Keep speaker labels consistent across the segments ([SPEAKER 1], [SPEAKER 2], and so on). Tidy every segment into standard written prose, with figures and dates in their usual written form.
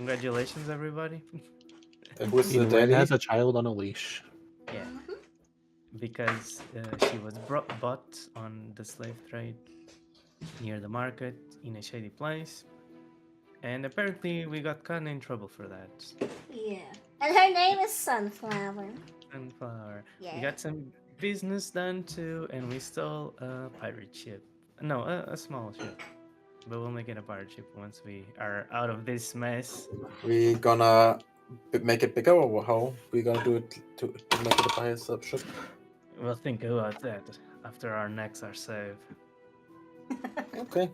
[SPEAKER 1] Congratulations, everybody.
[SPEAKER 2] Who's the
[SPEAKER 3] Ren
[SPEAKER 2] daddy?
[SPEAKER 3] has a child on a leash.
[SPEAKER 1] Yeah, because she was bought on the slave trade near the market in a shady place. And apparently we got kind of in trouble for that.
[SPEAKER 4] Yeah. And her name is Sunflower.
[SPEAKER 1] Sunflower.
[SPEAKER 4] Yeah.
[SPEAKER 1] We got some business done too, and we stole a pirate ship. No, a small ship. But we'll make it a pirate ship once we are out of this mess.
[SPEAKER 2] We gonna make it bigger, or how? We gonna do it to make it a fire ship?
[SPEAKER 1] We'll think about that after our necks are saved.
[SPEAKER 2] Okay.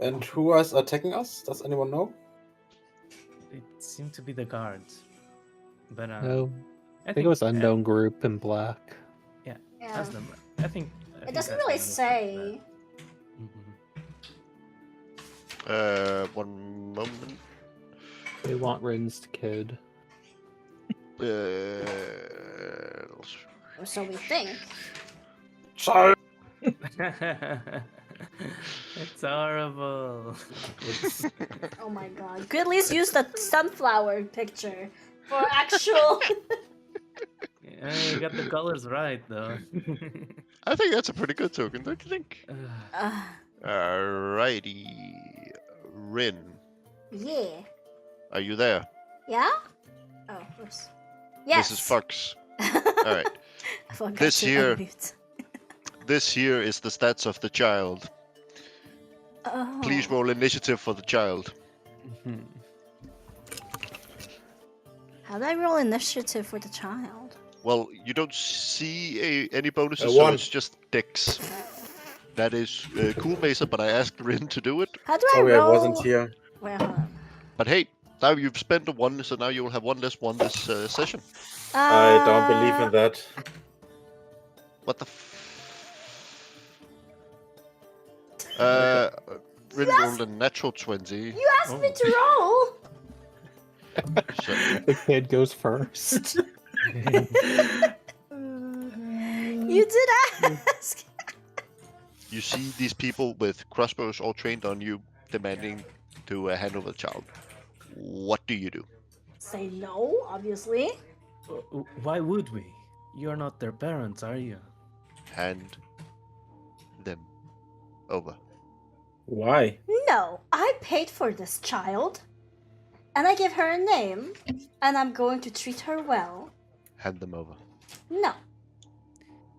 [SPEAKER 2] And who is attacking us? Does anyone know?
[SPEAKER 1] It seemed to be the guards. But
[SPEAKER 3] No, I think it was unknown group in black.
[SPEAKER 1] Yeah,
[SPEAKER 4] Yeah.
[SPEAKER 1] that's them. I think
[SPEAKER 4] It doesn't really say.
[SPEAKER 5] One moment.
[SPEAKER 3] They want Ren's kid.
[SPEAKER 4] So we think.
[SPEAKER 2] Sorry.
[SPEAKER 1] It's horrible. It's
[SPEAKER 4] Oh my god. You could at least use the sunflower picture for actual.
[SPEAKER 1] yeah, you got the colors right though.
[SPEAKER 5] I think that's a pretty good token, don't you think? Alrighty. Rin,
[SPEAKER 4] Yeah.
[SPEAKER 5] are you there?
[SPEAKER 4] Yeah? Oh, oops. Yes.
[SPEAKER 5] Mrs. Fox. Alright.
[SPEAKER 4] I forgot
[SPEAKER 5] This
[SPEAKER 4] to
[SPEAKER 5] here-
[SPEAKER 4] unmute.
[SPEAKER 5] This here is the stats of the child.
[SPEAKER 4] Oh.
[SPEAKER 5] Please roll initiative for the child.
[SPEAKER 4] How do I roll initiative for the child?
[SPEAKER 5] Well, you don't see any bonuses, so
[SPEAKER 2] one.
[SPEAKER 5] it's just dex. That is cool, Mesa, but I asked Rin to do it.
[SPEAKER 4] How do
[SPEAKER 2] Sorry,
[SPEAKER 4] I
[SPEAKER 2] I
[SPEAKER 4] roll?
[SPEAKER 2] wasn't here.
[SPEAKER 4] Wait, hold on.
[SPEAKER 5] But hey, now you've spent a one, so now you will have one less one this session.
[SPEAKER 2] I don't believe in that.
[SPEAKER 5] What the Rin rolled a natural 20.
[SPEAKER 4] You asked me to roll.
[SPEAKER 5] So,
[SPEAKER 3] The kid goes first.
[SPEAKER 4] You did ask.
[SPEAKER 5] you see these people with crossbows all trained on you, demanding to hand over the child. What do you do?
[SPEAKER 4] Say no, obviously.
[SPEAKER 1] Why would we? You're not their parents, are you?
[SPEAKER 5] Hand them over.
[SPEAKER 2] Why?
[SPEAKER 4] No, I paid for this child. And I give her a name. And I'm going to treat her well.
[SPEAKER 5] Hand them over.
[SPEAKER 4] No.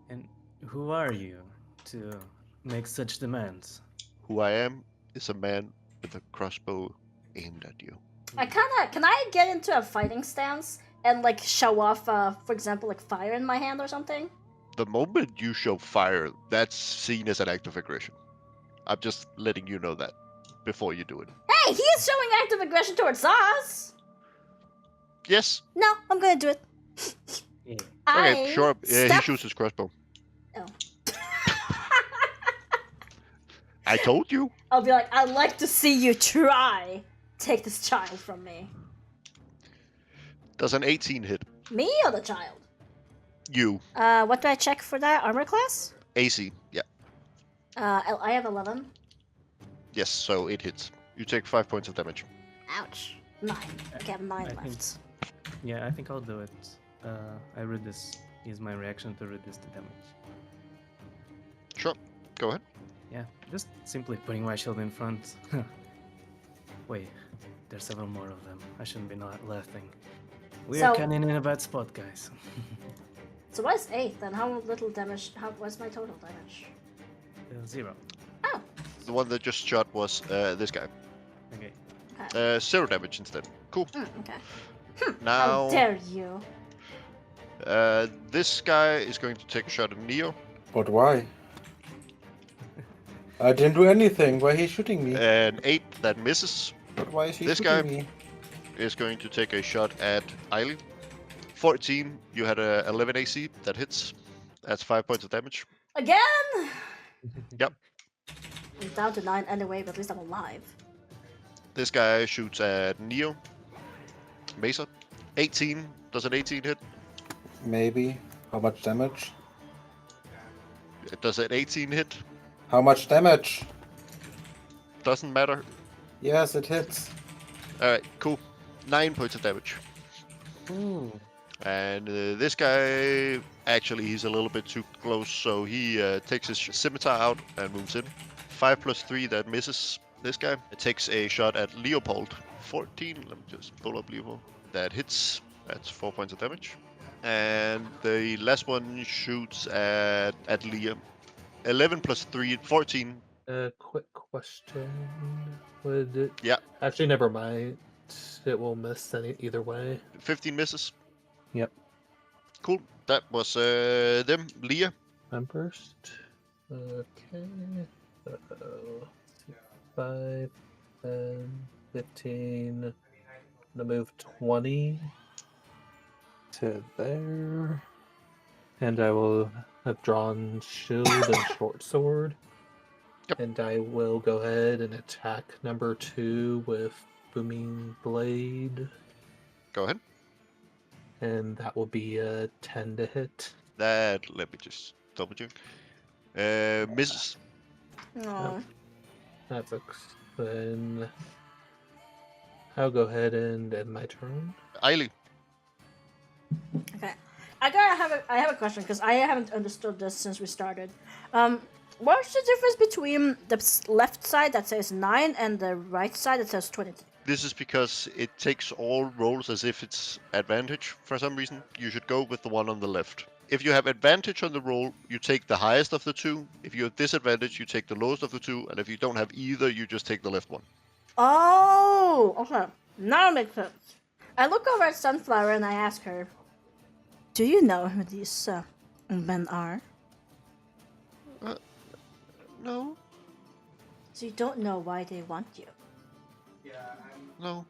[SPEAKER 1] And who are you to make such demands?
[SPEAKER 5] Who I am is a man with a crossbow aimed at you.
[SPEAKER 4] Can I get into a fighting stance and like show off, for example, like fire in my hand or something?
[SPEAKER 5] The moment you show fire, that's seen as an act of aggression. I'm just letting you know that before you do it.
[SPEAKER 4] Hey, he's showing active aggression towards us.
[SPEAKER 5] Yes.
[SPEAKER 4] No, I'm gonna do it.
[SPEAKER 1] Yeah.
[SPEAKER 5] Okay, sure. Yeah, he
[SPEAKER 4] step-
[SPEAKER 5] shoots his crossbow.
[SPEAKER 4] Oh.
[SPEAKER 5] I told you.
[SPEAKER 4] I'll be like, I'd like to see you try. Take this child from me.
[SPEAKER 5] Does an 18 hit?
[SPEAKER 4] Me or the child?
[SPEAKER 5] You.
[SPEAKER 4] What do I check for that? Armor class?
[SPEAKER 5] AC. Yeah.
[SPEAKER 4] I have 11.
[SPEAKER 5] Yes, so it hits. You take 5 points of damage.
[SPEAKER 4] Ouch. 9. Okay, I have 9
[SPEAKER 1] I
[SPEAKER 4] left.
[SPEAKER 1] think- Yeah, I think I'll do it. I read this. Is my reaction to read this to damage.
[SPEAKER 5] Sure. Go ahead.
[SPEAKER 1] Yeah, just simply putting my shield in front. Wait, there's several more of them. I shouldn't be not laughing. We are
[SPEAKER 4] So-
[SPEAKER 1] kind of in a bad spot, guys.
[SPEAKER 4] So what's 8 then? How little damage? What's my total damage?
[SPEAKER 1] 0.
[SPEAKER 4] Oh.
[SPEAKER 5] The one that just shot was this guy.
[SPEAKER 1] Okay.
[SPEAKER 5] 0 damage instead. Cool.
[SPEAKER 4] Okay.
[SPEAKER 5] Now,
[SPEAKER 4] How dare you?
[SPEAKER 5] this guy is going to take a shot at Neo.
[SPEAKER 2] But why? I didn't do anything. Why he shooting me?
[SPEAKER 5] An 8 that misses.
[SPEAKER 2] But why is he
[SPEAKER 5] this
[SPEAKER 2] shooting
[SPEAKER 5] guy-
[SPEAKER 2] me?
[SPEAKER 5] Is going to take a shot at Eiley. 14, you had a 11 AC, that hits. That's 5 points of damage.
[SPEAKER 4] Again?
[SPEAKER 5] Yep.
[SPEAKER 4] I'm down to 9 anyway, but at least I'm alive.
[SPEAKER 5] This guy shoots at Neo. Mesa. 18, does an 18 hit?
[SPEAKER 2] Maybe. How much damage?
[SPEAKER 5] Does an 18 hit?
[SPEAKER 2] How much damage?
[SPEAKER 5] Doesn't matter.
[SPEAKER 2] Yes, it hits.
[SPEAKER 5] Alright, cool. 9 points of damage.
[SPEAKER 1] Ooh.
[SPEAKER 5] And this guy, actually, he's a little bit too close, so he takes his scimitar out and moves in. 5 plus 3, that misses this guy. It takes a shot at Leopold. 14, let me just pull up Leopold. That hits, that's 4 points of damage. And the last one shoots at Liam. 11 plus 3, 14.
[SPEAKER 3] Quick question. Would it...
[SPEAKER 5] Yeah.
[SPEAKER 3] Actually, never mind. It will miss either way.
[SPEAKER 5] 15 misses.
[SPEAKER 3] Yep.
[SPEAKER 5] Cool. That was them. Leah.
[SPEAKER 3] I'm first. Okay. Uh-oh. 5, 10, 15. I'm gonna move 20 to there. And I will have drawn shield and short sword.
[SPEAKER 5] Yep.
[SPEAKER 3] And I will go ahead and attack number 2 with booming blade.
[SPEAKER 5] Go ahead.
[SPEAKER 3] And that will be a 10 to hit.
[SPEAKER 5] That, let me just double check. Misses.
[SPEAKER 4] No.
[SPEAKER 3] That sucks. Then I'll go ahead and end my turn.
[SPEAKER 5] Eiley.
[SPEAKER 4] Okay. I have a question because I haven't understood this since we started. What's the difference between the left side that says 9 and the right side that says 20?
[SPEAKER 5] This is because it takes all rolls as if it's advantage for some reason. You should go with the one on the left. If you have advantage on the roll, you take the highest of the two. If you have disadvantage, you take the lowest of the two. And if you don't have either, you just take the left one.
[SPEAKER 4] Oh, okay. Now it makes sense. I look over at Sunflower and I ask her, "Do you know who these men are?"
[SPEAKER 5] No.
[SPEAKER 4] So you don't know why they want you?
[SPEAKER 5] No.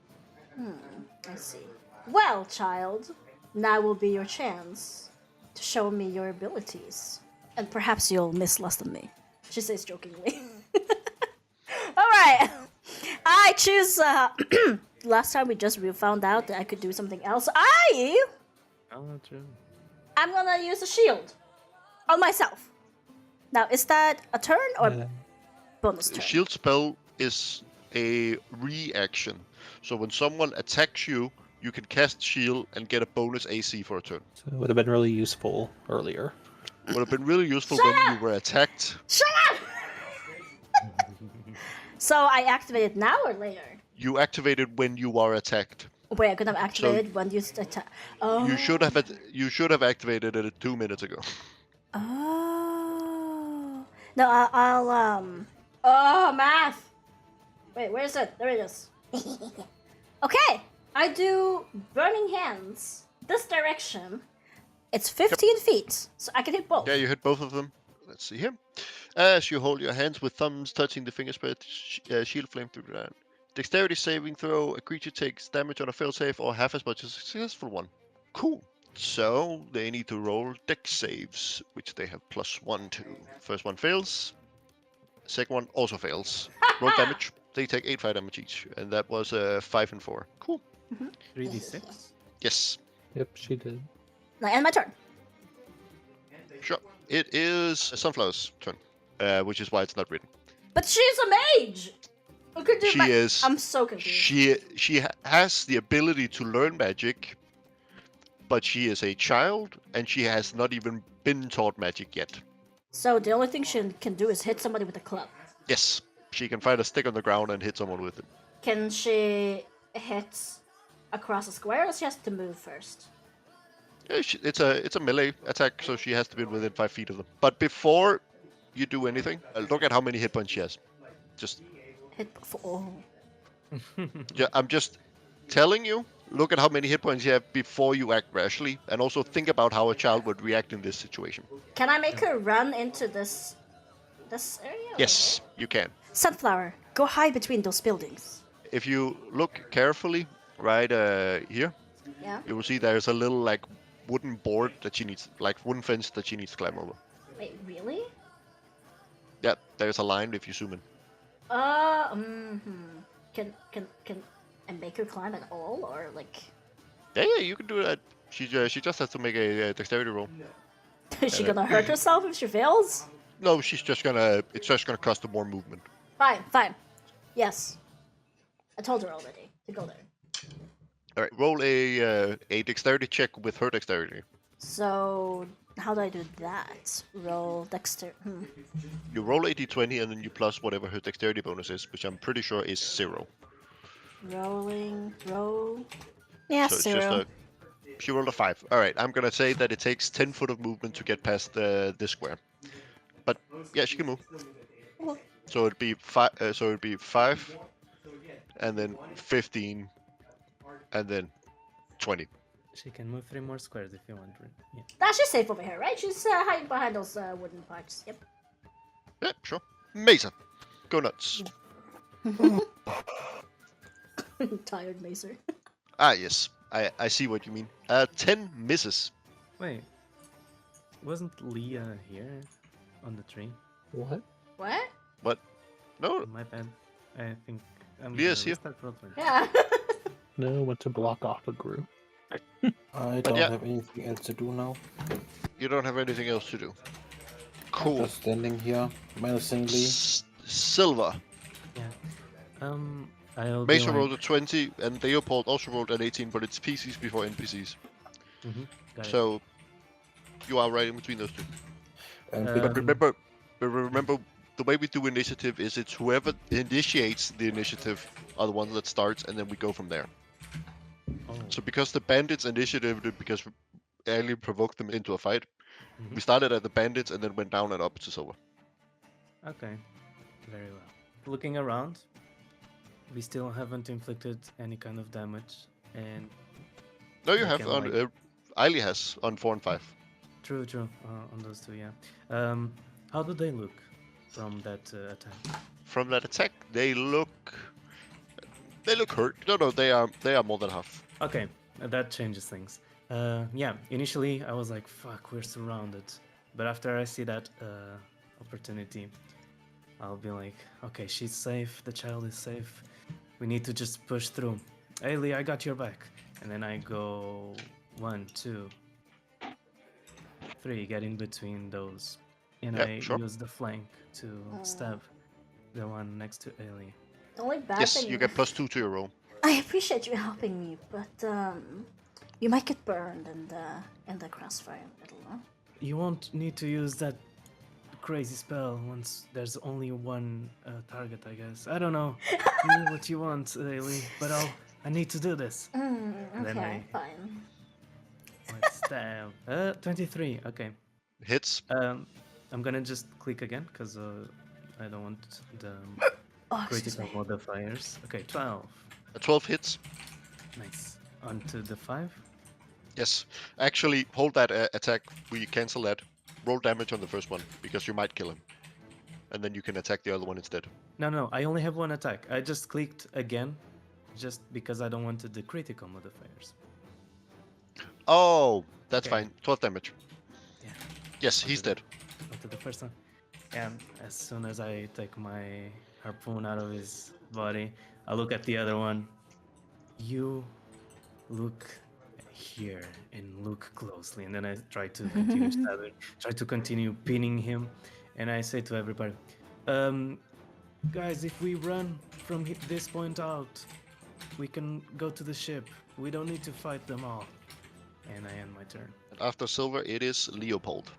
[SPEAKER 4] I see. Well, child, now will be your chance to show me your abilities. And perhaps you'll miss less than me. She says jokingly. Alright. I choose last time we found out that I could do something else.
[SPEAKER 1] Oh, true.
[SPEAKER 4] I'm gonna use a shield on myself. Now, is that a turn or bonus turn?
[SPEAKER 5] Shield spell is a reaction. So when someone attacks you, you can cast shield and get a bonus AC for a turn.
[SPEAKER 3] So it would have been really useful earlier.
[SPEAKER 5] Would have been really useful
[SPEAKER 4] Shut
[SPEAKER 5] when
[SPEAKER 4] up!
[SPEAKER 5] you were attacked.
[SPEAKER 4] Shut up! So I activate it now or later?
[SPEAKER 5] You activate it when you are attacked.
[SPEAKER 4] Wait, I could have activated when you attack. Oh.
[SPEAKER 5] You should have activated it 2 minutes ago.
[SPEAKER 4] Oh. No, I'll Oh, math. Wait, where is it? There it is. Okay, I do Burning Hands this direction. It's 15 feet, so I can hit both.
[SPEAKER 5] Yeah, you hit both of them. Let's see here. As you hold your hands with thumbs touching the finger spread, shield flame through the ground. Dexterity saving throw. A creature takes damage on a fail save or half as much as a successful one. Cool. So they need to roll dex saves, which they have +1 to. First one fails. Second one also fails. Roll damage. They take 8 fire damage each, and that was 5 and 4. Cool.
[SPEAKER 1] 3d6.
[SPEAKER 5] Yes.
[SPEAKER 3] Yep, she did.
[SPEAKER 4] Now end my turn.
[SPEAKER 5] Sure. It is Sunflower's turn, which is why it's not written.
[SPEAKER 4] But she's a mage. Who could do
[SPEAKER 5] She is.
[SPEAKER 4] I'm so confused.
[SPEAKER 5] She has the ability to learn magic, but she is a child, and she has not even been taught magic yet.
[SPEAKER 4] So the only thing she can do is hit somebody with a club.
[SPEAKER 5] Yes, she can find a stick on the ground and hit someone with it.
[SPEAKER 4] Can she hit across a square, or she has to move first?
[SPEAKER 5] Yeah, it's a melee attack, so she has to be within 5 feet of them. But before you do anything, look at how many hit points she has. Just
[SPEAKER 4] Hit for
[SPEAKER 5] yeah, I'm just telling you. Look at how many hit points you have before you act rashly, and also think about how a child would react in this situation.
[SPEAKER 4] Can I make her run into this area?
[SPEAKER 5] Yes, you can.
[SPEAKER 4] Sunflower, go hide between those buildings.
[SPEAKER 5] If you look carefully, right here,
[SPEAKER 4] Yeah.
[SPEAKER 5] you will see there's a little like wooden board that she needs, like wooden fence that she needs to climb over.
[SPEAKER 4] Wait, really?
[SPEAKER 5] Yeah, there's a line if you zoom in.
[SPEAKER 4] Can I make her climb at all, or like?
[SPEAKER 5] Yeah, you can do that. She just has to make a dexterity roll.
[SPEAKER 4] Is she gonna hurt herself if she fails?
[SPEAKER 5] No, it's just gonna cost her more movement.
[SPEAKER 4] Fine. Yes. I told her already to go there.
[SPEAKER 5] All right, roll a dexterity check with her dexterity.
[SPEAKER 4] So how do I do that? Roll Dexter.
[SPEAKER 5] You roll a d20 and then you plus whatever her dexterity bonus is, which I'm pretty sure is 0.
[SPEAKER 4] Rolling. Roll. Yeah,
[SPEAKER 5] So it's just
[SPEAKER 4] 0.
[SPEAKER 5] a. She rolled a 5. All right, I'm gonna say that it takes 10 foot of movement to get past this square. But yeah, she can move.
[SPEAKER 4] Well,
[SPEAKER 5] So it'd be 5. So it'd be 5, and then 15, and then 20.
[SPEAKER 1] She can move 3 more squares if you want. Yeah.
[SPEAKER 4] she's safe over here, right? She's hiding behind those wooden parts. Yep.
[SPEAKER 5] Yeah, sure. Mesa, go nuts.
[SPEAKER 4] Tired Macer.
[SPEAKER 5] Ah, yes. I see what you mean. 10 misses.
[SPEAKER 1] Wait, wasn't Leah here on the tree?
[SPEAKER 3] What?
[SPEAKER 4] What?
[SPEAKER 5] What? No,
[SPEAKER 1] My bad. I think I'm
[SPEAKER 5] Leah's
[SPEAKER 1] gonna
[SPEAKER 5] here.
[SPEAKER 1] restart roll20.
[SPEAKER 4] Yeah.
[SPEAKER 3] No, went to block off a group.
[SPEAKER 2] I don't
[SPEAKER 5] yeah.
[SPEAKER 2] have anything else to do now.
[SPEAKER 5] you don't have anything else to do. Cool.
[SPEAKER 2] Just standing here menacingly.
[SPEAKER 5] Silver.
[SPEAKER 1] I'll be
[SPEAKER 5] Mesa
[SPEAKER 1] like,
[SPEAKER 5] rolled a 20, and Leopold also rolled an 18, but it's PCs before NPCs.
[SPEAKER 1] got it.
[SPEAKER 5] So you are right in between those two.
[SPEAKER 2] And
[SPEAKER 1] Uh,
[SPEAKER 5] But
[SPEAKER 2] big-
[SPEAKER 5] remember, the way we do initiative is it's whoever initiates the initiative are the ones that starts, and then we go from there.
[SPEAKER 1] Oh,
[SPEAKER 5] So because the bandits initiative, because Ali provoked them into a fight,
[SPEAKER 1] Mhm.
[SPEAKER 5] we started at the bandits and then went down and up to silver.
[SPEAKER 1] okay. Very well. Looking around, we still haven't inflicted any kind of damage, and
[SPEAKER 5] No, you
[SPEAKER 1] I
[SPEAKER 5] have
[SPEAKER 1] can,
[SPEAKER 5] on.
[SPEAKER 1] like-
[SPEAKER 5] Ali has on 4 and 5.
[SPEAKER 1] true, on those two, yeah. How do they look from that attack?
[SPEAKER 5] From that attack, they look hurt. No, they are more than half.
[SPEAKER 1] Okay, that changes things. Yeah, initially I was like, fuck, we're surrounded. But after I see that opportunity, I'll be like, okay, she's safe, the child is safe. We need to just push through. Hey, Lee, I got your back. And then I go 1, 2, 3, get in between those. And
[SPEAKER 5] Yeah,
[SPEAKER 1] I
[SPEAKER 5] sure.
[SPEAKER 1] use the flank to stab the one next to Ailey.
[SPEAKER 4] The only bad
[SPEAKER 5] Yes,
[SPEAKER 4] thing.
[SPEAKER 5] you get +2 to your roll.
[SPEAKER 4] I appreciate you helping me, but you might get burned in the crossfire a little. Huh?
[SPEAKER 1] You won't need to use that crazy spell once there's only one target, I guess. I don't know. Do what you want, Ailey, but I need to do this. Then
[SPEAKER 4] Okay, fine.
[SPEAKER 1] Let's stab. 23. Okay.
[SPEAKER 5] Hits.
[SPEAKER 1] I'm gonna just click again because I don't want the
[SPEAKER 4] Oh, excuse
[SPEAKER 1] critical
[SPEAKER 4] me.
[SPEAKER 1] modifiers. Okay, 12.
[SPEAKER 5] A 12 hits.
[SPEAKER 1] Nice. On to the 5.
[SPEAKER 5] Yes. Actually, hold that attack. We cancel that. Roll damage on the first one because you might kill him, and then you can attack the other one instead.
[SPEAKER 1] No, I only have one attack. I just clicked again, just because I don't wanted the critical modifiers.
[SPEAKER 5] Oh, that's
[SPEAKER 1] Okay.
[SPEAKER 5] fine. 12 damage.
[SPEAKER 1] Yeah.
[SPEAKER 5] Yes, he's dead.
[SPEAKER 1] On to the first one. And as soon as I take my harpoon out of his body, I look at the other one. You look here and look closely, and then I try to continue stabbing, try to continue pinning him, and I say to everybody, guys, if we run from this point out, we can go to the ship. We don't need to fight them all. And I end my turn.
[SPEAKER 5] And after silver, it is Leopold.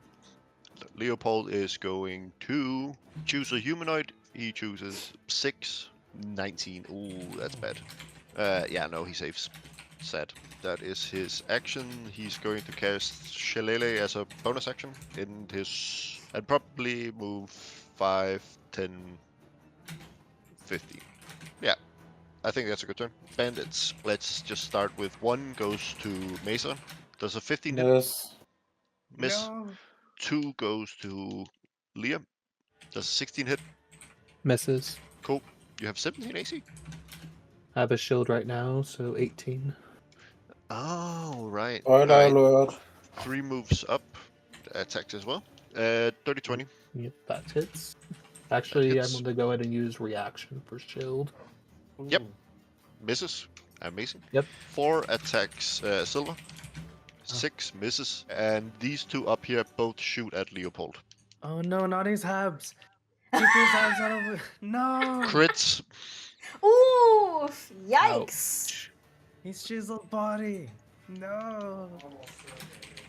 [SPEAKER 5] Leopold is going to choose a humanoid. He chooses 6, 19. Ooh, that's bad. Yeah, no, he saves. Sad. That is his action. He's going to cast Shillelagh as a bonus action in his... and probably move 5, 10, 15. Yeah, I think that's a good turn. Bandits. Let's just start with 1 goes to Mesa. Does a 15 hit?
[SPEAKER 2] Yes.
[SPEAKER 5] Miss. 2 goes to Liam. Does a 16 hit?
[SPEAKER 3] Misses.
[SPEAKER 5] Cool. You have 17 AC?
[SPEAKER 3] I have a shield right now, so 18.
[SPEAKER 5] Oh, right.
[SPEAKER 2] Spoiler
[SPEAKER 5] Alright.
[SPEAKER 2] alert.
[SPEAKER 5] 3 moves up. Attacks as well. 30, 20.
[SPEAKER 3] Yep, that hits. Actually,
[SPEAKER 5] hits.
[SPEAKER 3] I'm going to go ahead and use reaction for shield.
[SPEAKER 5] Yep.
[SPEAKER 1] Ooh.
[SPEAKER 5] Misses. Amazing.
[SPEAKER 3] Yep.
[SPEAKER 5] 4 attacks Silver. 6 misses. And these 2 up here both shoot at Leopold.
[SPEAKER 1] Oh no, not his habs. Keep his habs out of it. No.
[SPEAKER 5] Crits.
[SPEAKER 4] Ooh! Yikes!
[SPEAKER 1] His chiseled body. No.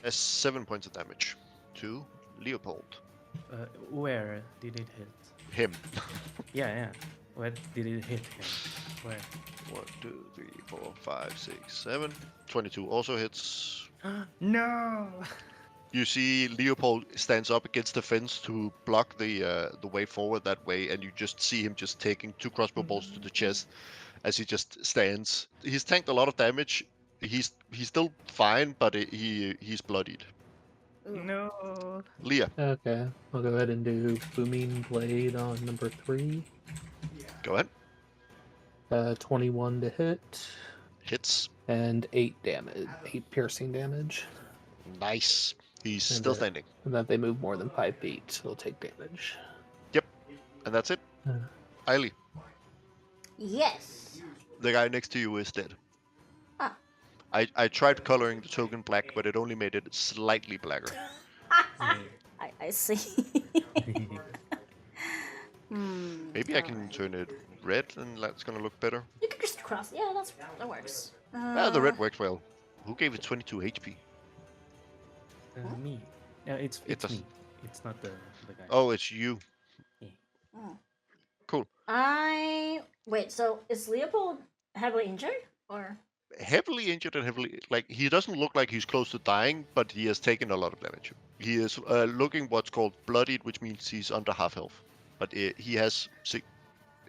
[SPEAKER 5] 7 points of damage to Leopold.
[SPEAKER 1] Where did it hit?
[SPEAKER 5] Him.
[SPEAKER 1] Yeah. Where did it hit him? Where?
[SPEAKER 5] 1, 2, 3, 4, 5, 6, 7. 22 also hits.
[SPEAKER 1] No.
[SPEAKER 5] You see Leopold stands up against the fence to block the way forward that way, and you just see him just taking 2 crossbow bolts to the chest as he just stands. He's tanked a lot of damage. He's still fine, but he's bloodied.
[SPEAKER 1] No.
[SPEAKER 5] Leah,
[SPEAKER 3] Okay, I'll go ahead and do Booming Blade on number 3.
[SPEAKER 5] go ahead.
[SPEAKER 3] 21 to hit,
[SPEAKER 5] Hits.
[SPEAKER 3] and 8 damage, 8 piercing damage.
[SPEAKER 5] Nice. He's
[SPEAKER 3] And
[SPEAKER 5] still
[SPEAKER 3] that-
[SPEAKER 5] standing.
[SPEAKER 3] And that they move more than 5 feet, he'll take damage.
[SPEAKER 5] And that's it.
[SPEAKER 3] Uh.
[SPEAKER 5] Eiley,
[SPEAKER 4] Yes.
[SPEAKER 5] the guy next to you is dead.
[SPEAKER 4] Ah.
[SPEAKER 5] I tried coloring the token black, but it only made it slightly blacker.
[SPEAKER 4] I see.
[SPEAKER 5] Maybe I can turn it red, and that's gonna look better.
[SPEAKER 4] You can just cross. Yeah, that works.
[SPEAKER 5] The red works well. Who gave it 22 HP?
[SPEAKER 1] Me. Yeah, it's
[SPEAKER 5] does-
[SPEAKER 1] me. It's not the guy.
[SPEAKER 5] Oh, it's you. Cool.
[SPEAKER 4] Wait. So is Leopold heavily injured, or?
[SPEAKER 5] Heavily injured and heavily, like, he doesn't look like he's close to dying, but he has taken a lot of damage. He is looking what's called bloodied, which means he's under half health. But he has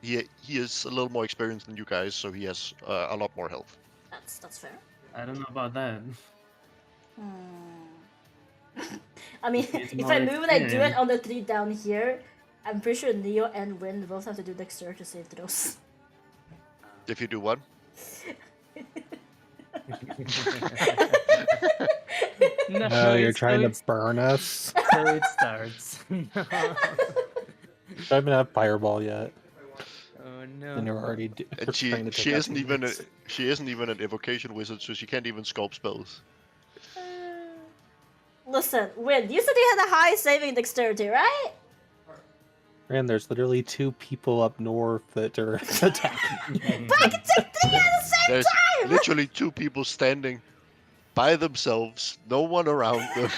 [SPEAKER 5] he is a little more experienced than you guys, so he has a lot more health.
[SPEAKER 4] That's fair.
[SPEAKER 1] I don't know about that.
[SPEAKER 4] I mean,
[SPEAKER 1] He's
[SPEAKER 4] if
[SPEAKER 1] more
[SPEAKER 4] I move and I do it
[SPEAKER 1] experienced.
[SPEAKER 4] on the 3 down here, I'm pretty sure Neo and Wind both have to do dexterity save throws.
[SPEAKER 5] If you do what?
[SPEAKER 1] No,
[SPEAKER 3] Oh, you're
[SPEAKER 1] it's-
[SPEAKER 3] trying
[SPEAKER 1] so
[SPEAKER 3] to burn us?
[SPEAKER 1] So it starts. No.
[SPEAKER 3] I haven't had Fireball yet,
[SPEAKER 1] Oh
[SPEAKER 3] and
[SPEAKER 1] no.
[SPEAKER 3] you're already
[SPEAKER 5] And she
[SPEAKER 3] trying to take out
[SPEAKER 5] isn't
[SPEAKER 3] the
[SPEAKER 5] even
[SPEAKER 3] units.
[SPEAKER 5] she isn't even an evocation wizard, so she can't even sculpt spells.
[SPEAKER 4] Listen, Wind, you said you had a high saving dexterity, right?
[SPEAKER 3] And there's literally 2 people up north that are attacking.
[SPEAKER 4] But I can take 3 at the same
[SPEAKER 5] There's
[SPEAKER 4] time!
[SPEAKER 5] literally 2 people standing by themselves, no one around them.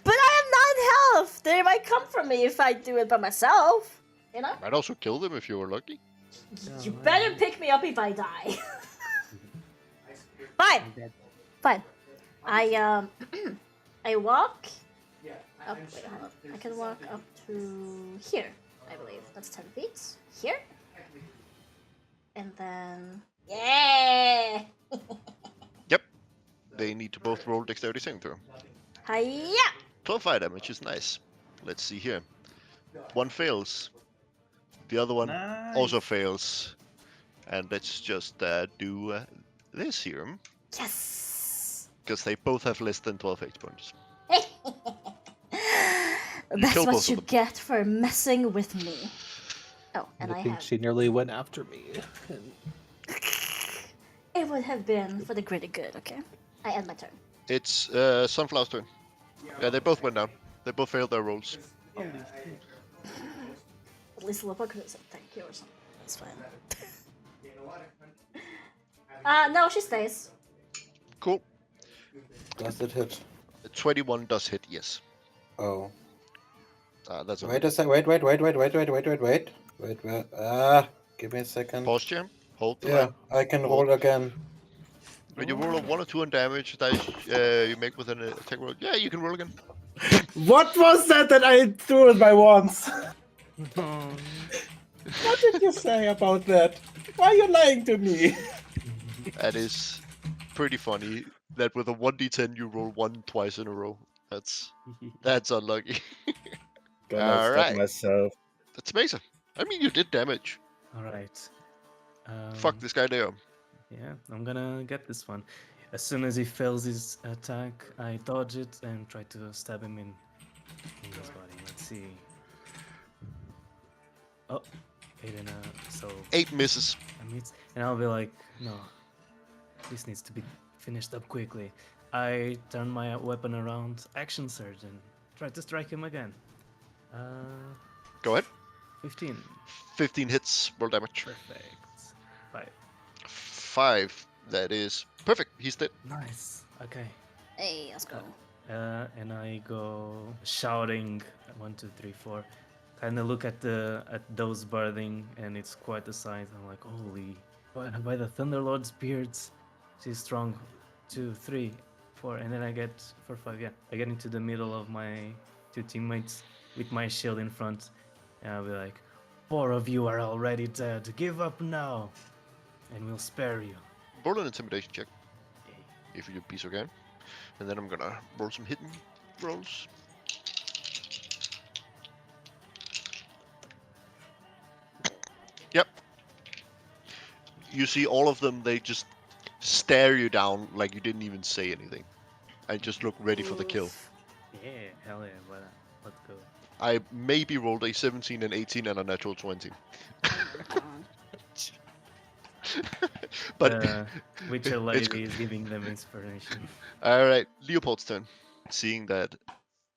[SPEAKER 4] But I am 9 health! They might come for me if I do it by myself. You know?
[SPEAKER 5] Might also kill them if you were lucky.
[SPEAKER 4] You better pick me up if I die. Fine. Fine. I walk up. Wait, hold up. I can walk up to here, I believe. That's 10 feet. Here. And then. Yeah!
[SPEAKER 5] Yep. They need to both roll dexterity saving throw.
[SPEAKER 4] Hiya!
[SPEAKER 5] 12 fire damage is nice. Let's see here. One fails. The other one also fails. And let's just do this here.
[SPEAKER 4] Yes!
[SPEAKER 5] Because they both have less than 12 hit points.
[SPEAKER 4] That's
[SPEAKER 5] kill both
[SPEAKER 4] what
[SPEAKER 5] of
[SPEAKER 4] you
[SPEAKER 5] them.
[SPEAKER 4] get for messing with me. Oh, and
[SPEAKER 3] I
[SPEAKER 4] I
[SPEAKER 3] think
[SPEAKER 4] have.
[SPEAKER 3] she nearly went after me. And
[SPEAKER 4] It would have been for the greater good, okay? I end my turn.
[SPEAKER 5] It's Sunflower's turn. Yeah, they both went down. They both failed their rolls.
[SPEAKER 4] At least Lopa could have said thank you or something. That's fine. No, she stays.
[SPEAKER 5] Cool.
[SPEAKER 2] Does it hit?
[SPEAKER 5] 21 does hit, yes.
[SPEAKER 2] Oh.
[SPEAKER 5] That's
[SPEAKER 2] Wait
[SPEAKER 5] okay.
[SPEAKER 2] a sec. Wait. Give me a second.
[SPEAKER 5] Posture. Hold the
[SPEAKER 2] Yeah,
[SPEAKER 5] line.
[SPEAKER 2] I can roll again.
[SPEAKER 5] When you roll a 1 or 2 on damage that you make with an attack roll, yeah, you can roll again.
[SPEAKER 6] What was that I threw with my wands?
[SPEAKER 1] No.
[SPEAKER 6] What did you say about that? Why are you lying to me?
[SPEAKER 5] That is pretty funny. That with a 1d10 you roll 1 twice in a row. That's unlucky.
[SPEAKER 6] Gonna
[SPEAKER 5] Alright.
[SPEAKER 6] stop myself.
[SPEAKER 5] That's amazing. I mean, you did damage.
[SPEAKER 1] All right.
[SPEAKER 5] Fuck this guy there.
[SPEAKER 1] Yeah, I'm gonna get this one. As soon as he fails his attack, I dodge it and try to stab him in his body. Let's see. Oh, 8 and so
[SPEAKER 5] 8 misses.
[SPEAKER 1] I miss, and I'll be like, no, this needs to be finished up quickly. I turn my weapon around, action surge, and try to strike him again.
[SPEAKER 5] Go ahead.
[SPEAKER 1] 15.
[SPEAKER 5] 15 hits. Roll damage.
[SPEAKER 1] Perfect. 5.
[SPEAKER 5] 5. That is perfect. He's dead.
[SPEAKER 1] Nice. Okay.
[SPEAKER 4] Hey, let's go.
[SPEAKER 1] And I go shouting 1, 2, 3, 4. Kind of look at those birthing, and it's quite a sight. I'm like, holy! By the Thunderlord's beards, she's strong. 2, 3, 4, and then I get 4, 5. Yeah, I get into the middle of my 2 teammates with my shield in front, and I'll be like, 4 of you are already dead. Give up now, and we'll spare you.
[SPEAKER 5] Roll an intimidation check, if you be so kind. And then I'm gonna roll some hidden rolls. Yep. You see all of them, they just stare you down like you didn't even say anything. And just look ready for the kill.
[SPEAKER 1] Yeah, hell yeah, but let's go.
[SPEAKER 5] I maybe rolled a 17, an 18, and a natural 20. But
[SPEAKER 1] Witcher
[SPEAKER 5] it's
[SPEAKER 1] lady is giving them inspiration.
[SPEAKER 5] alright, Leopold's turn. Seeing that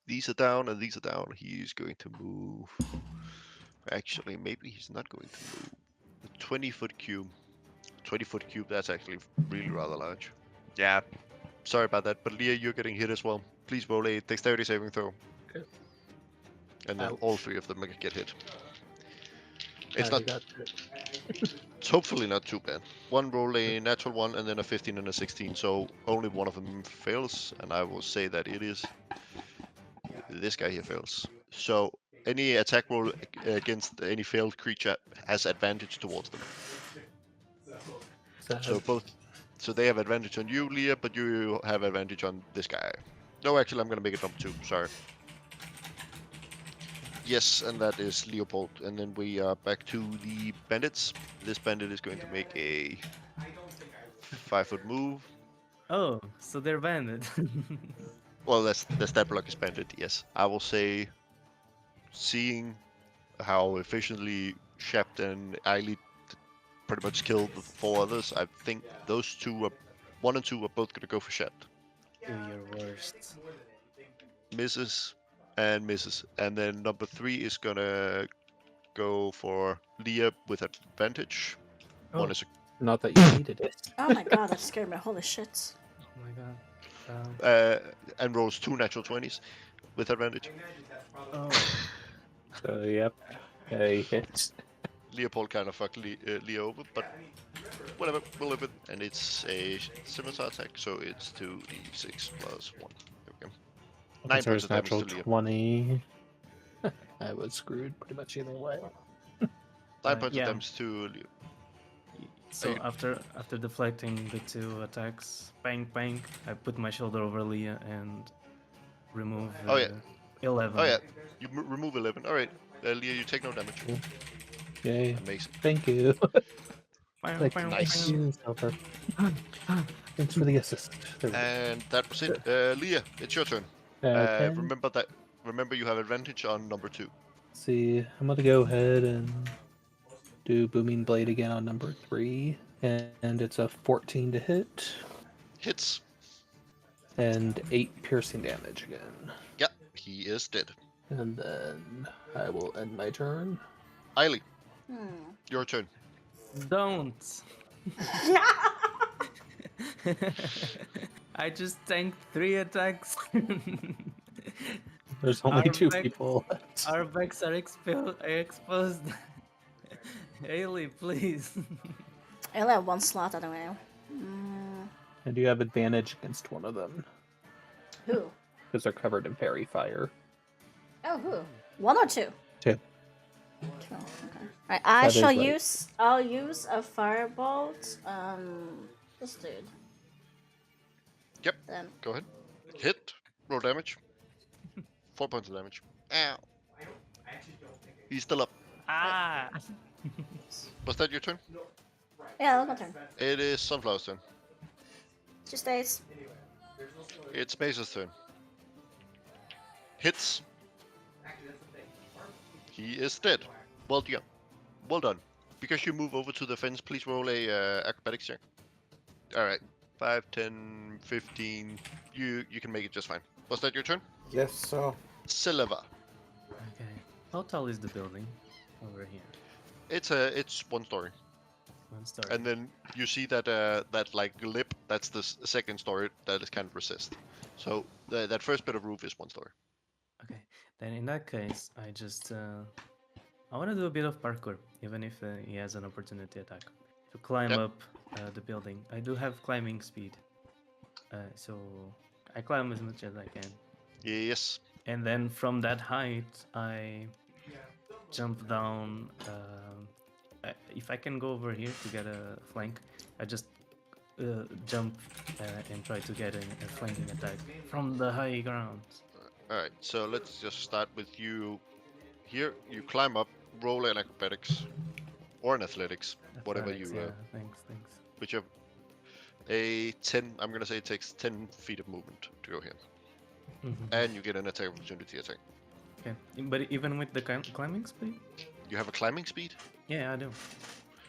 [SPEAKER 5] these are down and these are down, he's going to move. Actually, maybe he's not going to move. The 20-foot cube. 20-foot cube, that's actually really rather large. Yeah, sorry about that, but Leah, you're getting hit as well. Please roll a dexterity saving throw.
[SPEAKER 3] Okay.
[SPEAKER 5] And then
[SPEAKER 3] Ouch.
[SPEAKER 5] all 3 of them get hit. It's
[SPEAKER 3] I
[SPEAKER 5] not.
[SPEAKER 3] got it.
[SPEAKER 5] It's hopefully not too bad. One roll a natural 1 and then a 15 and a 16, so only one of them fails, and I will say that it is this guy here fails. So any attack roll against any failed creature has advantage towards them. So so they have advantage on you, Leah, but you have advantage on this guy. No, actually, I'm gonna make it number 2. Sorry. Yes, and that is Leopold. And then we are back to the bandits. This bandit is going to make a 5-foot move.
[SPEAKER 1] Oh, so they're banded.
[SPEAKER 5] Well, the stat block is bandit, yes. I will say, seeing how efficiently Shept and Eilid pretty much killed the 4 others, I think those 1 and 2 are both gonna go for Shept.
[SPEAKER 1] Do your worst.
[SPEAKER 5] Misses and misses. And then number 3 is gonna go for Leah with advantage.
[SPEAKER 1] Oh.
[SPEAKER 5] One is a
[SPEAKER 3] Not that you needed it.
[SPEAKER 4] Oh my god, that scared me. Holy shit.
[SPEAKER 1] Oh my god.
[SPEAKER 5] and rolls 2 natural 20s with advantage.
[SPEAKER 1] Oh.
[SPEAKER 3] So yep, a hit.
[SPEAKER 5] Leopold kind of fucked Leah over, but whatever, we'll live it. And it's a scimitar attack, so it's 2d6 plus 1. There we go. 9
[SPEAKER 3] Since
[SPEAKER 5] points
[SPEAKER 3] there's
[SPEAKER 5] of damage to
[SPEAKER 3] natural
[SPEAKER 5] Leah.
[SPEAKER 3] 20. I was screwed pretty much either way.
[SPEAKER 5] 9 points
[SPEAKER 1] yeah.
[SPEAKER 5] of damage to Leah.
[SPEAKER 1] So
[SPEAKER 5] you-
[SPEAKER 1] after deflecting the 2 attacks, bang bang, I put my shoulder over Leah and remove
[SPEAKER 5] Oh, yeah.
[SPEAKER 1] 11.
[SPEAKER 5] Oh yeah, you remove 11. Alright, Leah, you take no damage.
[SPEAKER 3] Yay.
[SPEAKER 5] Amazing.
[SPEAKER 3] Thank you.
[SPEAKER 1] Bang, bang,
[SPEAKER 5] Nice.
[SPEAKER 1] bang.
[SPEAKER 3] Thanks for the assist. There we go.
[SPEAKER 5] And that was it. Leah, it's your turn.
[SPEAKER 3] Okay.
[SPEAKER 5] Remember you have advantage on number 2.
[SPEAKER 3] See, I'm gonna go ahead and do Booming Blade again on number 3. And it's a 14 to hit.
[SPEAKER 5] Hits.
[SPEAKER 3] And 8 piercing damage again.
[SPEAKER 5] Yep, he is dead.
[SPEAKER 3] And then I will end my turn.
[SPEAKER 5] Eiley,
[SPEAKER 4] Hmm.
[SPEAKER 5] your turn.
[SPEAKER 1] Don't. I just tanked 3 attacks.
[SPEAKER 3] There's only
[SPEAKER 1] Our
[SPEAKER 3] 2
[SPEAKER 1] back-
[SPEAKER 3] people left.
[SPEAKER 1] Our backs are exposed. Haley, please.
[SPEAKER 4] I only have 1 slot anyway. Mm,
[SPEAKER 3] And you have advantage against one of them.
[SPEAKER 4] who?
[SPEAKER 3] Because they're covered in fairy fire.
[SPEAKER 4] Oh, who? 1 or 2?
[SPEAKER 3] 2.
[SPEAKER 4] 2. Okay. Alright, I
[SPEAKER 3] That is
[SPEAKER 4] shall
[SPEAKER 3] right.
[SPEAKER 4] I'll use a firebolt. This dude.
[SPEAKER 5] Yep.
[SPEAKER 4] Then.
[SPEAKER 5] Go ahead. Hit. Roll damage. 4 points of damage. Ow. He's still up.
[SPEAKER 1] Ah.
[SPEAKER 5] Was that your turn?
[SPEAKER 4] Yeah, that's my turn.
[SPEAKER 5] It is Sunflower's turn.
[SPEAKER 4] 2 stays.
[SPEAKER 5] It's Mace's turn. Hits. He is dead. Well done. Well done. Because you move over to the fence, please roll a acrobatics check. Alright. 5, 10, 15. You can make it just fine. Was that your turn?
[SPEAKER 2] Yes, so
[SPEAKER 5] Silva.
[SPEAKER 1] Okay. How tall is the building over here?
[SPEAKER 5] It's 1 story.
[SPEAKER 1] One story.
[SPEAKER 5] And then you see that that like lip, that's the second story that is kind of recessed. So that first bit of roof is one story.
[SPEAKER 1] Okay, then in that case, I just I want to do a bit of parkour, even if he has an opportunity attack, to climb
[SPEAKER 5] Yep.
[SPEAKER 1] up the building. I do have climbing speed, so I climb as much as I can,
[SPEAKER 5] Yes.
[SPEAKER 1] and then from that height, I jump down. If I can go over here to get a flank, I just jump and try to get a flanking attack from the high ground.
[SPEAKER 5] All right. So let's just start with you. Here, you climb up, roll an acrobatics or an athletics, whatever
[SPEAKER 1] Athletics,
[SPEAKER 5] you,
[SPEAKER 1] yeah, thanks.
[SPEAKER 5] whichever. A 10. I'm gonna say it takes 10 feet of movement to go here,
[SPEAKER 1] Mhm.
[SPEAKER 5] and you get an attack opportunity attack.
[SPEAKER 1] Okay, but even with the climbing speed,
[SPEAKER 5] You have a climbing speed.
[SPEAKER 1] yeah, I do.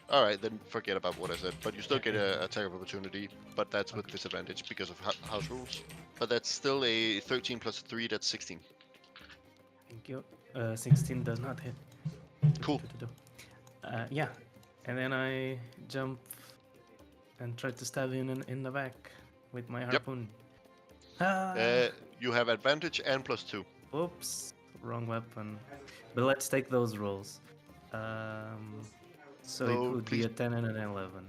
[SPEAKER 5] All right, then forget about what I said. But you still get
[SPEAKER 1] Okay.
[SPEAKER 5] a attack of opportunity, but that's with disadvantage because of house rules. But that's still a 13 plus 3. That's 16.
[SPEAKER 1] Thank you. 16 does not hit.
[SPEAKER 5] Cool.
[SPEAKER 1] Yeah, and then I jump and try to stab him in the back with my harpoon. Ah,
[SPEAKER 5] You have advantage and plus 2.
[SPEAKER 1] oops, wrong weapon. But let's take those rolls. So it
[SPEAKER 5] Oh,
[SPEAKER 1] would
[SPEAKER 5] please.
[SPEAKER 1] be a 10 and an 11.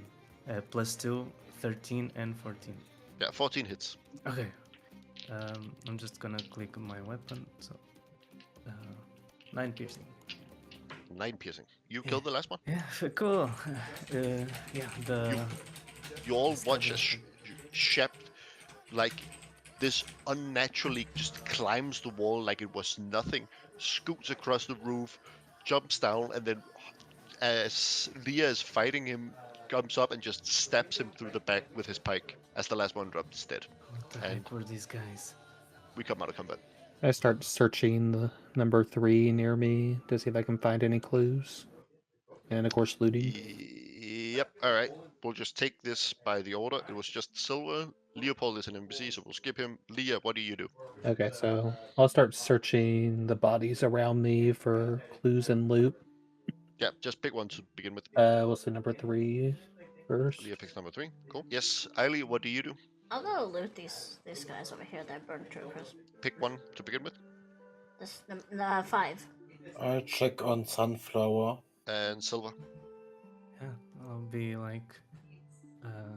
[SPEAKER 1] Plus 2, 13 and 14.
[SPEAKER 5] Yeah, 14 hits.
[SPEAKER 1] Okay. I'm just gonna click on my weapon. So 9 piercing.
[SPEAKER 5] 9 piercing. You
[SPEAKER 1] Yeah.
[SPEAKER 5] killed the last one.
[SPEAKER 1] Yeah, cool. Yeah, the
[SPEAKER 5] You all
[SPEAKER 1] the
[SPEAKER 5] watch
[SPEAKER 1] stab
[SPEAKER 5] as
[SPEAKER 1] is-
[SPEAKER 5] Shep, like this, unnaturally just climbs the wall like it was nothing, scoots across the roof, jumps down, and then as Leah is fighting him, comes up and just stabs him through the back with his pike as the last one drops dead.
[SPEAKER 1] What the
[SPEAKER 5] And-
[SPEAKER 1] heck were these guys?
[SPEAKER 5] We come out of combat.
[SPEAKER 3] I start searching the number 3 near me to see if I can find any clues. And of course, looting.
[SPEAKER 5] Yep, alright. We'll just take this by the order. It was just Silver. Leopold is an NPC, so we'll skip him. Leah, what do you do?
[SPEAKER 3] Okay, so I'll start searching the bodies around me for clues and loot.
[SPEAKER 5] Yeah, just pick one to begin with.
[SPEAKER 3] We'll say number 3 first.
[SPEAKER 5] Leah picks number 3. Cool. Yes, Eiley, what do you do?
[SPEAKER 4] I'll go loot these guys over here that burned to a crisp.
[SPEAKER 5] Pick one to begin with.
[SPEAKER 4] This 5.
[SPEAKER 2] I check on Sunflower.
[SPEAKER 5] And Silver.
[SPEAKER 1] Yeah, I'll be like,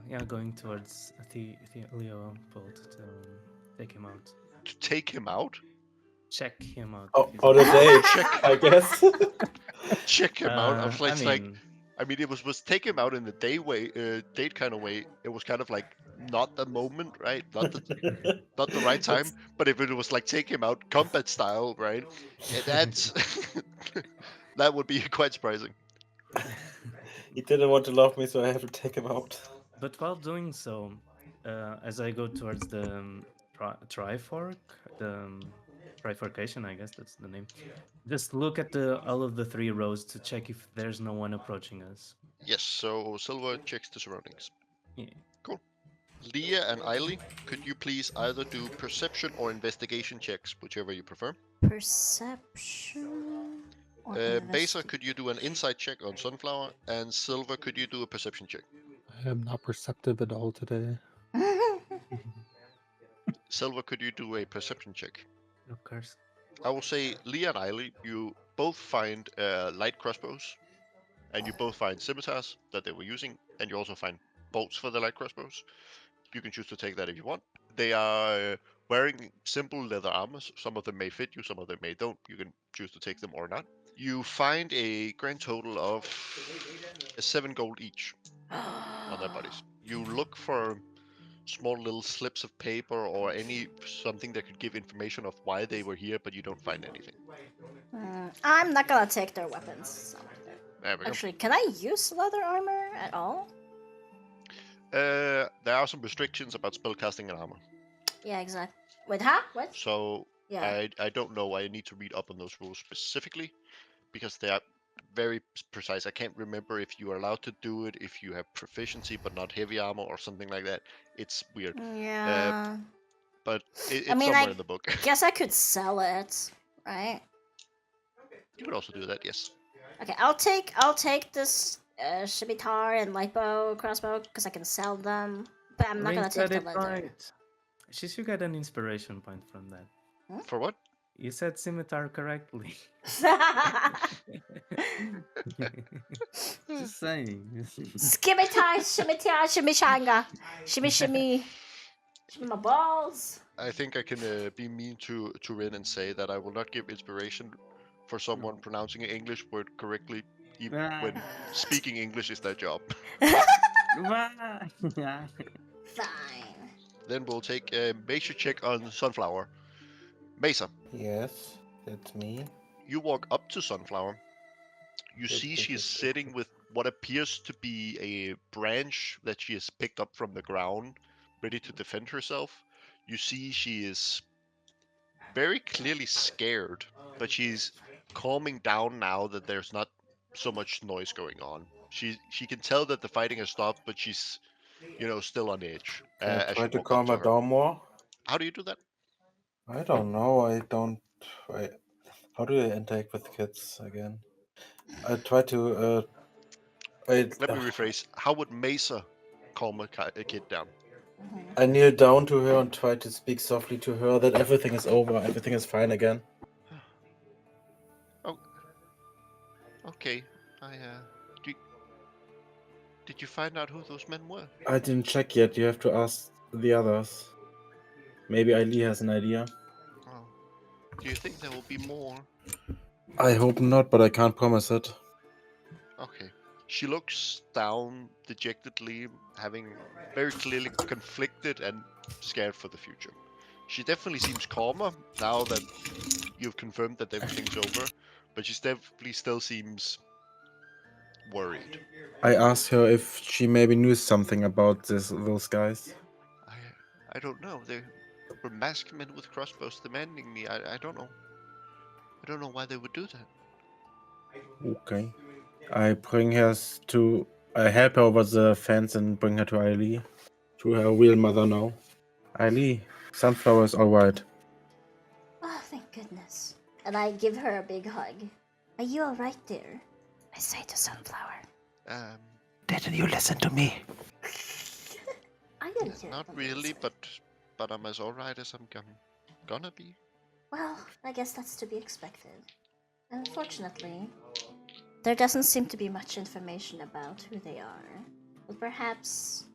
[SPEAKER 1] yeah, going towards Leopold to take him out.
[SPEAKER 5] To take him out?
[SPEAKER 1] Check him out.
[SPEAKER 2] Oh,
[SPEAKER 1] if he's
[SPEAKER 2] or the
[SPEAKER 1] alive.
[SPEAKER 2] day, I guess.
[SPEAKER 5] Check him out. I was like,
[SPEAKER 1] mean,
[SPEAKER 5] I mean, it was take him out in the date kind of way. It was kind of like not the moment, right? Not the right time. But if it was like take him out combat style, right? That's that would be quite surprising.
[SPEAKER 2] He didn't want to love me, so I have to take him out.
[SPEAKER 1] But while doing so, as I go towards the Trifork, the Trifurcation, I guess that's the name. Just look at all of the 3 rows to check if there's no one approaching us.
[SPEAKER 5] Yes. So Silver checks the surroundings.
[SPEAKER 1] Yeah.
[SPEAKER 5] Cool. Leah and Eiley, could you please either do perception or investigation checks, whichever you prefer?
[SPEAKER 4] Perception. Or
[SPEAKER 5] Besa, could you do an insight check on Sunflower? And Silver, could you do a perception check?
[SPEAKER 3] I am not perceptive at all today.
[SPEAKER 5] Silver, could you do a perception check?
[SPEAKER 1] Of course.
[SPEAKER 5] I will say, Leah and Eiley, you both find light crossbows, and you both find scimitars that they were using, and you also find bolts for the light crossbows. You can choose to take that if you want. They are wearing simple leather armors. Some of them may fit you, some of them may don't. You can choose to take them or not. You find a grand total of 7 gold each on their bodies. You look for small little slips of paper or something that could give information of why they were here, but you don't find anything.
[SPEAKER 4] I'm not gonna take their weapons. So.
[SPEAKER 5] There we go.
[SPEAKER 4] Actually, can I use leather armor at all?
[SPEAKER 5] There are some restrictions about spellcasting and armor.
[SPEAKER 4] Yeah, exactly. Wait, huh? What?
[SPEAKER 5] So
[SPEAKER 4] Yeah.
[SPEAKER 5] I don't know. I need to read up on those rules specifically because they are very precise. I can't remember if you are allowed to do it if you have proficiency but not heavy armor or something like that. It's weird,
[SPEAKER 4] Yeah.
[SPEAKER 5] but it's
[SPEAKER 4] I mean,
[SPEAKER 5] somewhere
[SPEAKER 4] I
[SPEAKER 5] in the book.
[SPEAKER 4] guess I could sell it, right?
[SPEAKER 5] You could also do that, yes.
[SPEAKER 4] Okay, I'll take this scimitar and lightbow, crossbow, because I can sell them. But I'm not
[SPEAKER 1] Rin
[SPEAKER 4] gonna take
[SPEAKER 1] said
[SPEAKER 4] the
[SPEAKER 1] it
[SPEAKER 4] leather.
[SPEAKER 1] right. She should get an inspiration point from that.
[SPEAKER 5] For what?
[SPEAKER 1] You said scimitar correctly. Just saying.
[SPEAKER 4] Scimitar, scimitar, chimichanga, shimmy, shimmy, shimmy my balls.
[SPEAKER 5] I think I can be mean to Rin and say that I will not give inspiration for someone pronouncing an English word correctly, even when speaking English is their job.
[SPEAKER 4] Fine.
[SPEAKER 5] Then we'll take a major check on Sunflower. Mesa,
[SPEAKER 2] Yes, that's me.
[SPEAKER 5] you walk up to Sunflower. You see she is sitting with what appears to be a branch that she has picked up from the ground, ready to defend herself. You see she is very clearly scared, but she's calming down now that there's not so much noise going on. She can tell that the fighting has stopped, but she's still on edge.
[SPEAKER 2] Can I
[SPEAKER 5] As
[SPEAKER 2] try
[SPEAKER 5] you
[SPEAKER 2] to
[SPEAKER 5] walk up
[SPEAKER 2] calm
[SPEAKER 5] to
[SPEAKER 2] her
[SPEAKER 5] her.
[SPEAKER 2] down more?
[SPEAKER 5] How do you do that?
[SPEAKER 2] I don't know. I don't. How do I interact with kids again? I try to.
[SPEAKER 5] Let me rephrase. How would Mesa calm a kid down?
[SPEAKER 2] I kneel down to her and try to speak softly to her that everything is over, everything is fine again.
[SPEAKER 5] Oh, okay. Did you find out who those men were?
[SPEAKER 2] I didn't check yet. You have to ask the others. Maybe Ali has an idea.
[SPEAKER 5] Oh. Do you think there will be more?
[SPEAKER 2] I hope not, but I can't promise it.
[SPEAKER 5] Okay. She looks down dejectedly, having very clearly conflicted and scared for the future. She definitely seems calmer now that you've confirmed that everything's over, but she definitely still seems worried.
[SPEAKER 2] I asked her if she maybe knew something about those guys.
[SPEAKER 5] I don't know. They were masked men with crossbows demanding me. I don't know. I don't know why they would do that.
[SPEAKER 2] Okay. I bring her to. I help her over the fence and bring her to Ailey. To her real mother now. Ailey, Sunflower is alright.
[SPEAKER 4] Oh, thank goodness. And I give her a big hug. Are you alright there? I say to Sunflower.
[SPEAKER 2] Didn't you listen to me?
[SPEAKER 4] I didn't hear
[SPEAKER 5] Not
[SPEAKER 4] them
[SPEAKER 5] really,
[SPEAKER 4] answer.
[SPEAKER 5] but I'm as alright as I'm gonna be.
[SPEAKER 4] Well, I guess that's to be expected. Unfortunately, there doesn't seem to be much information about who they are. But perhaps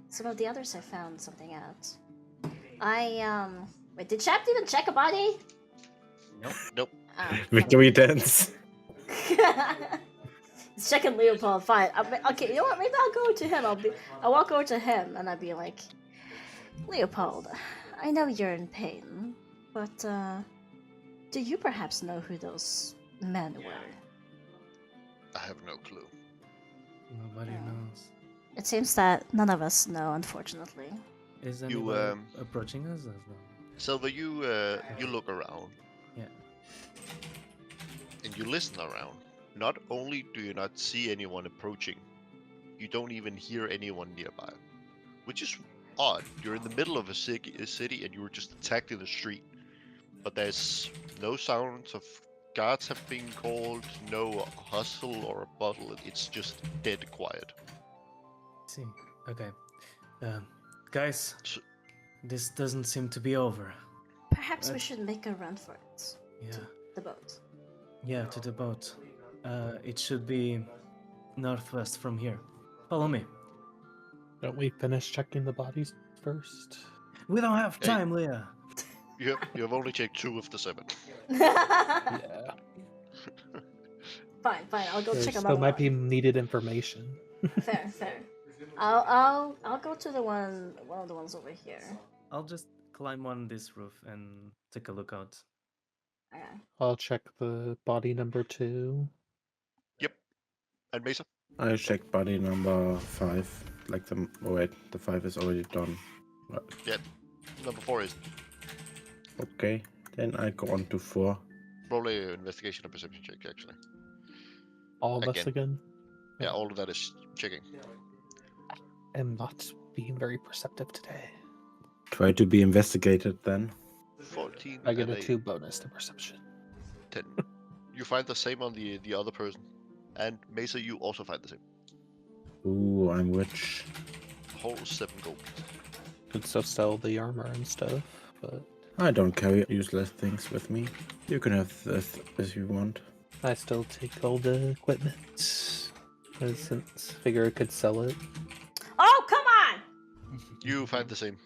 [SPEAKER 4] some of the others have found something out. Wait, did Chap even check a body?
[SPEAKER 5] Nope.
[SPEAKER 4] Ah,
[SPEAKER 2] Victory dance.
[SPEAKER 4] He's checking Leopold. Fine. Okay, you know what? Maybe I'll go to him. I'll walk over to him and I'll be like, Leopold, I know you're in pain, but do you perhaps know who those men were?
[SPEAKER 5] I have no clue.
[SPEAKER 1] Nobody knows.
[SPEAKER 4] It seems that none of us know, unfortunately.
[SPEAKER 1] Is
[SPEAKER 5] You,
[SPEAKER 1] anybody approaching us? Or no?
[SPEAKER 5] Silver, you look around.
[SPEAKER 1] Yeah.
[SPEAKER 5] And you listen around. Not only do you not see anyone approaching, you don't even hear anyone nearby. Which is odd. You're in the middle of a city and you were just attacked in the street. But there's no sounds of guards have been called, no hustle or a bottle. It's just dead quiet.
[SPEAKER 1] See. Okay. Guys,
[SPEAKER 5] S-
[SPEAKER 1] this doesn't seem to be over.
[SPEAKER 4] Perhaps we should make a run for it.
[SPEAKER 1] Yeah.
[SPEAKER 4] To the boat.
[SPEAKER 1] Yeah, to the boat. It should be northwest from here. Follow me.
[SPEAKER 3] Don't we finish checking the bodies first?
[SPEAKER 1] We don't have
[SPEAKER 5] Hey.
[SPEAKER 1] time, Leah.
[SPEAKER 5] You have only checked 2 of the 7.
[SPEAKER 3] Yeah.
[SPEAKER 4] Fine. I'll go
[SPEAKER 3] There
[SPEAKER 4] check
[SPEAKER 3] still
[SPEAKER 4] another
[SPEAKER 3] might
[SPEAKER 4] one.
[SPEAKER 3] be needed information.
[SPEAKER 4] Fair. I'll go to one of the ones over here.
[SPEAKER 1] I'll just climb on this roof and take a look out.
[SPEAKER 4] Okay.
[SPEAKER 3] I'll check the body number 2.
[SPEAKER 5] And Mesa?
[SPEAKER 2] I checked body number 5. Like the. Oh, wait, the 5 is already done.
[SPEAKER 5] Number 4 is
[SPEAKER 2] Okay, then I go on to 4.
[SPEAKER 5] roll a investigation or perception check, actually.
[SPEAKER 3] All of us
[SPEAKER 5] Again.
[SPEAKER 3] again.
[SPEAKER 5] Yeah, all of that is checking.
[SPEAKER 3] I'm not being very perceptive today.
[SPEAKER 2] Try to be investigated then.
[SPEAKER 5] 14
[SPEAKER 3] I get
[SPEAKER 5] and
[SPEAKER 3] a 2 bonus to perception.
[SPEAKER 5] 10. You find the same on the other person. And Mesa, you also find the same.
[SPEAKER 2] Ooh, I'm rich.
[SPEAKER 5] Whole 7 gold.
[SPEAKER 3] Could still sell the armor and stuff, but
[SPEAKER 2] I don't carry useless things with me. You can have this if you want.
[SPEAKER 3] I still take all the equipment. Since figure I could sell it.
[SPEAKER 4] Oh, come on!
[SPEAKER 5] You find the same.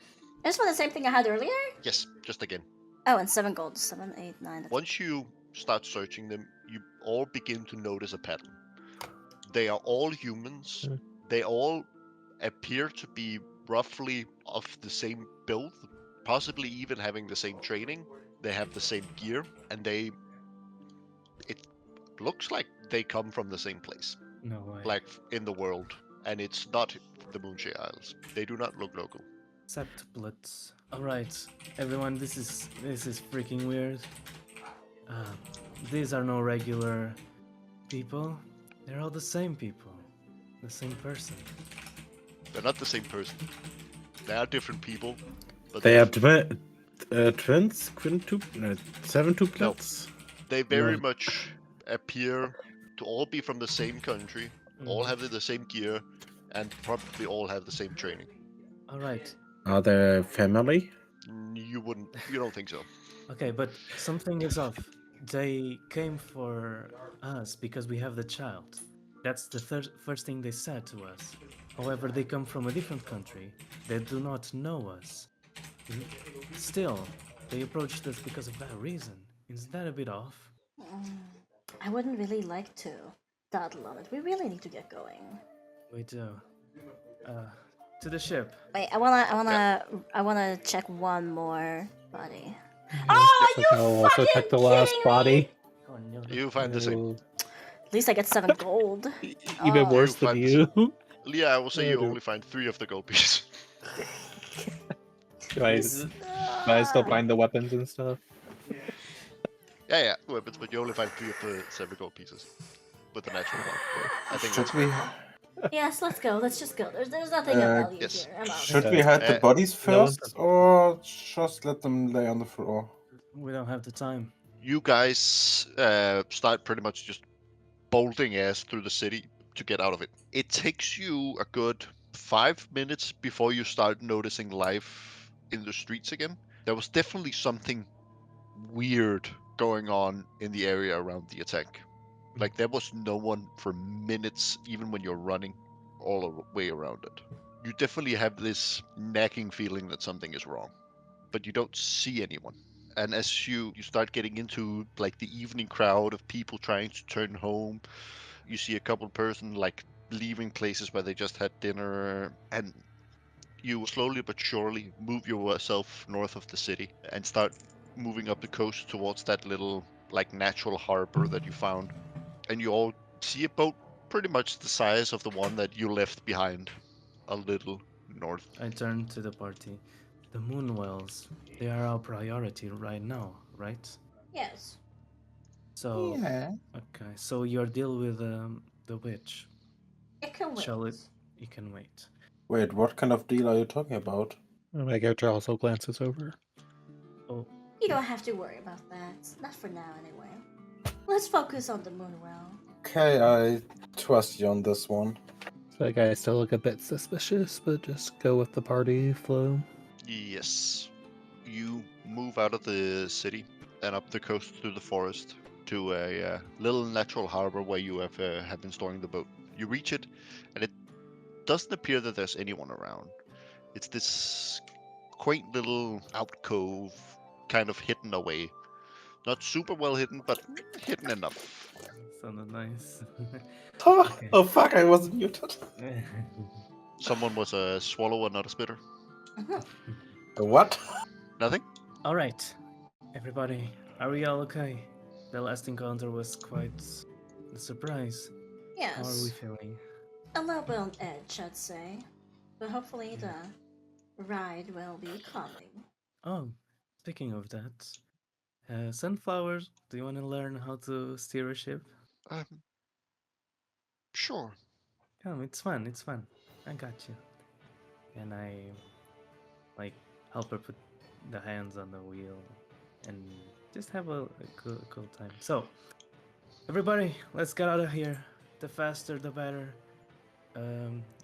[SPEAKER 4] This was the same thing I had earlier?
[SPEAKER 5] Yes, just again.
[SPEAKER 4] Oh, and 7 gold. 7, 8, 9.
[SPEAKER 5] Once you start searching them, you all begin to notice a pattern. They are all humans.
[SPEAKER 3] Hmm.
[SPEAKER 5] They all appear to be roughly of the same build, possibly even having the same training. They have the same gear, and it looks like they come from the same place,
[SPEAKER 1] No way.
[SPEAKER 5] like in the world. And it's not the Moonshade Isles. They do not look local.
[SPEAKER 1] Septuplets. Alright, everyone, this is freaking weird. These are no regular people. They're all the same people. The same person.
[SPEAKER 5] They're not the same person. They are different people. But
[SPEAKER 2] They
[SPEAKER 5] they're-
[SPEAKER 2] are twins, seventuplets.
[SPEAKER 5] They very
[SPEAKER 2] Yeah.
[SPEAKER 5] much appear to all be from the same country, all have the same gear, and probably all have the same training.
[SPEAKER 1] Alright.
[SPEAKER 2] Are they family?
[SPEAKER 5] You don't think so.
[SPEAKER 1] Okay, but something is off. They came for us because we have the child. That's the first thing they said to us. However, they come from a different country. They do not know us. Still, they approached us because of that reason. Is that a bit off?
[SPEAKER 4] I wouldn't really like to dawdle on it. We really need to get going.
[SPEAKER 1] We do. To the ship.
[SPEAKER 4] Wait, I wanna check one more body. Oh,
[SPEAKER 3] Like,
[SPEAKER 4] you
[SPEAKER 3] I'll also check the last
[SPEAKER 4] kidding me?
[SPEAKER 3] body.
[SPEAKER 1] Oh, no.
[SPEAKER 5] You find the same.
[SPEAKER 3] Oh,
[SPEAKER 4] At least I get 7 gold.
[SPEAKER 3] even
[SPEAKER 4] Oh.
[SPEAKER 3] worse
[SPEAKER 5] You
[SPEAKER 3] than
[SPEAKER 5] find
[SPEAKER 3] you.
[SPEAKER 5] Yeah, I will say
[SPEAKER 3] Oh,
[SPEAKER 5] you
[SPEAKER 3] dear.
[SPEAKER 5] only find 3 of the gold pieces.
[SPEAKER 3] Do I still find the weapons and stuff?
[SPEAKER 5] Yeah, weapons, but you only find 3 of the 7 gold pieces. With the natural one. I think
[SPEAKER 6] Should
[SPEAKER 5] that's
[SPEAKER 6] we
[SPEAKER 4] Yes, let's go. Let's just go. There's nothing of value
[SPEAKER 5] yes.
[SPEAKER 4] here. I'm out.
[SPEAKER 6] should we hide the bodies
[SPEAKER 3] no one-
[SPEAKER 6] first or just let them lay on the floor?
[SPEAKER 1] We don't have the time.
[SPEAKER 5] You guys start pretty much just bolting ass through the city to get out of it. It takes you a good 5 minutes before you start noticing life in the streets again. There was definitely something weird going on in the area around the attack. Like there was no one for minutes, even when you're running all the way around it. You definitely have this nagging feeling that something is wrong, but you don't see anyone. And as you start getting into like the evening crowd of people trying to turn home, you see a couple person like leaving places where they just had dinner, and you slowly but surely move yourself north of the city and start moving up the coast towards that little like natural harbor that you found. And you all see a boat pretty much the size of the one that you left behind a little north.
[SPEAKER 1] I turn to the party. The Moonwells, they are our priority right now, right?
[SPEAKER 4] Yes.
[SPEAKER 1] So,
[SPEAKER 6] Yeah.
[SPEAKER 1] okay, so your deal with the witch,
[SPEAKER 4] It can wait.
[SPEAKER 1] shall it? You can wait.
[SPEAKER 6] Wait, what kind of deal are you talking about?
[SPEAKER 3] My character also glances over.
[SPEAKER 1] Oh,
[SPEAKER 4] You don't have to worry about that. Not for now, anyway. Let's focus on the Moonwell.
[SPEAKER 6] Okay, I trust you on this one.
[SPEAKER 3] So that guy still look a bit suspicious, but just go with the party flow.
[SPEAKER 5] Yes. You move out of the city and up the coast through the forest to a little natural harbor where you have been storing the boat. You reach it, and it doesn't appear that there's anyone around. It's this quaint little alcove, kind of hidden away. Not super well hidden, but hidden enough.
[SPEAKER 1] sounded nice.
[SPEAKER 6] Oh,
[SPEAKER 1] Okay.
[SPEAKER 6] oh fuck, I was muted.
[SPEAKER 5] Someone was a swallower, not a spitter.
[SPEAKER 6] What?
[SPEAKER 5] Nothing?
[SPEAKER 1] All right, everybody, are we all okay? The last encounter was quite a surprise. How are we
[SPEAKER 4] Yes.
[SPEAKER 1] feeling?
[SPEAKER 4] A little bit on edge, I'd say. But hopefully the ride will be calming.
[SPEAKER 1] Oh, speaking of that, Sunflowers, do you want to learn how to steer a ship?
[SPEAKER 5] Um, sure.
[SPEAKER 1] Come, it's fun, it's fun. I got you. And I, like, help her put the hands on the wheel and just have a cool time. So, everybody, let's get out of here. the faster the better.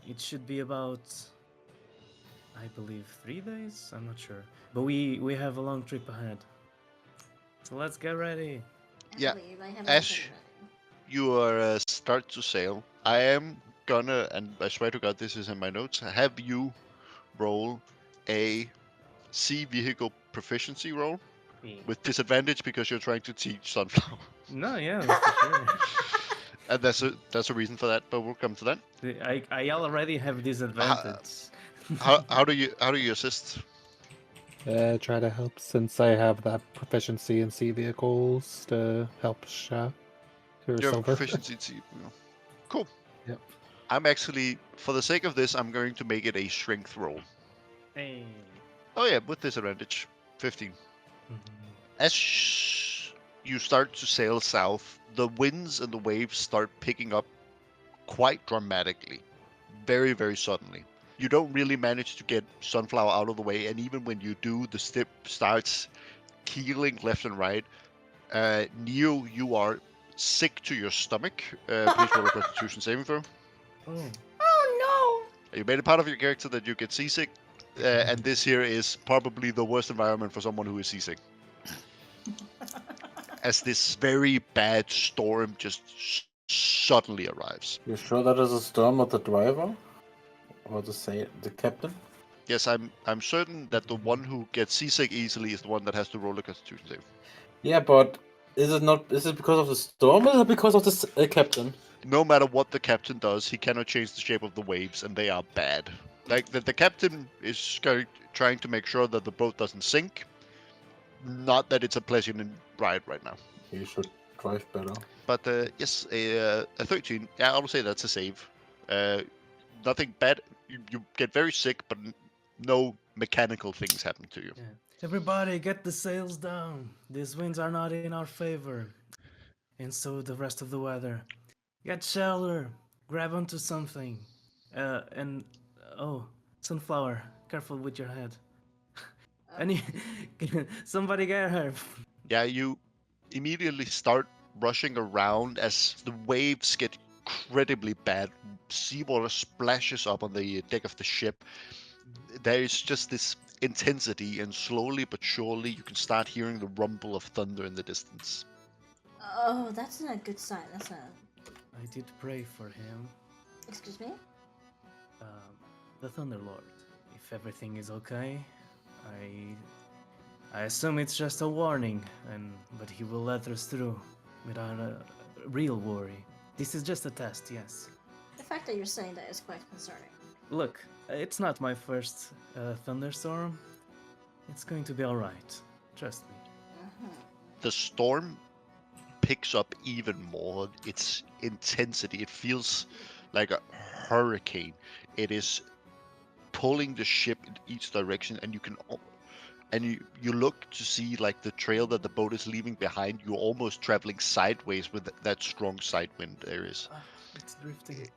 [SPEAKER 1] It should be about, I believe, 3 days. I'm not sure, but we have a long trip ahead. So let's get ready.
[SPEAKER 4] I
[SPEAKER 5] Yeah,
[SPEAKER 4] believe I have
[SPEAKER 5] as
[SPEAKER 4] everything ready.
[SPEAKER 5] you are start to sail, I am gonna, and I swear to God, this is in my notes. Have you roll a sea vehicle proficiency roll with disadvantage because you're trying to teach Sunflower.
[SPEAKER 1] No, yeah, for sure.
[SPEAKER 5] And that's a reason for that, but we'll come to that.
[SPEAKER 1] I already have disadvantage.
[SPEAKER 5] How do you assist?
[SPEAKER 3] Try to help since I have that proficiency in sea vehicles to help Sha or
[SPEAKER 5] You have
[SPEAKER 3] Silver.
[SPEAKER 5] proficiency in sea. Cool.
[SPEAKER 3] Yep.
[SPEAKER 5] I'm actually, for the sake of this, I'm going to make it a strength roll.
[SPEAKER 1] Hey.
[SPEAKER 5] Oh yeah, with disadvantage, 15. As you start to sail south, the winds and the waves start picking up quite dramatically, very, very suddenly. You don't really manage to get Sunflower out of the way, and even when you do, the ship starts keeling left and right. Neo, you are sick to your stomach. Please roll a Constitution saving throw.
[SPEAKER 1] Oh.
[SPEAKER 4] Oh
[SPEAKER 5] You made it part of your character that you get seasick, and this here is probably the worst environment for someone who is seasick. As this very bad storm just suddenly arrives.
[SPEAKER 2] You sure that is a storm of the driver? Or the captain?
[SPEAKER 5] Yes, I'm certain that the one who gets seasick easily is the one that has to roll a Constitution save.
[SPEAKER 2] Yeah, but is it because of the storm or is it because of the captain?
[SPEAKER 5] No matter what the captain does, he cannot change the shape of the waves, and they are bad. Like the captain is trying to make sure that the boat doesn't sink. Not that it's a pleasant ride right now.
[SPEAKER 2] You should drive better.
[SPEAKER 5] But yes, a 13. Yeah, I would say that's a save. Nothing bad. You get very sick, but no mechanical things happen to you.
[SPEAKER 1] Yeah. Everybody, get the sails down. These winds are not in our favor, and so the rest of the weather. Get shelter. Grab onto something. And oh, Sunflower, careful with your head. Any, somebody get her.
[SPEAKER 5] Yeah, you immediately start rushing around as the waves get incredibly bad. Seawater splashes up on the deck of the ship. There is just this intensity, and slowly but surely you can start hearing the rumble of thunder in the distance.
[SPEAKER 4] Oh, that's not a good sign. That's not.
[SPEAKER 1] I did pray for him,
[SPEAKER 4] Excuse me?
[SPEAKER 1] the Thunderlord. If everything is okay, I assume it's just a warning, but he will let us through without a real worry. This is just a test, yes.
[SPEAKER 4] The fact that you're saying that is quite concerning.
[SPEAKER 1] Look, it's not my first thunderstorm. It's going to be all right. Trust me.
[SPEAKER 5] The storm picks up even more. Its intensity, it feels like a hurricane. It is pulling the ship in each direction, and you look to see like the trail that the boat is leaving behind. You're almost traveling sideways with that strong side wind there is.
[SPEAKER 1] It's drifting.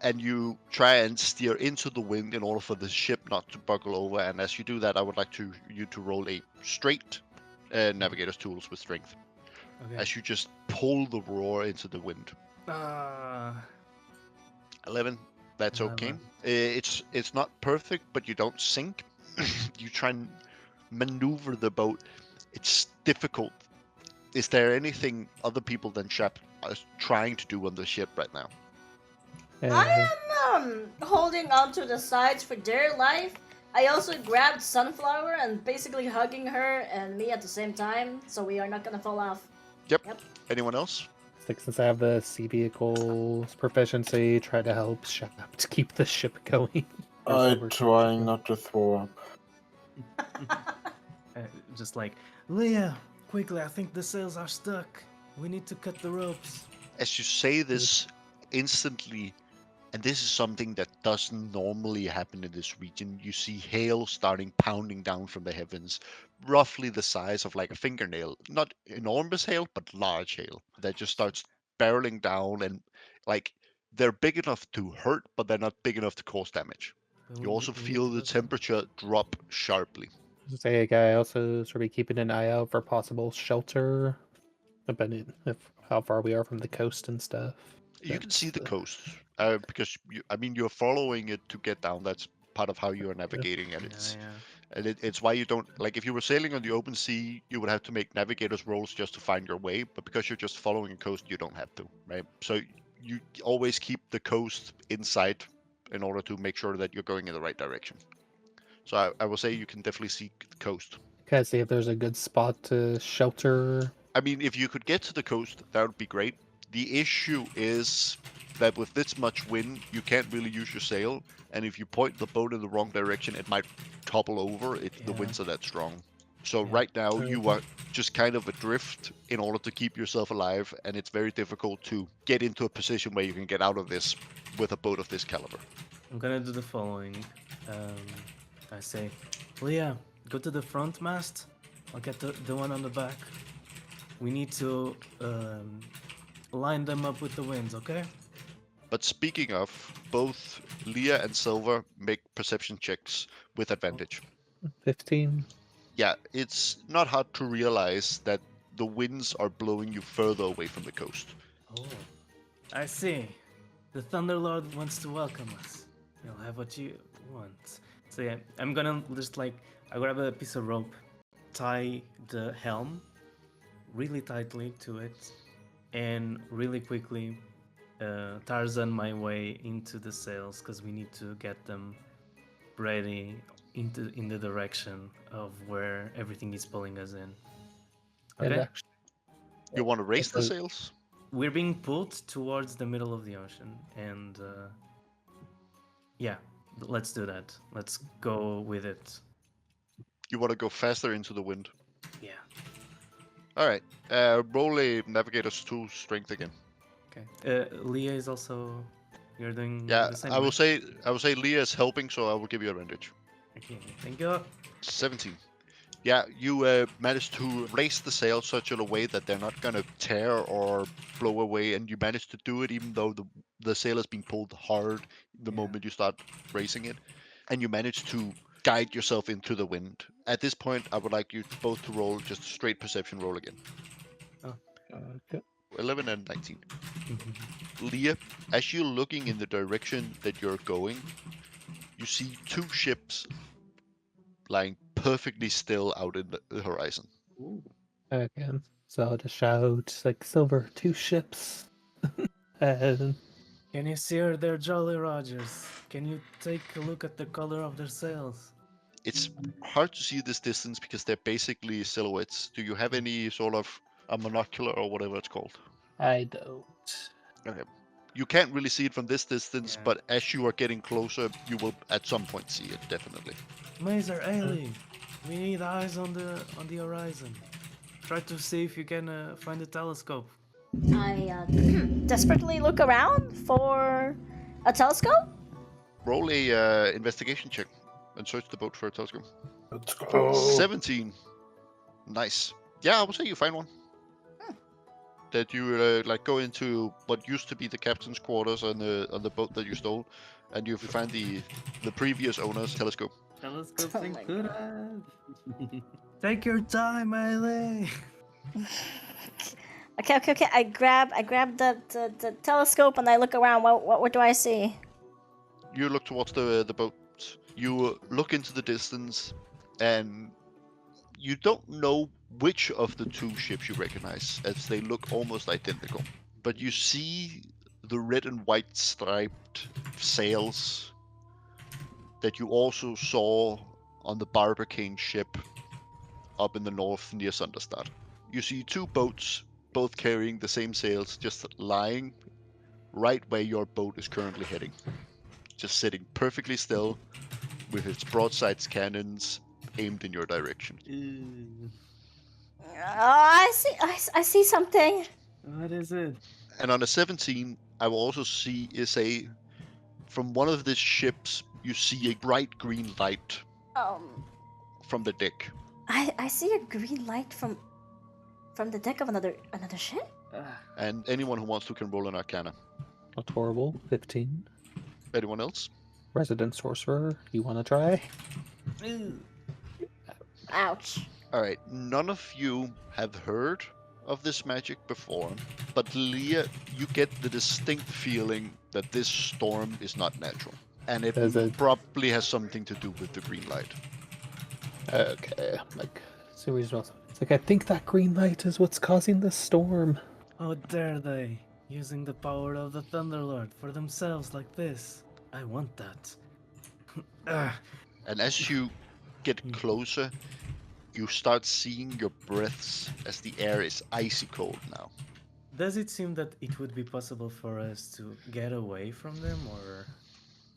[SPEAKER 5] And you try and steer into the wind in order for the ship not to buckle over. And as you do that, I would like you to roll a straight navigator's tools with strength.
[SPEAKER 1] Okay.
[SPEAKER 5] As you just pull the roar into the wind. 11. That's okay.
[SPEAKER 1] 11.
[SPEAKER 5] It's not perfect, but you don't sink. You try and maneuver the boat. It's difficult. Is there anything other people than Shep are trying to do on the ship right now?
[SPEAKER 4] I am holding onto the sides for dear life. I also grabbed Sunflower and basically hugging her and me at the same time, so we are not gonna fall off.
[SPEAKER 5] Yep. Anyone else?
[SPEAKER 3] Since I have the sea vehicles proficiency, try to help Sha to keep the ship going.
[SPEAKER 2] I'm trying not to throw up.
[SPEAKER 1] Just like, Leah, quickly, I think the sails are stuck. We need to cut the ropes.
[SPEAKER 5] As you say this instantly, and this is something that doesn't normally happen in this region, you see hail starting pounding down from the heavens, roughly the size of like a fingernail. Not enormous hail, but large hail that just starts barreling down, and like they're big enough to hurt, but they're not big enough to cause damage. You also feel the temperature drop sharply.
[SPEAKER 3] Say, guy also sort of keeping an eye out for possible shelter. But if how far we are from the coast and stuff.
[SPEAKER 5] You can see the
[SPEAKER 3] That's,
[SPEAKER 5] coast because you're following it to get down. That's part of how you are navigating, and it's why you don't like if you were sailing on the open sea, you would have to make navigators rolls just to find your way. But because you're just following a coast, you don't have to, right? So you always keep the coast in sight in order to make sure that you're going in the right direction. So I will say you can definitely see the coast.
[SPEAKER 3] can I see if there's a good spot to shelter?
[SPEAKER 5] I mean, if you could get to the coast, that would be great. The issue is that with this much wind, you can't really use your sail, and if you point the boat in the wrong direction, it might topple over if the
[SPEAKER 1] Yeah.
[SPEAKER 5] winds are that strong. So
[SPEAKER 1] Yeah.
[SPEAKER 5] right now, you are just kind of adrift in order to keep yourself alive, and it's very difficult to get into a position where you can get out of this with a boat of this caliber.
[SPEAKER 1] I'm gonna do the following. I say, Leah, go to the front mast. I'll get the one on the back. We need to line them up with the winds, okay?
[SPEAKER 5] But speaking of, both Leah and Silver make perception checks with advantage.
[SPEAKER 3] 15.
[SPEAKER 5] Yeah, it's not hard to realize that the winds are blowing you further away from the coast.
[SPEAKER 1] Oh, I see. The Thunderlord wants to welcome us. You'll have what you want. So yeah, I'm gonna just I grab a piece of rope, tie the helm really tightly to it, and really quickly Tarzan my way into the sails because we need to get them ready in the direction of where everything is pulling us in.
[SPEAKER 3] And
[SPEAKER 1] Okay?
[SPEAKER 3] actually,
[SPEAKER 5] You want to raise the
[SPEAKER 3] Okay.
[SPEAKER 5] sails?
[SPEAKER 1] We're being pulled towards the middle of the ocean, and yeah, let's do that. Let's go with it.
[SPEAKER 5] You want to go faster into the wind?
[SPEAKER 1] Yeah.
[SPEAKER 5] All right. Roll a navigator's 2 strength again.
[SPEAKER 1] Okay. Leah is also. You're doing
[SPEAKER 5] Yeah,
[SPEAKER 1] the same.
[SPEAKER 5] I will
[SPEAKER 1] right?
[SPEAKER 5] say Leah is helping, so I will give you advantage.
[SPEAKER 1] Okay. Thank you.
[SPEAKER 5] 17. Yeah, you managed to raise the sail such in a way that they're not gonna tear or blow away, and you managed to do it even though the sail is being pulled hard the
[SPEAKER 1] Yeah.
[SPEAKER 5] moment you start raising it, and you managed to guide yourself into the wind. At this point, I would like you both to roll just a straight perception roll again.
[SPEAKER 3] okay.
[SPEAKER 5] 11 and 19.
[SPEAKER 1] Mhm.
[SPEAKER 5] Leah, as you're looking in the direction that you're going, you see 2 ships lying perfectly still out in the horizon.
[SPEAKER 3] Again. So I'll just shout, like, Silver, 2 ships. And
[SPEAKER 1] Can you see her? They're Jolly Rogers. Can you take a look at the color of their sails?
[SPEAKER 5] It's hard to see this distance because they're basically silhouettes. Do you have any sort of a monocular or whatever it's called?
[SPEAKER 3] I don't.
[SPEAKER 5] Okay. You can't really see it from this distance,
[SPEAKER 1] Yeah.
[SPEAKER 5] but as you are getting closer, you will at some point see it, definitely.
[SPEAKER 1] Mazer, Ailey, we need eyes on the horizon. Try to see if you can find a telescope.
[SPEAKER 4] I desperately look around for a telescope.
[SPEAKER 5] Roll a investigation check and search the boat for a telescope.
[SPEAKER 2] Let's go.
[SPEAKER 5] 17. Nice. Yeah, I would say you find one. That you like go into what used to be the captain's quarters on the boat that you stole, and you find the previous owner's telescope.
[SPEAKER 1] Telescope's
[SPEAKER 4] Oh my
[SPEAKER 1] included. Take your time, Ailey.
[SPEAKER 4] Okay. I grab the telescope and I look around. What do I see?
[SPEAKER 5] You look towards the boat. You look into the distance, and you don't know which of the 2 ships you recognize, as they look almost identical. But you see the red and white striped sails that you also saw on the Barbicane ship up in the north near Sunderstad. You see 2 boats, both carrying the same sails, just lying right where your boat is currently heading. Just sitting perfectly still, with its broadsides cannons aimed in your direction.
[SPEAKER 4] I see something.
[SPEAKER 1] What is it?
[SPEAKER 5] And on a 17, I will also say from one of the ships, you see a bright green light from the deck.
[SPEAKER 4] I see a green light from the deck of another ship.
[SPEAKER 5] And anyone who wants to can roll an Arcana.
[SPEAKER 3] Not horrible. 15.
[SPEAKER 5] Anyone else?
[SPEAKER 3] Resident Sorcerer, you want to try?
[SPEAKER 4] Ouch.
[SPEAKER 5] All right. None of you have heard of this magic before, but Leah, you get the distinct feeling that this storm is not natural. And it
[SPEAKER 3] Does it-
[SPEAKER 5] probably has something to do with the green light.
[SPEAKER 3] Okay, like, so he's not. It's like, I think that green light is what's causing the storm.
[SPEAKER 1] How dare they, using the power of the Thunderlord for themselves like this? I want that. Ah,
[SPEAKER 5] And as you get closer, you start seeing your breaths as the air is icy cold now.
[SPEAKER 1] does it seem that it would be possible for us to get away from them, or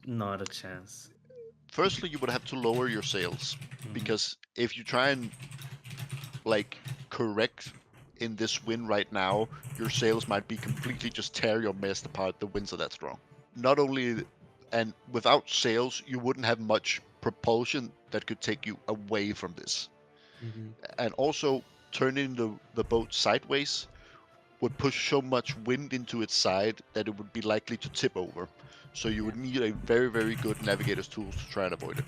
[SPEAKER 1] not a chance?
[SPEAKER 5] Firstly, you would have to lower your sails, because if you try and like correct in this wind right now, your sails might be completely just tear your mast apart. The winds are that strong. Not only, and without sails, you wouldn't have much propulsion that could take you away from this. And also, turning the boat sideways would push so much wind into its side that it would be likely to tip over. So you would need a very, very good navigator's tools to try and avoid it.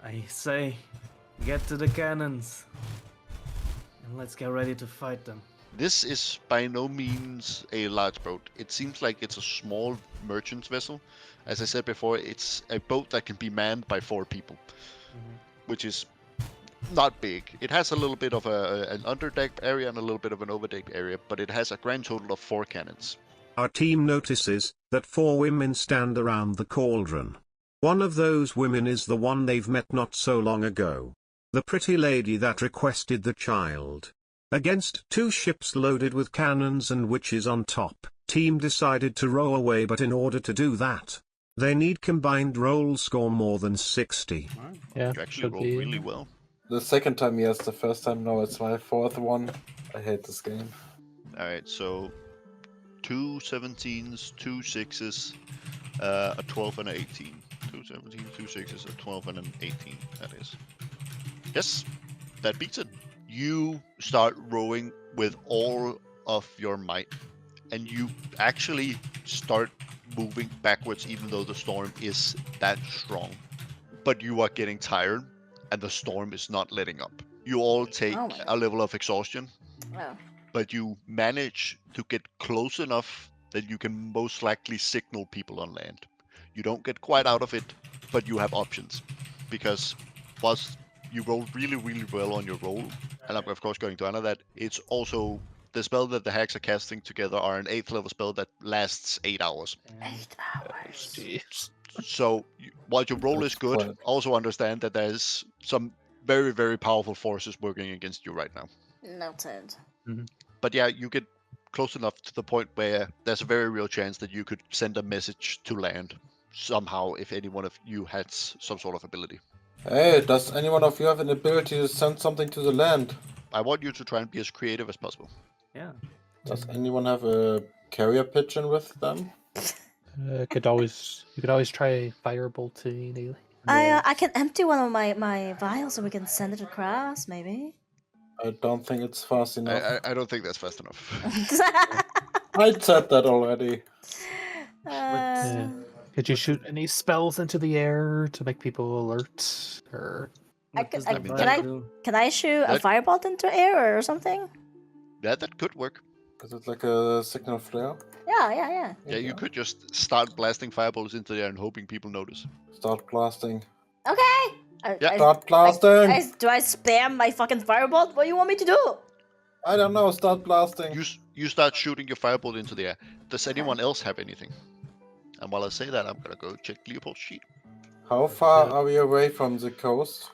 [SPEAKER 1] I say, get to the cannons, and let's get ready to fight them.
[SPEAKER 5] This is by no means a large boat. It seems like it's a small merchant's vessel. As I said before, it's a boat that can be manned by 4 people, which is not big. It has a little bit of an underdeck area and a little bit of an overdeck area, but it has a grand total of 4 cannons.
[SPEAKER 7] Our team notices that 4 women stand around the cauldron. One of those women is the one they've met not so long ago. The pretty lady that requested the child. Against 2 ships loaded with cannons and witches on top, team decided to row away, but in order to do that, they need combined roll score more than 60.
[SPEAKER 3] Yeah,
[SPEAKER 5] You actually
[SPEAKER 3] should
[SPEAKER 5] rolled
[SPEAKER 3] be.
[SPEAKER 5] really well.
[SPEAKER 2] The second time, yes. The first time, no. It's my 4th one. I hate this game.
[SPEAKER 5] Alright, so 2 17s, 2 6s, a 12 and an 18. 2 17s, 2 6s, a 12 and an 18, that is. Yes, that beats it. You start rowing with all of your might, and you actually start moving backwards even though the storm is that strong. But you are getting tired, and the storm is not letting up. You all take
[SPEAKER 4] Oh my
[SPEAKER 5] a level of exhaustion,
[SPEAKER 4] Oh.
[SPEAKER 5] but you manage to get close enough that you can most likely signal people on land. You don't get quite out of it, but you have options. Because whilst you roll really, really well on your roll, and I'm of course going to honor that, it's also the spell that the hags are casting together are an 8th level spell that lasts 8 hours.
[SPEAKER 4] 8 hours.
[SPEAKER 3] Jeez.
[SPEAKER 5] So while your roll is
[SPEAKER 2] That's
[SPEAKER 5] good,
[SPEAKER 2] quite-
[SPEAKER 5] also understand that there's some very, very powerful forces working against you right now.
[SPEAKER 4] Noted.
[SPEAKER 5] But yeah, you get close enough to the point where there's a very real chance that you could send a message to land somehow if any one of you had some sort of ability.
[SPEAKER 2] Hey, does any one of you have an ability to send something to the land?
[SPEAKER 5] I want you to try and be as creative as possible.
[SPEAKER 1] Yeah.
[SPEAKER 2] Does anyone have a carrier pigeon with them?
[SPEAKER 3] You could always try firebolting, Ailey.
[SPEAKER 4] I can empty one of my vials so we can send it across, maybe.
[SPEAKER 2] I don't think it's fast enough.
[SPEAKER 5] I don't think that's fast enough.
[SPEAKER 2] I said that already.
[SPEAKER 3] Yeah. Could you shoot any spells into the air to make people alert? Or
[SPEAKER 1] What
[SPEAKER 4] can-
[SPEAKER 1] does
[SPEAKER 4] I-
[SPEAKER 1] the
[SPEAKER 5] can
[SPEAKER 1] bard
[SPEAKER 4] I-
[SPEAKER 1] do?
[SPEAKER 4] Can I shoot a
[SPEAKER 5] That-
[SPEAKER 4] firebolt into air or something?
[SPEAKER 5] Yeah, that could work.
[SPEAKER 2] Is it like a signal flare?
[SPEAKER 4] Yeah.
[SPEAKER 5] Yeah, you could just start blasting fireballs into the air and hoping people notice.
[SPEAKER 2] Start blasting.
[SPEAKER 4] Okay.
[SPEAKER 5] Yeah.
[SPEAKER 2] Start blasting!
[SPEAKER 4] Do I spam my fucking firebolt? What do you want me to do?
[SPEAKER 2] I don't know, start blasting.
[SPEAKER 5] You start shooting your firebolt into the air. Does anyone else have anything? And while I say that, I'm gonna go check Leopold's sheet.
[SPEAKER 2] How far are we away from the coast?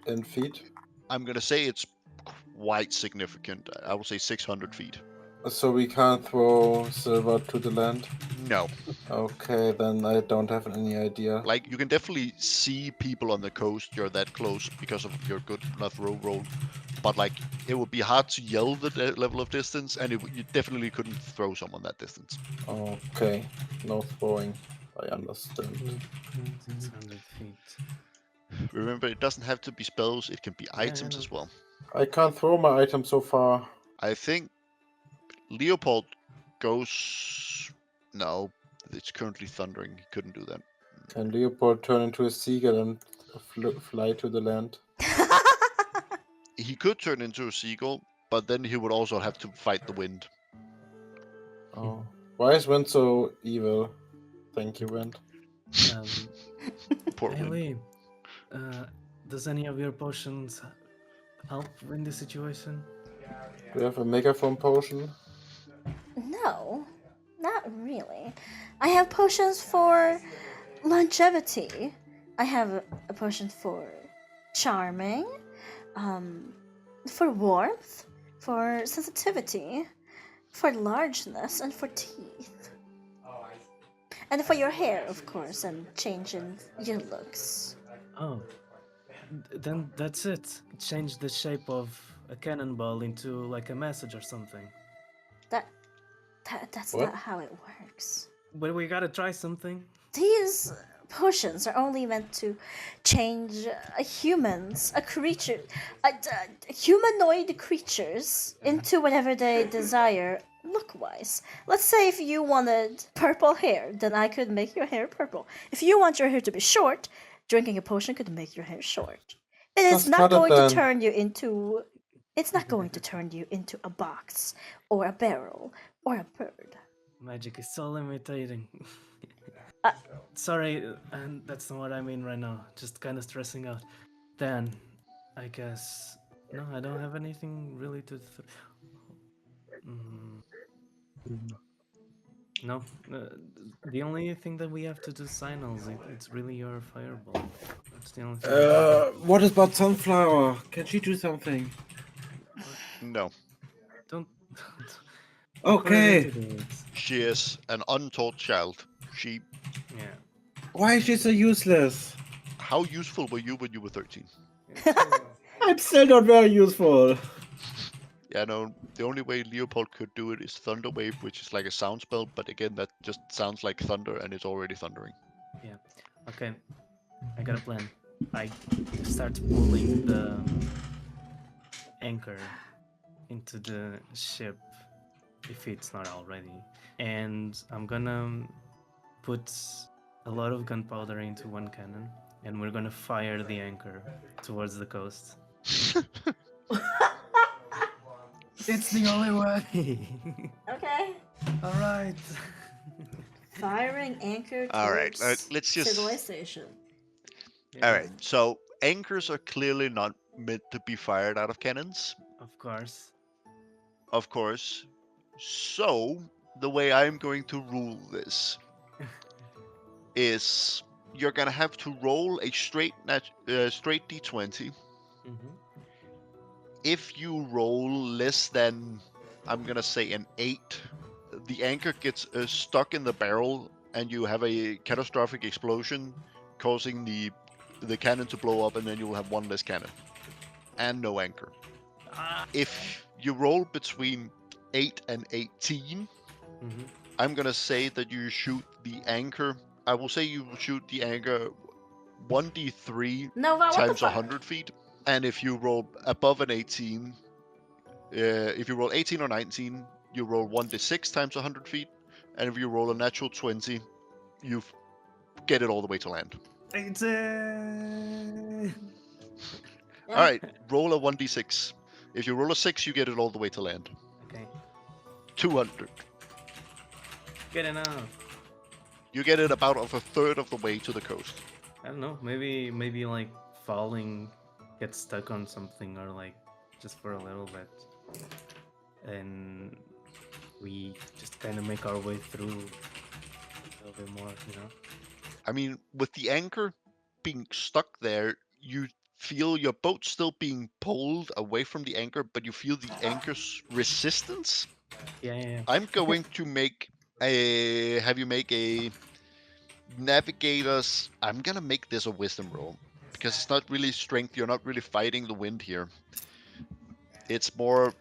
[SPEAKER 2] In feet?
[SPEAKER 5] I'm gonna say it's quite significant. I will say 600 feet.
[SPEAKER 2] So we can't throw silver to the land?
[SPEAKER 5] No.
[SPEAKER 2] Okay, then I don't have any idea.
[SPEAKER 5] Like, you can definitely see people on the coast. You're that close because of your good enough roll. But, like, it would be hard to yell the level of distance, and you definitely couldn't throw someone that distance.
[SPEAKER 2] Okay, no throwing. I understand.
[SPEAKER 1] 600 feet.
[SPEAKER 5] Remember, it doesn't have to be spells. It can be items
[SPEAKER 1] yeah.
[SPEAKER 5] as well.
[SPEAKER 2] I can't throw my item so far.
[SPEAKER 5] I think Leopold goes... No, it's currently thundering. He couldn't do that.
[SPEAKER 2] Can Leopold turn into a seagull and fly to the land?
[SPEAKER 5] He could turn into a seagull, but then he would also have to fight the wind.
[SPEAKER 2] Oh. Why is wind so evil? Thank you, wind.
[SPEAKER 1] Um,
[SPEAKER 5] Poor wind.
[SPEAKER 1] Haley, does any of your potions help in this situation?
[SPEAKER 2] Do you have a megaphone potion?
[SPEAKER 4] No, not really. I have potions for longevity. I have a potion for charming, for warmth, for sensitivity, for largeness, and for teeth. And for your hair, of course, and changing your looks.
[SPEAKER 1] Oh, then that's it. Change the shape of a cannonball into like a message or something.
[SPEAKER 4] That's
[SPEAKER 2] What?
[SPEAKER 4] not how it works.
[SPEAKER 1] But we gotta try something.
[SPEAKER 4] These potions are only meant to change humanoid creatures into whatever they desire look-wise. Let's say if you wanted purple hair, then I could make your hair purple. If you want your hair to be short, drinking a potion could make your hair short. And it's
[SPEAKER 2] Just
[SPEAKER 4] not
[SPEAKER 2] cut it
[SPEAKER 4] going to
[SPEAKER 2] then.
[SPEAKER 4] turn you into. It's not going to turn you into a box or a barrel or a bird.
[SPEAKER 1] Magic is so limiting.
[SPEAKER 4] Uh,
[SPEAKER 1] Sorry, and that's not what I mean right now. Just kind of stressing out. Then, I guess no, I don't have anything really to. No, the only thing that we have to do signals. It's really your fireball. That's the only thing.
[SPEAKER 2] What about Sunflower? Can she do something?
[SPEAKER 5] No,
[SPEAKER 1] Don't.
[SPEAKER 2] Okay.
[SPEAKER 5] she is an untaught child. She.
[SPEAKER 1] Yeah.
[SPEAKER 2] Why is she so useless?
[SPEAKER 5] How useful were you when you were 13?
[SPEAKER 2] I'm still not very useful.
[SPEAKER 5] Yeah, no. The only way Leopold could do it is Thunder Wave, which is like a sound spell, but again, that just sounds like thunder, and it's already thundering.
[SPEAKER 1] Yeah. Okay. I got a plan. I start pulling the anchor into the ship, if it's not already, and I'm gonna put a lot of gunpowder into one cannon, and we're gonna fire the anchor towards the coast. It's the only way.
[SPEAKER 4] Okay.
[SPEAKER 1] All right.
[SPEAKER 4] Firing anchor towards
[SPEAKER 5] All right, let's just.
[SPEAKER 4] civilization.
[SPEAKER 5] All right, so anchors are clearly not meant to be fired out of cannons,
[SPEAKER 1] Of course.
[SPEAKER 5] of course. So the way I'm going to rule this is you're gonna have to roll a straight d20.
[SPEAKER 1] Mm-hmm.
[SPEAKER 5] If you roll less than, I'm gonna say, an 8, the anchor gets stuck in the barrel, and you have a catastrophic explosion, causing the cannon to blow up, and then you will have one less cannon and no anchor. If you roll between 8 and 18,
[SPEAKER 1] Mm-hmm.
[SPEAKER 5] I'm gonna say that you shoot the anchor. I will say you shoot the anchor 1d3
[SPEAKER 4] Nova, what the
[SPEAKER 5] times
[SPEAKER 4] fuck?
[SPEAKER 5] 100 feet. And if you roll above an 18, if you roll 18 or 19, you roll 1d6 times 100 feet. And if you roll a natural 20, you get it all the way to land.
[SPEAKER 1] It's
[SPEAKER 4] Yeah.
[SPEAKER 5] All right, roll a 1d6. If you roll a 6, you get it all the way to land.
[SPEAKER 1] Okay.
[SPEAKER 5] 200.
[SPEAKER 1] Good enough.
[SPEAKER 5] You get it about of a third of the way to the coast.
[SPEAKER 1] I don't know. Maybe like falling, get stuck on something, or like just for a little bit, and we just kind of make our way through a little bit more, you know.
[SPEAKER 5] I mean, with the anchor being stuck there, you feel your boat still being pulled away from the anchor, but you feel the anchor's resistance.
[SPEAKER 1] Yeah.
[SPEAKER 5] I'm going to have you make a navigator's. I'm gonna make this a wisdom roll because it's not really strength. You're not really fighting the wind here. It's more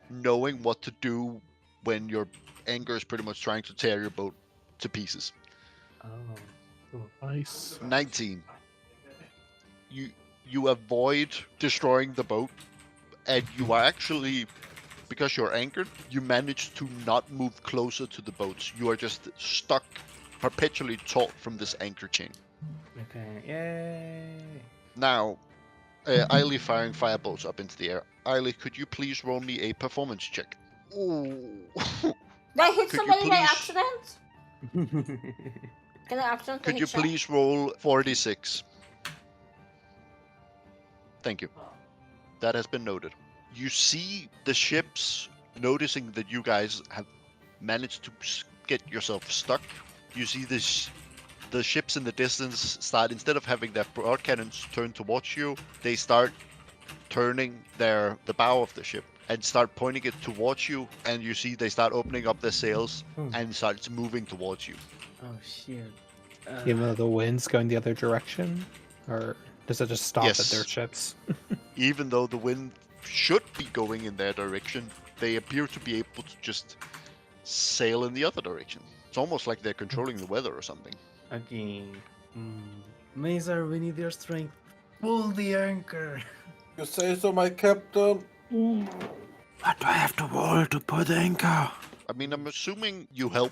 [SPEAKER 5] knowing what to do when your anchor is pretty much trying to tear your boat to pieces.
[SPEAKER 1] Oh. Cool.
[SPEAKER 3] Nice.
[SPEAKER 5] 19. You avoid destroying the boat, and you are actually, because you're anchored, you manage to not move closer to the boats. You are just stuck, perpetually taut from this anchor chain.
[SPEAKER 1] Okay. Yay.
[SPEAKER 5] Now, Eiley firing firebolts up into the air. Eiley, could you please roll me a performance check? Ooh.
[SPEAKER 4] Did I hit
[SPEAKER 5] Could you
[SPEAKER 4] somebody by
[SPEAKER 5] please-
[SPEAKER 4] accident? Can I accidentally
[SPEAKER 5] Could
[SPEAKER 4] hit
[SPEAKER 5] you
[SPEAKER 4] Shaq?
[SPEAKER 5] please roll 46? Thank you. That has been noted. You see the ships noticing that you guys have managed to get yourself stuck. You see the ships in the distance start, instead of having their broad cannons turned towards you, they start turning the bow of the ship and start pointing it towards you, and you see they start opening up their sails and starts moving towards you.
[SPEAKER 1] Oh shit.
[SPEAKER 3] Even though the wind's going the other direction? Or does it just stop at their
[SPEAKER 5] Yes.
[SPEAKER 3] ships?
[SPEAKER 5] Even though the wind should be going in their direction, they appear to be able to just sail in the other direction. It's almost like they're controlling the weather or something.
[SPEAKER 1] Okay. Mazar, we need your strength. Pull the anchor.
[SPEAKER 2] You say so, my captain. What do I have to roll to put the anchor?
[SPEAKER 5] I mean, I'm assuming you help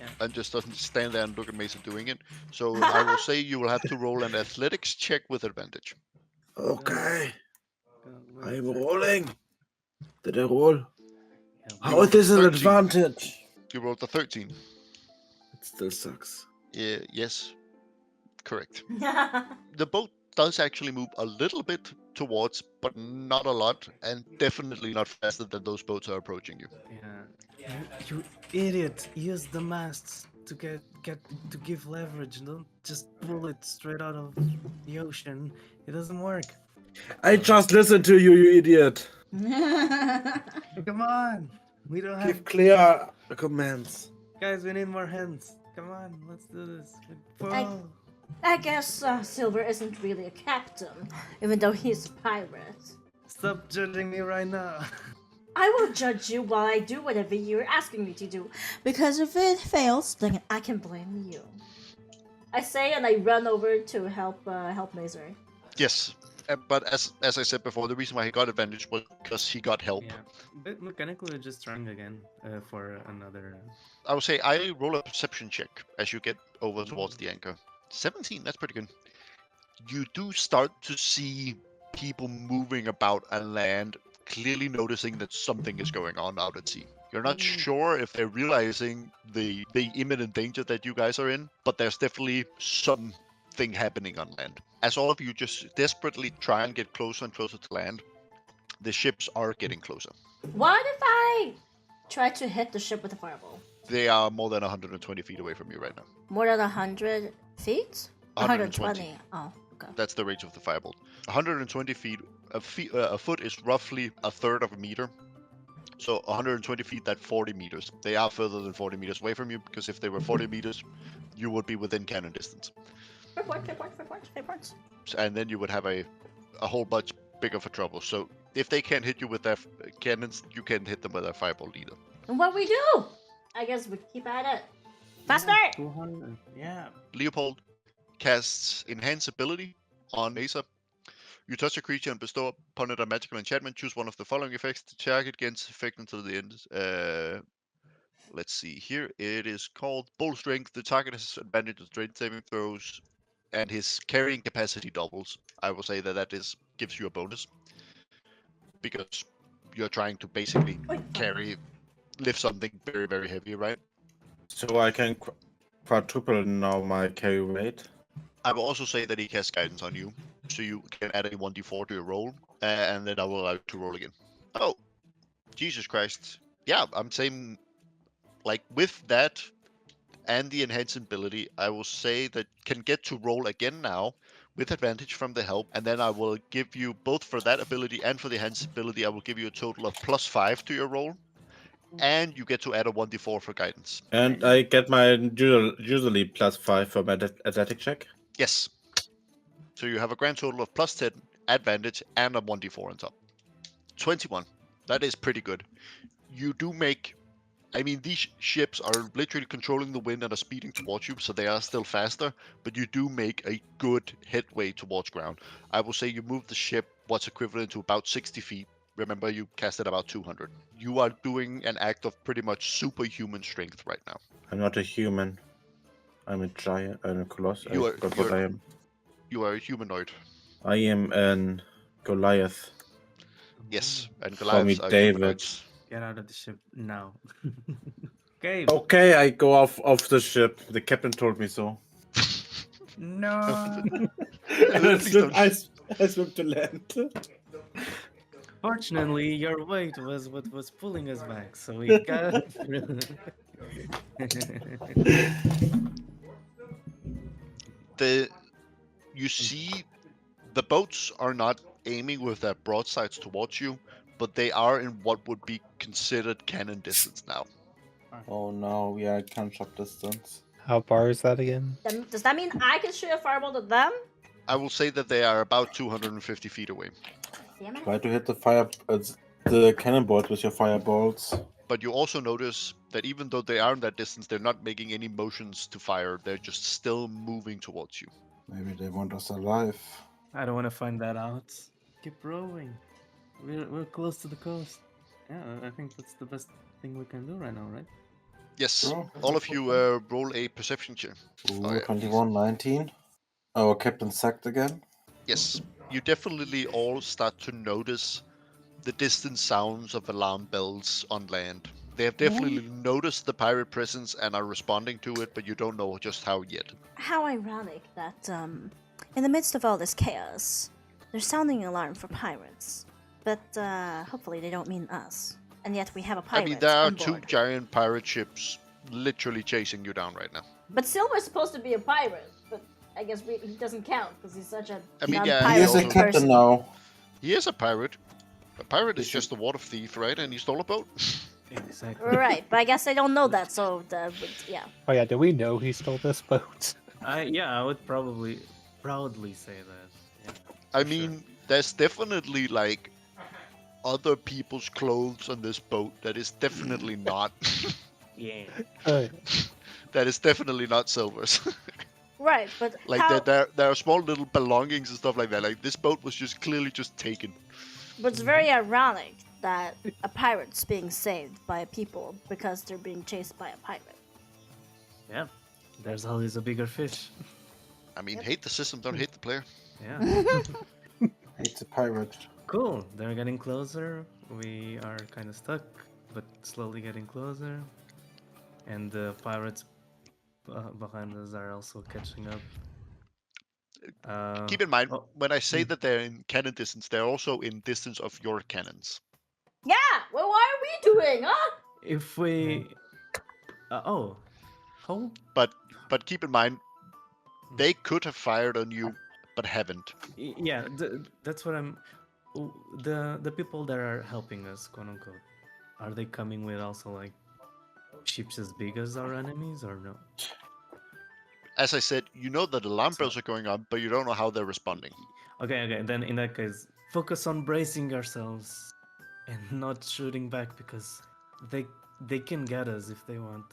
[SPEAKER 1] Yeah.
[SPEAKER 5] and just doesn't stand there and look at Mason doing it. So I will say you will have to roll an athletics check with advantage.
[SPEAKER 2] Okay,
[SPEAKER 1] Wait a
[SPEAKER 2] I'm
[SPEAKER 1] sec.
[SPEAKER 2] rolling. Did I roll?
[SPEAKER 1] Yeah,
[SPEAKER 2] How is this an
[SPEAKER 5] 13.
[SPEAKER 2] advantage?
[SPEAKER 5] You rolled a 13.
[SPEAKER 2] It still sucks.
[SPEAKER 5] Yeah, yes, correct. The boat does actually move a little bit towards, but not a lot, and definitely not faster than those boats are approaching you.
[SPEAKER 1] Yeah. You idiot! Use the masts to get to give leverage. Don't just pull it straight out of the ocean. It doesn't work.
[SPEAKER 2] I just listened to you, you idiot.
[SPEAKER 1] Come on! We don't have
[SPEAKER 2] Give clear commands.
[SPEAKER 1] guys. We need more hands. Come on, let's do this.
[SPEAKER 4] I-
[SPEAKER 1] Pull.
[SPEAKER 4] I guess Silver isn't really a captain, even though he's a pirate.
[SPEAKER 1] Stop judging me right now.
[SPEAKER 4] I will judge you while I do whatever you're asking me to do, because if it fails, then I can blame you. I say, and I run over to help Mazur.
[SPEAKER 5] Yes, but as I said before, the reason why he got advantage was because he got help.
[SPEAKER 1] Yeah, but mechanically, we're just trying again for another.
[SPEAKER 5] I would say I roll a perception check as you get over towards the anchor. 17, that's pretty good. You do start to see people moving about on land, clearly noticing that something is going on out at sea. You're not sure if they're realizing the imminent danger that you guys are in, but there's definitely something happening on land. As all of you just desperately try and get closer and closer to land, the ships are getting closer.
[SPEAKER 4] What if I try to hit the ship with a fireball?
[SPEAKER 5] They are more than 120 feet away from you right now.
[SPEAKER 4] More than 100 feet?
[SPEAKER 5] 120.
[SPEAKER 4] Oh, okay.
[SPEAKER 5] That's the range of the firebolt. 120 feet. A foot is roughly a third of a meter. So 120 feet, that's 40 meters. They are further than 40 meters away from you, because if they were 40 meters, you would be within cannon distance.
[SPEAKER 4] Fair points.
[SPEAKER 5] And then you would have a whole bunch bigger for trouble. So if they can't hit you with their cannons, you can't hit them with their firebolt either.
[SPEAKER 4] And what we do? I guess we keep at it. Faster!
[SPEAKER 1] 200. Yeah.
[SPEAKER 5] Leopold casts Enhance Ability on Asa. You touch a creature and bestow upon it a magical enchantment. Choose one of the following effects. The target gains effect until the end. Let's see here. It is called Bull Strength. The target has advantage of strength saving throws, and his carrying capacity doubles. I will say that gives you a bonus, because you're trying to basically lift something very, very heavy, right?
[SPEAKER 2] So I can quadruple now my carry weight.
[SPEAKER 5] I will also say that he casts guidance on you, so you can add a 1d4 to your roll, and then I will allow you to roll again. Oh, Jesus Christ. Yeah, I'm saying, like, with that and the enhanced ability, I will say that can get to roll again now with advantage from the help, and then I will give you, both for that ability and for the enhanced ability, I will give you a total of +5 to your roll, and you get to add a 1d4 for guidance.
[SPEAKER 2] And I get my usually +5 for my athletic check.
[SPEAKER 5] Yes. So you have a grand total of +10 advantage and a 1d4 on top. 21. That is pretty good. You do make... I mean, these ships are literally controlling the wind and are speeding towards you, so they are still faster, but you do make a good headway towards ground. I will say you move the ship what's equivalent to about 60 feet. Remember, you casted about 200. You are doing an act of pretty much superhuman strength right now.
[SPEAKER 2] I'm not a human. I'm a giant. I'm a colossus.
[SPEAKER 5] You
[SPEAKER 2] I
[SPEAKER 5] are-
[SPEAKER 2] forgot
[SPEAKER 5] you're-
[SPEAKER 2] what I am.
[SPEAKER 5] You are a humanoid.
[SPEAKER 2] I am an Goliath.
[SPEAKER 5] Yes, and
[SPEAKER 2] Call me
[SPEAKER 5] Goliaths are
[SPEAKER 2] David.
[SPEAKER 5] humanoids.
[SPEAKER 1] Get out of the ship now. Okay.
[SPEAKER 2] Okay, I go off the ship. The captain told me so.
[SPEAKER 1] No.
[SPEAKER 5] Please don't.
[SPEAKER 2] I swim to land.
[SPEAKER 1] Fortunately, your weight was what was pulling us back, so we got through.
[SPEAKER 5] You see, the boats are not aiming with their broadsides towards you, but they are in what would be considered cannon distance now.
[SPEAKER 2] Oh no, we are gunshot distance.
[SPEAKER 3] How far is that again?
[SPEAKER 4] Does that mean I can shoot a fireball at them?
[SPEAKER 5] I will say that they are about 250 feet away.
[SPEAKER 4] Damn it.
[SPEAKER 2] Try to hit the cannonball with your fireballs.
[SPEAKER 5] But you also notice that even though they are in that distance, they're not making any motions to fire. They're just still moving towards you.
[SPEAKER 2] Maybe they want us alive.
[SPEAKER 1] I don't want to find that out. Keep rowing. We're close to the coast. Yeah, I think that's the best thing we can do right now, right?
[SPEAKER 5] Yes,
[SPEAKER 2] Sure.
[SPEAKER 5] all of you roll a perception check.
[SPEAKER 2] Ooh,
[SPEAKER 5] Oh, yeah.
[SPEAKER 2] 21, 19. Our captain sacked again.
[SPEAKER 5] Yes, you definitely all start to notice the distant sounds of alarm bells on land. They have definitely noticed the pirate presence and are responding to it, but you don't know just how yet.
[SPEAKER 4] How ironic that, in the midst of all this chaos, they're sounding an alarm for pirates. But, hopefully they don't mean us. And yet we have a pirate
[SPEAKER 5] I mean, there are
[SPEAKER 4] on
[SPEAKER 5] two
[SPEAKER 4] board.
[SPEAKER 5] giant pirate ships literally chasing you down right now.
[SPEAKER 4] But Silver's supposed to be a pirate, but I guess he doesn't count because he's such a
[SPEAKER 5] I mean, yeah,
[SPEAKER 2] He
[SPEAKER 4] non-pirate
[SPEAKER 2] is a
[SPEAKER 5] also-
[SPEAKER 2] captain
[SPEAKER 4] person.
[SPEAKER 2] now.
[SPEAKER 5] He is a pirate. A pirate is
[SPEAKER 2] Is
[SPEAKER 5] just a water thief, right? And he stole a boat.
[SPEAKER 1] Exactly.
[SPEAKER 4] Right, but I guess I don't know that, so yeah.
[SPEAKER 3] Oh yeah, do we know he stole this boat?
[SPEAKER 1] I would probably proudly say that. Yeah,
[SPEAKER 5] I
[SPEAKER 1] for sure.
[SPEAKER 5] mean, there's definitely like other people's clothes on this boat that is definitely not.
[SPEAKER 1] Yeah.
[SPEAKER 5] That is definitely not Silver's.
[SPEAKER 4] Right, but
[SPEAKER 5] Like
[SPEAKER 4] how?
[SPEAKER 5] there are small little belongings and stuff like that. Like this boat was just clearly just taken.
[SPEAKER 4] But it's very ironic that a pirate's being saved by people because they're being chased by a pirate.
[SPEAKER 1] Yeah. There's always a bigger fish.
[SPEAKER 5] I mean, hate the system, don't hate the player.
[SPEAKER 1] Yeah.
[SPEAKER 2] It's a pirate.
[SPEAKER 1] Cool. They're getting closer. We are kind of stuck, but slowly getting closer. And the pirates behind us are also catching up.
[SPEAKER 5] Keep in mind,
[SPEAKER 1] oh,
[SPEAKER 5] when I say that they're in cannon distance, they're also in distance of your cannons.
[SPEAKER 4] Yeah, well, what are we doing, huh?
[SPEAKER 1] if we. Oh. How?
[SPEAKER 5] But keep in mind, they could have fired on you, but haven't.
[SPEAKER 1] Yeah, that's what I'm. The people that are helping us, quote unquote, are they coming with also like ships as big as our enemies or no?
[SPEAKER 5] As I said, you know that alarm bells are going on, but you don't know how they're responding.
[SPEAKER 1] Okay. Then in that case, focus on bracing ourselves and not shooting back because they can get us if they want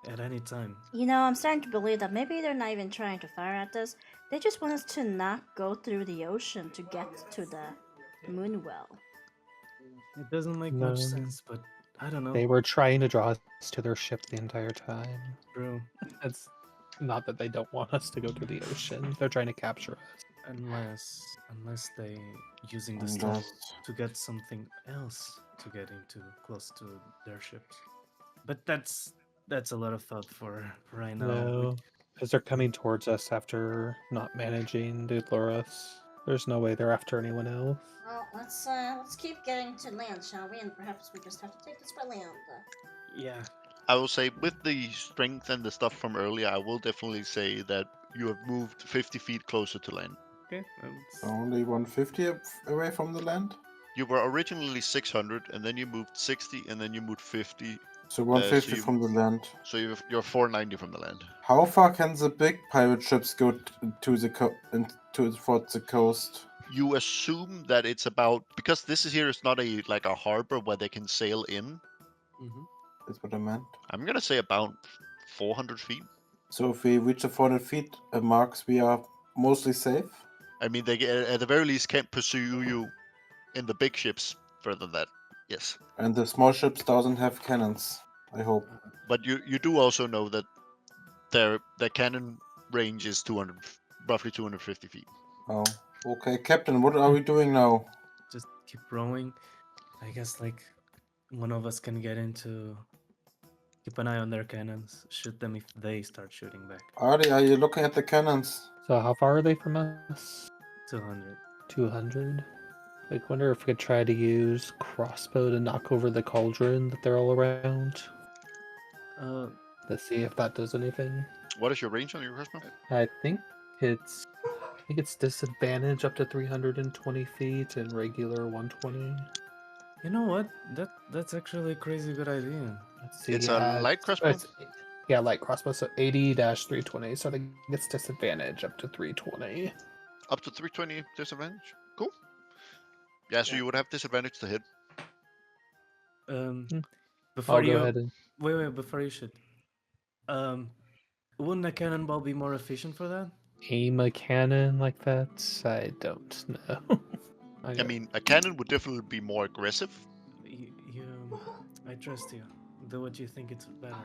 [SPEAKER 1] at any time.
[SPEAKER 4] You know, I'm starting to believe that maybe they're not even trying to fire at us. They just want us to not go through the ocean to get to the moon well.
[SPEAKER 1] It doesn't make
[SPEAKER 3] No.
[SPEAKER 1] much sense, but I don't know.
[SPEAKER 3] They were trying to draw us to their ship the entire time.
[SPEAKER 1] True.
[SPEAKER 3] It's not that they don't want us to go to the ocean. They're trying to capture us.
[SPEAKER 1] Unless they using the storm
[SPEAKER 2] Unless-
[SPEAKER 1] to get something else to get into close to their ships. But that's a lot of thought for right now.
[SPEAKER 3] No, because they're coming towards us after not managing to lure us. There's no way they're after anyone else.
[SPEAKER 4] Well, let's keep getting to land, shall we? And perhaps we just have to take this by land.
[SPEAKER 1] Yeah.
[SPEAKER 5] I will say, with the strength and the stuff from earlier, I will definitely say that you have moved 50 feet closer to land.
[SPEAKER 1] Okay.
[SPEAKER 2] Only 150 away from the land?
[SPEAKER 5] You were originally 600, and then you moved 60, and then you moved 50.
[SPEAKER 2] So 150
[SPEAKER 5] you-
[SPEAKER 2] from the land.
[SPEAKER 5] So you're 490 from the land.
[SPEAKER 2] How far can the big pirate ships go to towards the coast?
[SPEAKER 5] You assume that it's about, because this is not a harbor where they can sail in.
[SPEAKER 1] Mm-hmm.
[SPEAKER 2] That's what I meant.
[SPEAKER 5] I'm gonna say about 400 feet.
[SPEAKER 2] So if we reach the 400 feet marks, we are mostly safe.
[SPEAKER 5] I mean, they at the very least can't pursue you in the big ships further than that. Yes,
[SPEAKER 2] And the small ships doesn't have cannons, I hope.
[SPEAKER 5] but you do also know that their cannon range is roughly 250 feet.
[SPEAKER 2] Oh, okay. Captain, what are we doing now?
[SPEAKER 1] just keep rowing. I guess like one of us can get into keep an eye on their cannons, shoot them if they start shooting back.
[SPEAKER 2] Artie, are you looking at the cannons?
[SPEAKER 3] So how far are they from us?
[SPEAKER 1] 200.
[SPEAKER 3] 200. Like, wonder if we could try to use crossbow to knock over the cauldron that they're all around.
[SPEAKER 1] Uh,
[SPEAKER 3] Let's see if that does anything.
[SPEAKER 5] What is your range on your crossbow?
[SPEAKER 3] I think it's disadvantage up to 320 feet and regular 120.
[SPEAKER 1] you know what? That's actually a crazy good idea.
[SPEAKER 3] Let's see.
[SPEAKER 5] It's a light crossbow?
[SPEAKER 3] Yeah, light crossbow. So 80-320. So I think it's disadvantage up to 320.
[SPEAKER 5] Up to 320 disadvantage. Cool. Yeah, so you would have disadvantage to hit.
[SPEAKER 1] Before
[SPEAKER 3] I'll
[SPEAKER 1] you
[SPEAKER 3] go ahead and.
[SPEAKER 1] wait, before you shoot. Wouldn't a cannonball be more efficient for that?
[SPEAKER 3] Aim a cannon like that? I don't know.
[SPEAKER 5] I mean, a cannon would definitely be more aggressive.
[SPEAKER 1] I trust you. Do what you think it's better.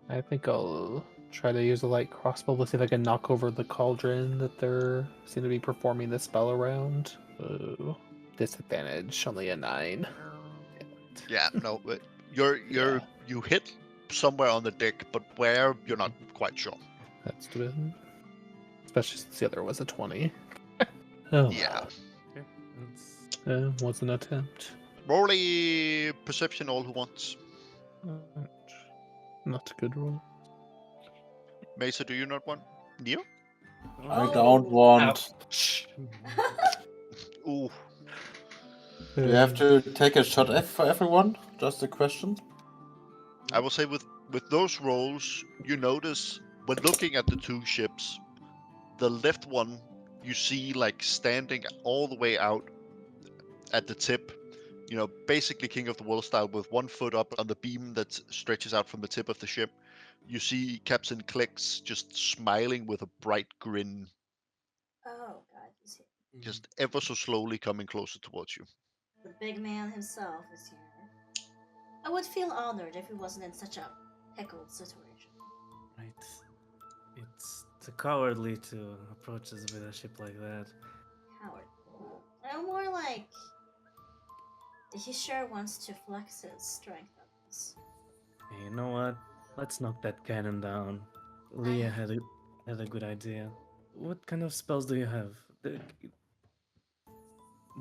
[SPEAKER 3] I think I'll try to use a light crossbow. Let's see if I can knock over the cauldron that they're seem to be performing the spell around. Oh, disadvantage, only a 9.
[SPEAKER 5] Yeah, no, but you hit somewhere on the deck, but where you're not quite sure.
[SPEAKER 3] That's good. Especially since the other was a 20. Oh,
[SPEAKER 5] Yeah.
[SPEAKER 1] Okay,
[SPEAKER 3] was an attempt.
[SPEAKER 5] Roll a perception, all who wants.
[SPEAKER 3] Not a good roll.
[SPEAKER 5] Mesa, do you not want? Neo?
[SPEAKER 2] I don't want.
[SPEAKER 5] Ooh.
[SPEAKER 2] Do you have to take a shot for everyone? Just a question.
[SPEAKER 5] I will say with those rolls, you notice when looking at the two ships, the left one you see like standing all the way out at the tip, you know, basically King of the World style with one foot up on the beam that stretches out from the tip of the ship. You see Captain Clicks just smiling with a bright grin,
[SPEAKER 4] Oh God, he's here.
[SPEAKER 5] just ever so slowly coming closer towards you.
[SPEAKER 4] The big man himself is here. I would feel honored if he wasn't in such a pickled situation.
[SPEAKER 1] Right. It's cowardly to approach us with a ship like that.
[SPEAKER 4] Howard. I'm more like he sure wants to flex his strength on us.
[SPEAKER 1] Hey, you know what? Let's knock that cannon down. Leah had a good idea. What kind of spells do you have?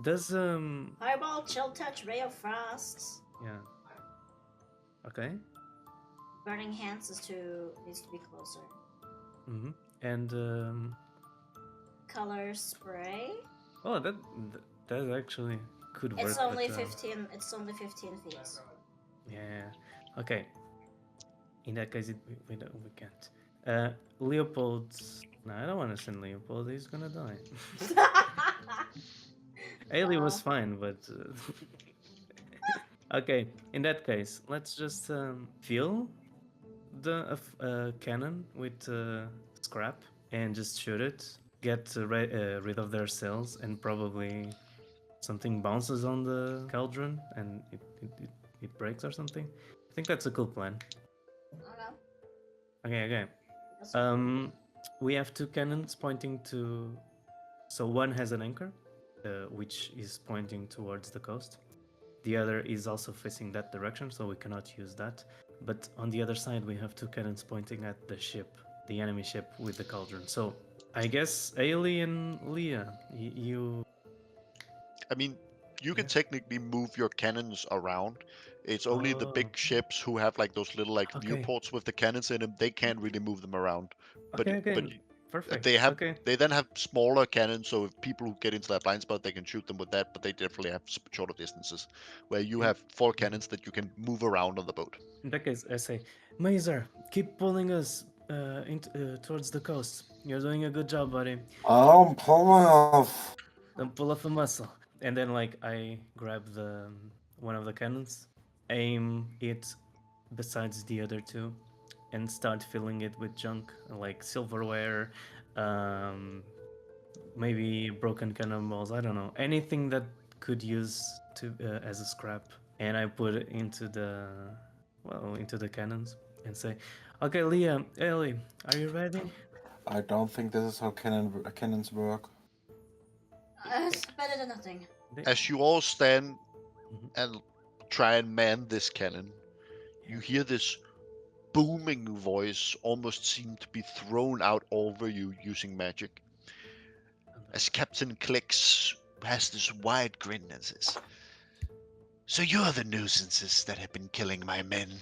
[SPEAKER 1] Does
[SPEAKER 4] Fireball, chill touch, ray of frost.
[SPEAKER 1] yeah. Okay.
[SPEAKER 4] Burning hands needs to be closer.
[SPEAKER 1] Mm-hmm. And
[SPEAKER 4] Color spray.
[SPEAKER 1] oh, that actually could work.
[SPEAKER 4] It's only
[SPEAKER 1] but,
[SPEAKER 4] 15. It's only 15 feet.
[SPEAKER 1] Yeah. Okay. In that case, we can't. Leopold. No, I don't want to send Leopold. He's gonna die. Ailey was fine, but okay. In that case, let's just fill the cannon with scrap and just shoot it. Get rid of their cells, and probably something bounces on the cauldron and it breaks or something. I think that's a cool plan. Okay. We have two cannons pointing to. So one has an anchor, which is pointing towards the coast. The other is also facing that direction, so we cannot use that. But on the other side, we have two cannons pointing at the ship, the enemy ship with the cauldron. So I guess Ailey and Leah, you.
[SPEAKER 5] I mean, you can technically move your cannons around. It's only the big ships who have like those little like viewports with the cannons in them. They can't really move them around. But
[SPEAKER 1] Perfect.
[SPEAKER 5] They then have smaller cannons, so if people who get into that blind spot, they can shoot them with that. But they definitely have shorter distances. Where you have 4 cannons that you can move around on the boat.
[SPEAKER 1] In that case, I say, Mazer, keep pulling us towards the coast. You're doing a good job, buddy.
[SPEAKER 2] I'm pulling off.
[SPEAKER 1] Don't pull off a muscle. And then, like, I grab one of the cannons, aim it besides the other two, and start filling it with junk, like silverware, maybe broken cannonballs. I don't know, anything that could use to as a scrap. And I put it into the cannons and say, "Okay, Leah, Ellie, are you ready?"
[SPEAKER 2] I don't think this is how cannons work.
[SPEAKER 4] It's better than nothing.
[SPEAKER 5] As you all stand
[SPEAKER 1] Mhm.
[SPEAKER 5] and try and man this cannon, you hear this booming voice almost seem to be thrown out over you using magic. As Captain Clicks has this wide grin and says, "So you're the nuisances that have been killing my men.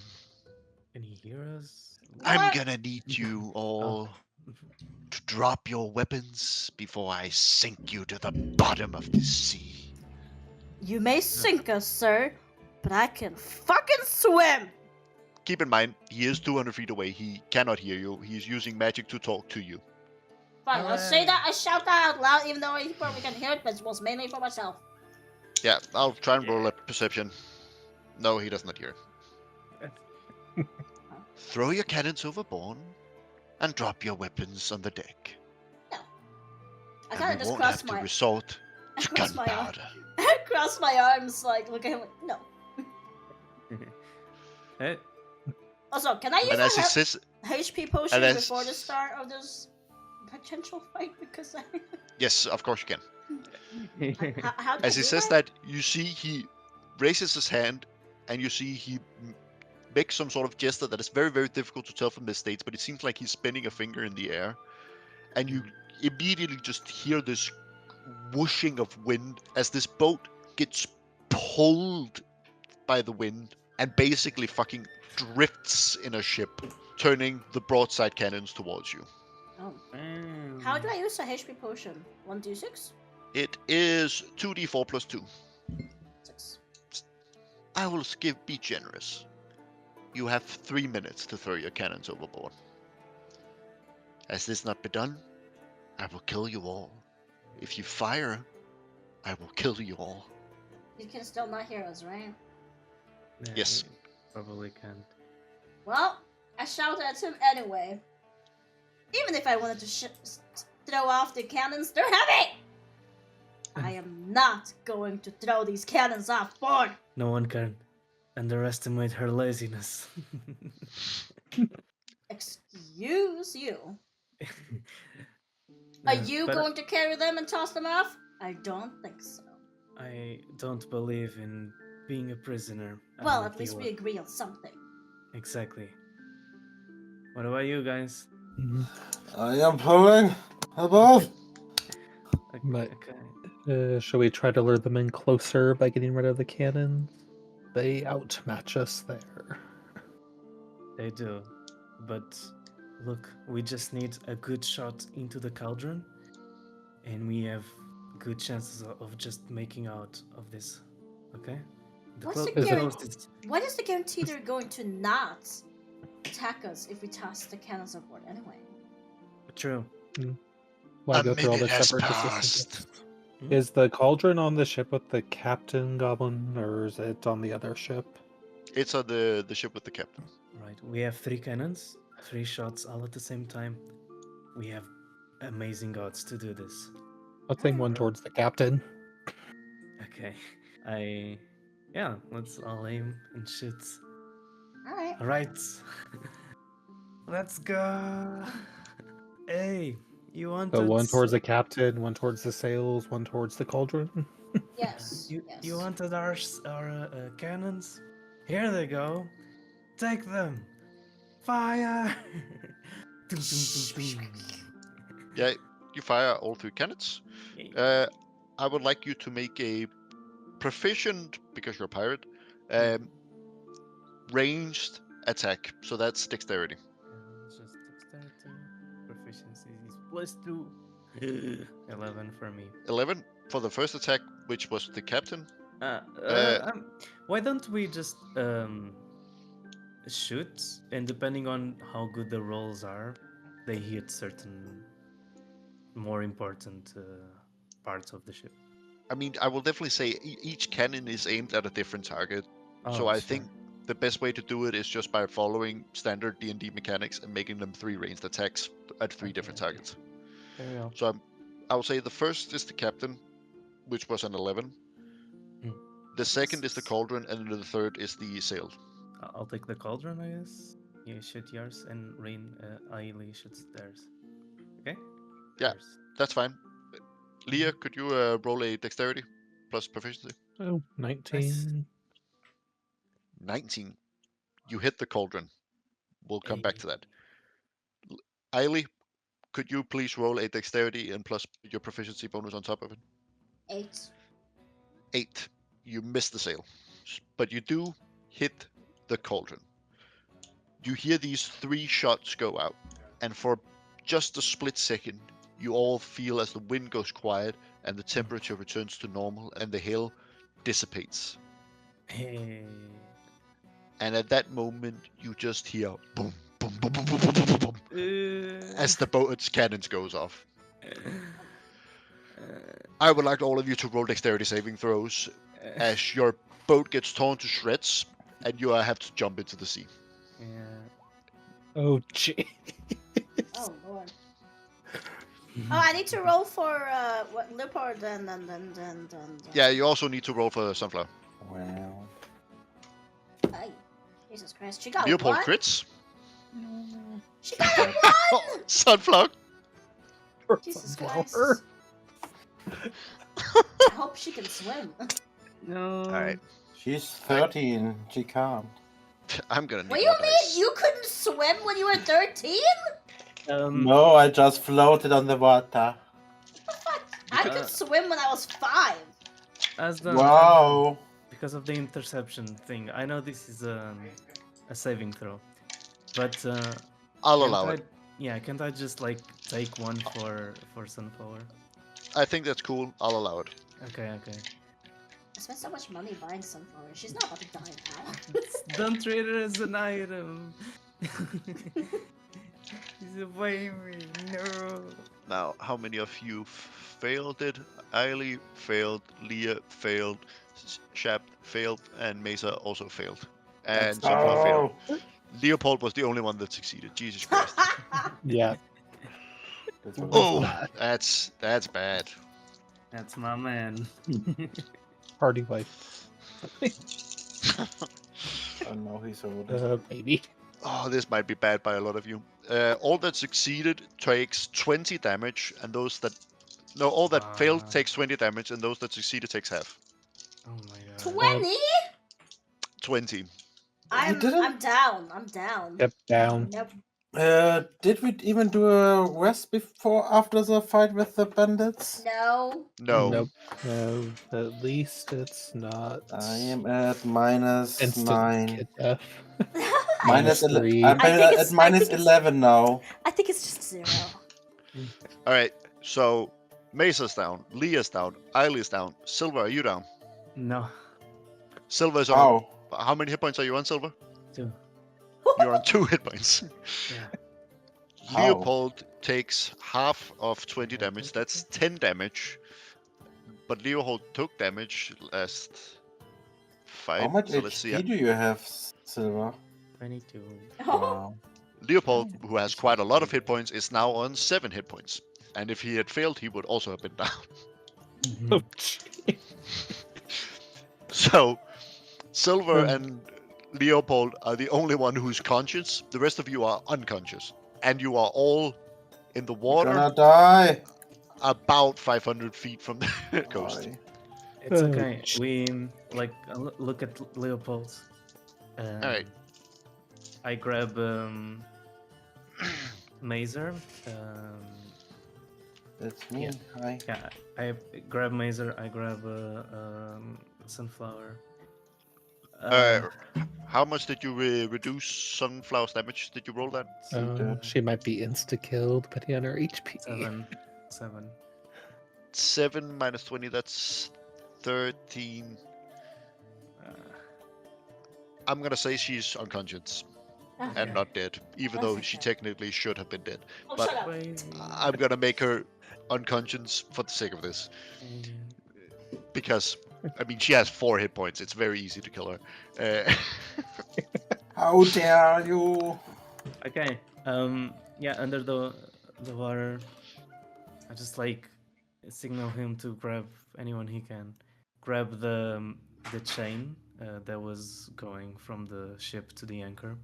[SPEAKER 1] Can he hear us?
[SPEAKER 5] I'm
[SPEAKER 4] What?
[SPEAKER 5] gonna need you
[SPEAKER 1] Oh.
[SPEAKER 5] all to drop your weapons before I sink you to the bottom of this sea."
[SPEAKER 4] You may sink us, sir, but I can fucking swim!
[SPEAKER 5] Keep in mind, he is 200 feet away. He cannot hear you. He's using magic to talk to you.
[SPEAKER 4] Fine, I say that, I shout that out loud, even though he probably can hear it, but it was mainly for myself.
[SPEAKER 5] Yeah, I'll try and roll a perception. No, he does not hear. Throw your cannons overboard and drop your weapons on the deck.
[SPEAKER 4] I
[SPEAKER 5] And
[SPEAKER 4] kinda
[SPEAKER 5] we
[SPEAKER 4] just
[SPEAKER 5] won't
[SPEAKER 4] cross
[SPEAKER 5] have to
[SPEAKER 4] my
[SPEAKER 5] resort to
[SPEAKER 4] cross my arm.
[SPEAKER 5] gunpowder.
[SPEAKER 4] I cross my arms, like, look at him, like, no.
[SPEAKER 1] Eh,
[SPEAKER 4] Also, can I use
[SPEAKER 5] And as he
[SPEAKER 4] a
[SPEAKER 5] says,
[SPEAKER 4] HP potion
[SPEAKER 5] as-
[SPEAKER 4] before the start of this potential fight? Because I...
[SPEAKER 5] yes, of course you can.
[SPEAKER 4] how do
[SPEAKER 5] As
[SPEAKER 4] I
[SPEAKER 5] he
[SPEAKER 4] do
[SPEAKER 5] says
[SPEAKER 4] that?
[SPEAKER 5] that, you see he raises his hand, and you see he makes some sort of gesture that is very, very difficult to tell from the States, but it seems like he's spinning a finger in the air. And you immediately just hear this whooshing of wind as this boat gets pulled by the wind and basically fucking drifts in a ship, turning the broadside cannons towards you.
[SPEAKER 4] Oh.
[SPEAKER 1] mm.
[SPEAKER 4] How do I use a HP potion? 1d6?
[SPEAKER 5] It is 2d4 plus 2.
[SPEAKER 4] 6.
[SPEAKER 5] I will be generous. You have 3 minutes to throw your cannons overboard. As this not be done, I will kill you all. If you fire, I will kill you all.
[SPEAKER 4] You can still not hear us, right?
[SPEAKER 1] Yeah,
[SPEAKER 5] Yes.
[SPEAKER 1] he probably can't.
[SPEAKER 4] Well, I shouted at him anyway. Even if I wanted to throw off the cannons, they're heavy! I am not going to throw these cannons off board!
[SPEAKER 1] No one can underestimate her laziness.
[SPEAKER 4] Excuse you. Are you
[SPEAKER 1] But
[SPEAKER 4] going to carry them and toss them off? I don't think so.
[SPEAKER 1] I don't believe in being a prisoner. I'm
[SPEAKER 4] Well,
[SPEAKER 1] with
[SPEAKER 4] at least
[SPEAKER 1] you.
[SPEAKER 4] we agree on something.
[SPEAKER 1] Exactly. What about you guys?
[SPEAKER 6] I am pulling above.
[SPEAKER 1] Okay.
[SPEAKER 3] But-
[SPEAKER 1] okay.
[SPEAKER 3] Shall we try to lure them in closer by getting rid of the cannons? They outmatch us there.
[SPEAKER 1] They do. But look, we just need a good shot into the cauldron, and we have good chances of just making out of this. Okay?
[SPEAKER 4] What's the
[SPEAKER 3] Is it-
[SPEAKER 1] closest is
[SPEAKER 4] What is the guarantee they're going to not attack us if we toss the cannons aboard anyway?
[SPEAKER 1] true.
[SPEAKER 3] Why
[SPEAKER 5] A
[SPEAKER 3] go through all the
[SPEAKER 5] minute has
[SPEAKER 3] separate
[SPEAKER 5] passed.
[SPEAKER 3] decisions?
[SPEAKER 1] Hmm?
[SPEAKER 3] Is the cauldron on the ship with the captain goblin, or is it on the other ship?
[SPEAKER 5] It's on the ship with the captain.
[SPEAKER 1] Right. We have 3 cannons, 3 shots all at the same time. We have amazing odds to do this.
[SPEAKER 3] Let's aim one towards the captain.
[SPEAKER 1] Okay. Let's all aim and shoot.
[SPEAKER 4] Alright.
[SPEAKER 1] Alright. Let's go. Hey, you want
[SPEAKER 3] So one towards the captain, one towards the sails, one towards the cauldron.
[SPEAKER 4] Yes.
[SPEAKER 1] You
[SPEAKER 4] yes.
[SPEAKER 1] wanted our cannons? Here they go. Take them. Fire. Dum, dum, dum, dum.
[SPEAKER 5] Yeah, you fire all 3 cannons.
[SPEAKER 1] Yeah.
[SPEAKER 5] I would like you to make a proficient, because you're a pirate, ranged attack. So that's dexterity.
[SPEAKER 1] Just dexterity. Proficiency is +2. 11 for me.
[SPEAKER 5] 11 for the first attack, which was the captain.
[SPEAKER 1] Why don't we just shoot, and depending on how good the rolls are, they hit certain more important parts of the ship.
[SPEAKER 5] I mean, I will definitely say each cannon is aimed at a different target. So
[SPEAKER 1] Oh,
[SPEAKER 5] I
[SPEAKER 1] sure.
[SPEAKER 5] think the best way to do it is just by following standard D&D mechanics and making them 3 ranged attacks at 3 different
[SPEAKER 1] Okay.
[SPEAKER 5] targets.
[SPEAKER 1] Very well.
[SPEAKER 5] So I will say the first is the captain, which was an 11.
[SPEAKER 1] Mm.
[SPEAKER 5] The second is the cauldron, and the third is the sail.
[SPEAKER 1] I'll take the cauldron, I guess. You shoot yours, and Rain, Ailey shoots theirs. Okay?
[SPEAKER 5] Yeah.
[SPEAKER 1] Yours.
[SPEAKER 5] That's fine. Leah, could you roll a dexterity? plus proficiency.
[SPEAKER 3] Oh, 19.
[SPEAKER 5] 19. You hit the cauldron. We'll come back
[SPEAKER 1] Hey.
[SPEAKER 5] to that. Eiley, could you please roll a dexterity and plus your proficiency bonus on top of it?
[SPEAKER 4] 8.
[SPEAKER 5] 8. You miss the sail, but you do hit the cauldron. You hear these 3 shots go out, and for just a split second, you all feel as the wind goes quiet and the temperature returns to normal and the hail dissipates.
[SPEAKER 1] Hey.
[SPEAKER 5] And at that moment, you just hear boom, boom, boom, boom, boom, boom, boom, boom, boom, as the boat's cannons goes off. I would like all of you to roll dexterity saving throws as your boat gets torn to shreds and you have to jump into the sea.
[SPEAKER 1] Yeah.
[SPEAKER 3] Oh, gee.
[SPEAKER 4] Oh lord. Oh, I need to roll for what leopard then.
[SPEAKER 5] Yeah, you also need to roll for Sunflower.
[SPEAKER 2] Well,
[SPEAKER 4] Ay, Jesus Christ, she got
[SPEAKER 5] Leopold
[SPEAKER 4] one.
[SPEAKER 5] crits.
[SPEAKER 4] She got a one.
[SPEAKER 5] Oh, Sunflower.
[SPEAKER 4] Jesus
[SPEAKER 3] Sunflower.
[SPEAKER 4] Christ. I hope she can swim.
[SPEAKER 1] No.
[SPEAKER 5] All right,
[SPEAKER 2] she's 13. She can't.
[SPEAKER 5] I'm gonna need
[SPEAKER 4] What do
[SPEAKER 5] more
[SPEAKER 4] you mean
[SPEAKER 5] dice.
[SPEAKER 4] you couldn't swim when you were 13?
[SPEAKER 2] No, I just floated on the water.
[SPEAKER 4] I
[SPEAKER 1] Uh,
[SPEAKER 4] could swim when I was 5.
[SPEAKER 1] As the
[SPEAKER 2] Wow.
[SPEAKER 1] because of the interception thing, I know this is a saving throw, but
[SPEAKER 5] I'll
[SPEAKER 1] can't
[SPEAKER 5] allow
[SPEAKER 1] I,
[SPEAKER 5] it.
[SPEAKER 1] yeah, can't I just like take one for Sunflower?
[SPEAKER 5] I think that's cool. I'll allow it.
[SPEAKER 1] Okay.
[SPEAKER 4] I spent so much money buying sunflower. She's not about to die now.
[SPEAKER 1] Don't treat it as an item. He's away me. No.
[SPEAKER 5] Now, how many of you failed it? Eiley failed, Leah failed, Shap failed, and Mesa also failed. And Sunflower failed.
[SPEAKER 2] Oh.
[SPEAKER 5] Leopold was the only one that succeeded. Jesus Christ.
[SPEAKER 3] Yeah.
[SPEAKER 5] Oh, that's bad.
[SPEAKER 1] That's my man.
[SPEAKER 3] Party wife.
[SPEAKER 2] Oh no, he's older.
[SPEAKER 3] Maybe.
[SPEAKER 5] Oh, this might be bad by a lot of you. All that succeeded takes 20 damage, and those that all that failed takes 20 damage, and those that succeeded takes half.
[SPEAKER 1] Oh my god.
[SPEAKER 4] 20?
[SPEAKER 5] 20.
[SPEAKER 4] I'm down. I'm down.
[SPEAKER 3] Yep, down.
[SPEAKER 4] Nope.
[SPEAKER 2] Did we even do a rest before after the fight with the bandits?
[SPEAKER 4] No.
[SPEAKER 5] No.
[SPEAKER 3] Nope. No. At least it's not.
[SPEAKER 2] I am at minus
[SPEAKER 3] instant
[SPEAKER 2] 9.
[SPEAKER 3] kid death.
[SPEAKER 2] Minus
[SPEAKER 3] Minus 3.
[SPEAKER 2] I'm
[SPEAKER 4] I think
[SPEAKER 2] at
[SPEAKER 4] it's- I
[SPEAKER 2] minus
[SPEAKER 4] think it's-
[SPEAKER 2] 11 now.
[SPEAKER 4] I think it's just 0.
[SPEAKER 5] All right. So Mesa's down, Leah's down, Eiley's down. Silver, are you down?
[SPEAKER 1] No.
[SPEAKER 5] Silver's on.
[SPEAKER 2] Oh.
[SPEAKER 5] How many hit points are you on, Silver?
[SPEAKER 1] 2.
[SPEAKER 5] You're on 2 hit points.
[SPEAKER 1] Yeah.
[SPEAKER 2] How?
[SPEAKER 5] Leopold takes half of 20 damage. That's 10 damage. But Leopold took damage last fight.
[SPEAKER 2] How much
[SPEAKER 5] so let's see.
[SPEAKER 2] HP do you have, Silver?
[SPEAKER 1] 22.
[SPEAKER 2] Wow.
[SPEAKER 5] Leopold, who has quite a lot of hit points, is now on 7 hit points. And if he had failed, he would also have been down.
[SPEAKER 3] Oh, gee.
[SPEAKER 5] So, Silver and Leopold are the only one who's conscious. The rest of you are unconscious. And you are all in the water
[SPEAKER 2] Gonna die.
[SPEAKER 5] about 500 feet from the coast.
[SPEAKER 2] Boy.
[SPEAKER 1] It's
[SPEAKER 3] Oh,
[SPEAKER 1] okay. We look at Leopold.
[SPEAKER 5] Alright.
[SPEAKER 1] I grab Mazer.
[SPEAKER 2] That's me.
[SPEAKER 1] Yeah.
[SPEAKER 2] Hi.
[SPEAKER 1] Yeah, I grab Mazer. I grab Sunflower.
[SPEAKER 5] How much did you reduce Sunflower's damage? Did you roll that?
[SPEAKER 3] She might be insta-killed depending on her HP.
[SPEAKER 1] 7.
[SPEAKER 5] 7 minus 20, that's 13. I'm gonna say she's unconscious and not dead, even
[SPEAKER 4] That's
[SPEAKER 5] though she
[SPEAKER 4] okay.
[SPEAKER 5] technically should have been dead.
[SPEAKER 4] Oh,
[SPEAKER 5] But-
[SPEAKER 4] shut up.
[SPEAKER 5] I'm gonna make her unconscious for the sake of this. Because, I mean, she has 4 hit points. It's very easy to kill her.
[SPEAKER 2] How dare you?
[SPEAKER 1] Okay. Yeah, under the water, I just signal him to grab anyone he can. Grab the chain that was going from the ship to the anchor.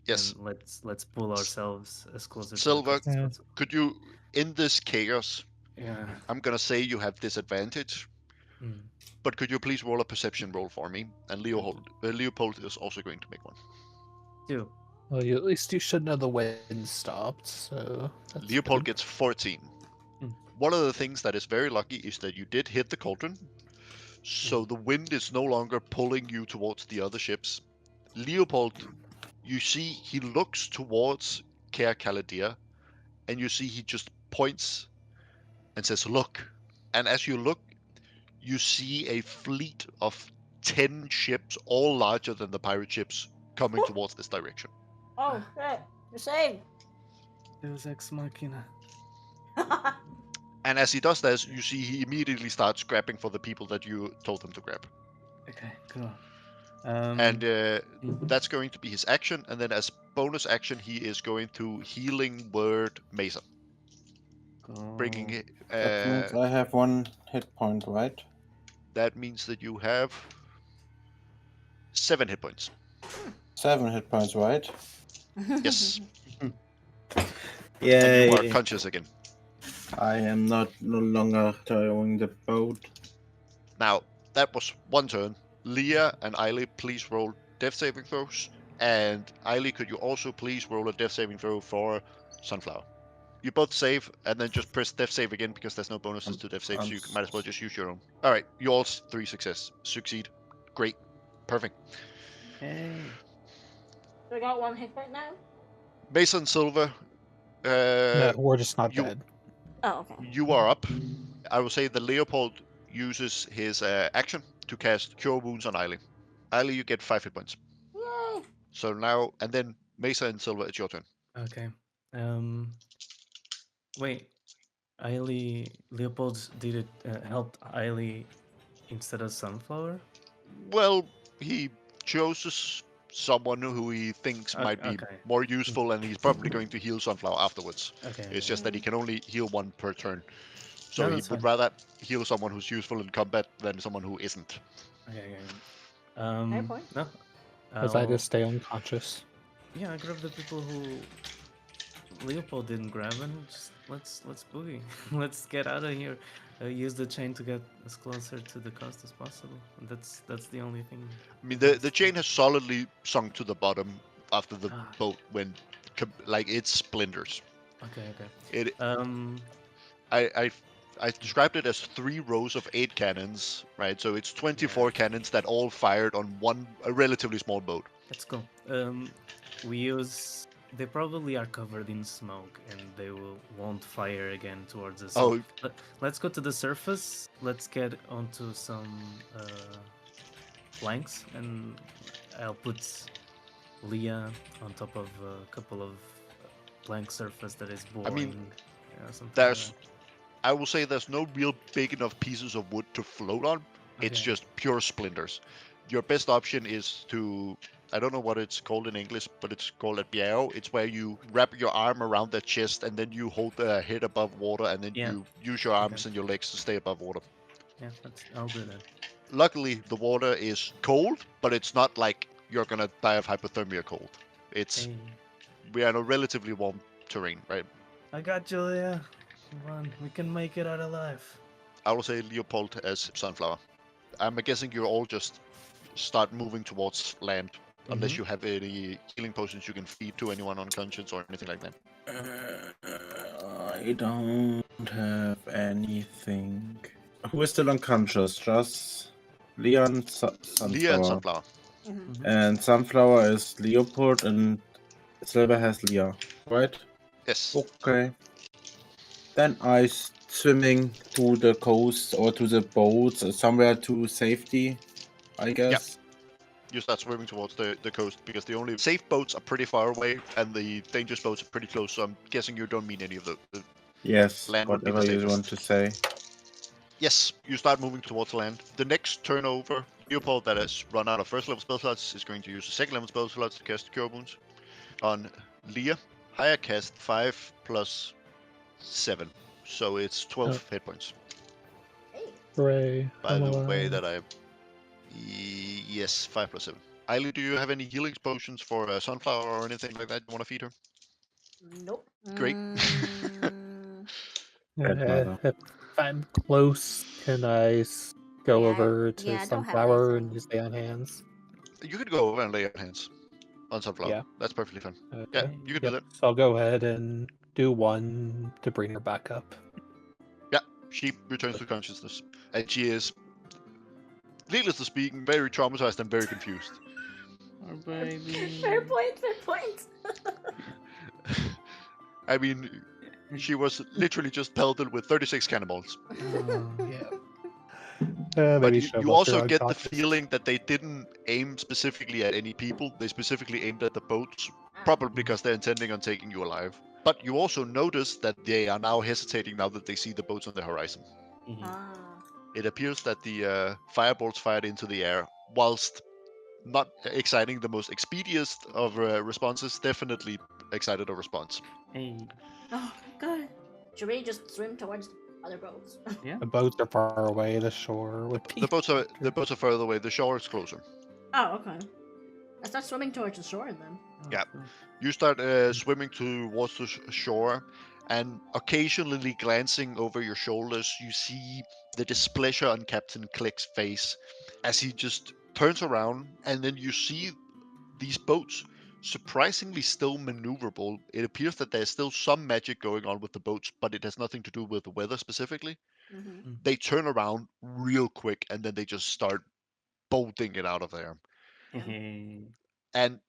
[SPEAKER 5] Yes.
[SPEAKER 1] And let's pull ourselves as closer
[SPEAKER 5] Silver.
[SPEAKER 1] to the coast as
[SPEAKER 3] Yeah.
[SPEAKER 1] possible.
[SPEAKER 5] Could you, in this chaos,
[SPEAKER 1] Yeah.
[SPEAKER 5] I'm gonna say you have disadvantage.
[SPEAKER 1] Mm.
[SPEAKER 5] But could you please roll a perception roll for me? And Leopold is also going to make one.
[SPEAKER 1] 2.
[SPEAKER 3] Well, at least you should know the wind stopped, so that's
[SPEAKER 5] Leopold
[SPEAKER 3] good.
[SPEAKER 5] gets 14.
[SPEAKER 1] Mm.
[SPEAKER 5] One of the things that is very lucky is that you did hit the cauldron, so the wind is no longer pulling you towards the other ships. Leopold, you see he looks towards Caer Caladir, and you see he just points and says, "Look." And as you look, you see a fleet of 10 ships, all larger than the pirate ships, coming towards this direction.
[SPEAKER 4] Oh shit! You're saved.
[SPEAKER 1] Deus Ex Machina.
[SPEAKER 5] And as he does this, you see he immediately starts grabbing for the people that you told him to grab.
[SPEAKER 1] Okay, cool.
[SPEAKER 5] And that's going to be his action. And then as bonus action, he is going to Healing Word Mesa.
[SPEAKER 1] cool.
[SPEAKER 5] Bringing it.
[SPEAKER 2] That means I have 1 hit point, right?
[SPEAKER 5] That means that you have 7 hit points.
[SPEAKER 2] 7 hit points, right?
[SPEAKER 5] Yes.
[SPEAKER 2] Yay!
[SPEAKER 5] And you are conscious again.
[SPEAKER 2] I am no longer towing the boat.
[SPEAKER 5] Now, that was one turn. Leah and Eiley, please roll death saving throws. And Eiley, could you also please roll a death saving throw for Sunflower? You both save, and then just press death save again because there's no bonuses to death saves, so you might as well just use your own. Alright, you all 3 succeed. Great. Perfect.
[SPEAKER 1] Hey.
[SPEAKER 4] We got 1 hit point now.
[SPEAKER 5] Mesa and Silver,
[SPEAKER 3] No, we're just not
[SPEAKER 5] you-
[SPEAKER 3] dead.
[SPEAKER 4] Oh, okay.
[SPEAKER 5] you are up. I will say that Leopold uses his action to cast Cure Wounds on Eiley. Eiley, you get 5 hit points.
[SPEAKER 4] Yay!
[SPEAKER 5] So now, and then Mesa and Silver, it's your turn.
[SPEAKER 1] Okay. Wait. Leopold did it helped Eiley instead of Sunflower?
[SPEAKER 5] Well, he chooses someone who he thinks might be
[SPEAKER 1] okay.
[SPEAKER 5] more useful, and he's probably going to heal Sunflower afterwards.
[SPEAKER 1] Okay.
[SPEAKER 5] It's just that he can only heal 1 per turn. So
[SPEAKER 1] No,
[SPEAKER 5] he
[SPEAKER 1] that's
[SPEAKER 5] would
[SPEAKER 1] fine.
[SPEAKER 5] rather heal someone who's useful in combat than someone who isn't.
[SPEAKER 1] Okay.
[SPEAKER 4] Fair point.
[SPEAKER 1] No.
[SPEAKER 3] Because I
[SPEAKER 1] I'll-
[SPEAKER 3] just stay unconscious.
[SPEAKER 1] Yeah, I grabbed the people who Leopold didn't grab, and just let's boogie. Let's get out of here. Use the chain to get as closer to the coast as possible. And that's the only thing.
[SPEAKER 5] I mean, the chain has solidly sunk to the bottom after the
[SPEAKER 1] Ah.
[SPEAKER 5] boat went, like, it's splinters.
[SPEAKER 1] Okay.
[SPEAKER 5] It,
[SPEAKER 1] Um.
[SPEAKER 5] I described it as 3 rows of 8 cannons, right? So it's 24 cannons that all fired on a relatively small boat.
[SPEAKER 1] Let's go. We use. They probably are covered in smoke, and they won't fire again towards us.
[SPEAKER 5] Oh.
[SPEAKER 1] Let's go to the surface. Let's get onto some planks, and I'll put Leah on top of a couple of plank surface that is boring.
[SPEAKER 5] I mean,
[SPEAKER 1] something like
[SPEAKER 5] There's,
[SPEAKER 1] that.
[SPEAKER 5] I will say there's no real big enough pieces of wood to float on. It's
[SPEAKER 1] Okay.
[SPEAKER 5] just pure splinters. Your best option is to, I don't know what it's called in English, but it's called a biao. It's where you wrap your arm around the chest and then you hold the head above water, and then
[SPEAKER 1] Yeah.
[SPEAKER 5] you use your arms and your legs to stay above water.
[SPEAKER 1] Yeah, I'll do that.
[SPEAKER 5] Luckily, the water is cold, but it's not like you're gonna die of hypothermia cold. It's
[SPEAKER 1] Hey,
[SPEAKER 5] we are in a relatively warm terrain, right?
[SPEAKER 1] I got you, Leah. Come on, we can make it out alive.
[SPEAKER 5] I will say Leopold as Sunflower. I'm guessing you all just start moving towards land, unless you have any healing potions you can feed to anyone unconscious or anything like that.
[SPEAKER 2] I don't have anything. Who is still unconscious? Just Leon, Sunflower.
[SPEAKER 5] Leah and Sunflower.
[SPEAKER 2] And Sunflower is Leopold, and Silver has Leah, right?
[SPEAKER 5] Yes.
[SPEAKER 2] Okay. Then I swimming to the coast or to the boats, somewhere to safety, I guess.
[SPEAKER 5] You start swimming towards the coast because the only safe boats are pretty far away and the dangerous boats are pretty close. So I'm guessing you don't mean any of the
[SPEAKER 2] Yes,
[SPEAKER 5] land would be the
[SPEAKER 2] whatever you
[SPEAKER 5] safest.
[SPEAKER 2] want to say.
[SPEAKER 5] Yes, you start moving towards land. The next turnover, Leopold that has run out of first level spell slots is going to use the second level spell slots to cast Cure Wounds on Leah. Higher cast 5 plus 7, so it's 12 hit points.
[SPEAKER 3] Hooray.
[SPEAKER 5] By
[SPEAKER 3] I'm
[SPEAKER 5] the way
[SPEAKER 3] alive.
[SPEAKER 5] that yes, 5 plus 7. Eiley, do you have any healing potions for Sunflower or anything like that you want to feed her?
[SPEAKER 4] Nope.
[SPEAKER 5] Great.
[SPEAKER 2] Bad mother.
[SPEAKER 3] If I'm close, can I go
[SPEAKER 4] Yeah,
[SPEAKER 3] over to
[SPEAKER 4] yeah, I don't have
[SPEAKER 3] Sunflower
[SPEAKER 4] anything.
[SPEAKER 3] and just stay on hands.
[SPEAKER 5] You could go over and lay your hands on Sunflower.
[SPEAKER 3] Yeah.
[SPEAKER 5] That's perfectly fine.
[SPEAKER 3] Okay.
[SPEAKER 5] Yeah, you could do
[SPEAKER 3] Yep.
[SPEAKER 5] that.
[SPEAKER 3] So I'll go ahead and do one to bring her back up.
[SPEAKER 5] Yeah, she returns to consciousness, and she is, needless to speak, very traumatized and very confused.
[SPEAKER 1] Oh, baby.
[SPEAKER 4] Fair point, fair point.
[SPEAKER 5] I mean, she was literally just pelted with 36 cannonballs.
[SPEAKER 1] Oh,
[SPEAKER 3] Yeah.
[SPEAKER 5] But
[SPEAKER 3] Maybe
[SPEAKER 5] you,
[SPEAKER 3] shove
[SPEAKER 5] you
[SPEAKER 3] up her
[SPEAKER 5] also get the
[SPEAKER 3] unconscious.
[SPEAKER 5] feeling that they didn't aim specifically at any people. They specifically aimed at the boats, probably because they're intending on taking you alive. But you also notice that they are now hesitating now that they see the boats on the horizon.
[SPEAKER 1] Mhm.
[SPEAKER 4] Ah.
[SPEAKER 5] It appears that the firebolts fired into the air, whilst not exciting the most expedient of responses, definitely excited a response.
[SPEAKER 1] Hey,
[SPEAKER 4] Oh, good. Should we just swim towards the other boats?
[SPEAKER 1] yeah.
[SPEAKER 3] The boats are far away. The shore would be.
[SPEAKER 5] The boats are further away. The shore is closer.
[SPEAKER 4] Oh, okay. I start swimming towards the shore then.
[SPEAKER 1] Oh,
[SPEAKER 5] Yeah.
[SPEAKER 1] cool.
[SPEAKER 5] You start swimming towards the shore, and occasionally glancing over your shoulders, you see the displeasure on Captain Click's face as he just turns around, and then you see these boats surprisingly still maneuverable. It appears that there's still some magic going on with the boats, but it has nothing to do with the weather specifically.
[SPEAKER 4] Mm-hmm.
[SPEAKER 5] They turn around real quick, and then they just start bolting it out of there.
[SPEAKER 1] Hey.
[SPEAKER 5] And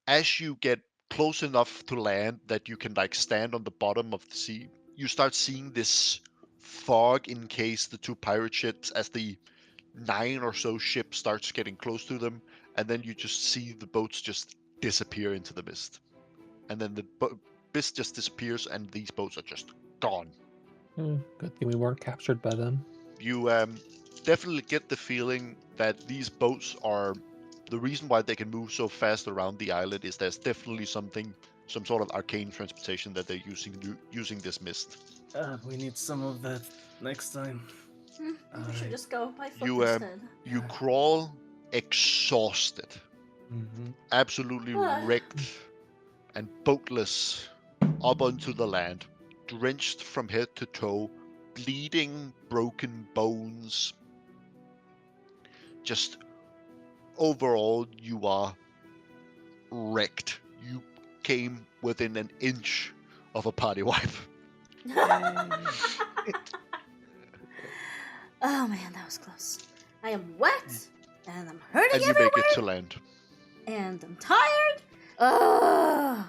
[SPEAKER 5] as you get close enough to land that you can like stand on the bottom of the sea, you start seeing this fog encase the two pirate ships as the 9 or so ships starts getting close to them, and then you just see the boats just disappear into the mist, and then the mist just disappears, and these boats are just gone.
[SPEAKER 3] Good thing we weren't captured by them.
[SPEAKER 5] You definitely get the feeling that these boats are the reason why they can move so fast around the island is there's definitely some sort of arcane transportation that they're using this mist.
[SPEAKER 1] We need some of that next time.
[SPEAKER 4] We should
[SPEAKER 1] Alright.
[SPEAKER 4] just go by foot
[SPEAKER 5] You
[SPEAKER 4] instead.
[SPEAKER 5] you crawl exhausted,
[SPEAKER 1] Mm-hmm.
[SPEAKER 5] absolutely wrecked and boatless up onto the land, drenched from head to toe, bleeding, broken bones. Just overall, you are wrecked. You came within an inch of a party wipe.
[SPEAKER 4] Oh man, that was close. I am wet, and I'm hurting
[SPEAKER 5] And you
[SPEAKER 4] everywhere,
[SPEAKER 5] make it to land.
[SPEAKER 4] and I'm tired. Ugh.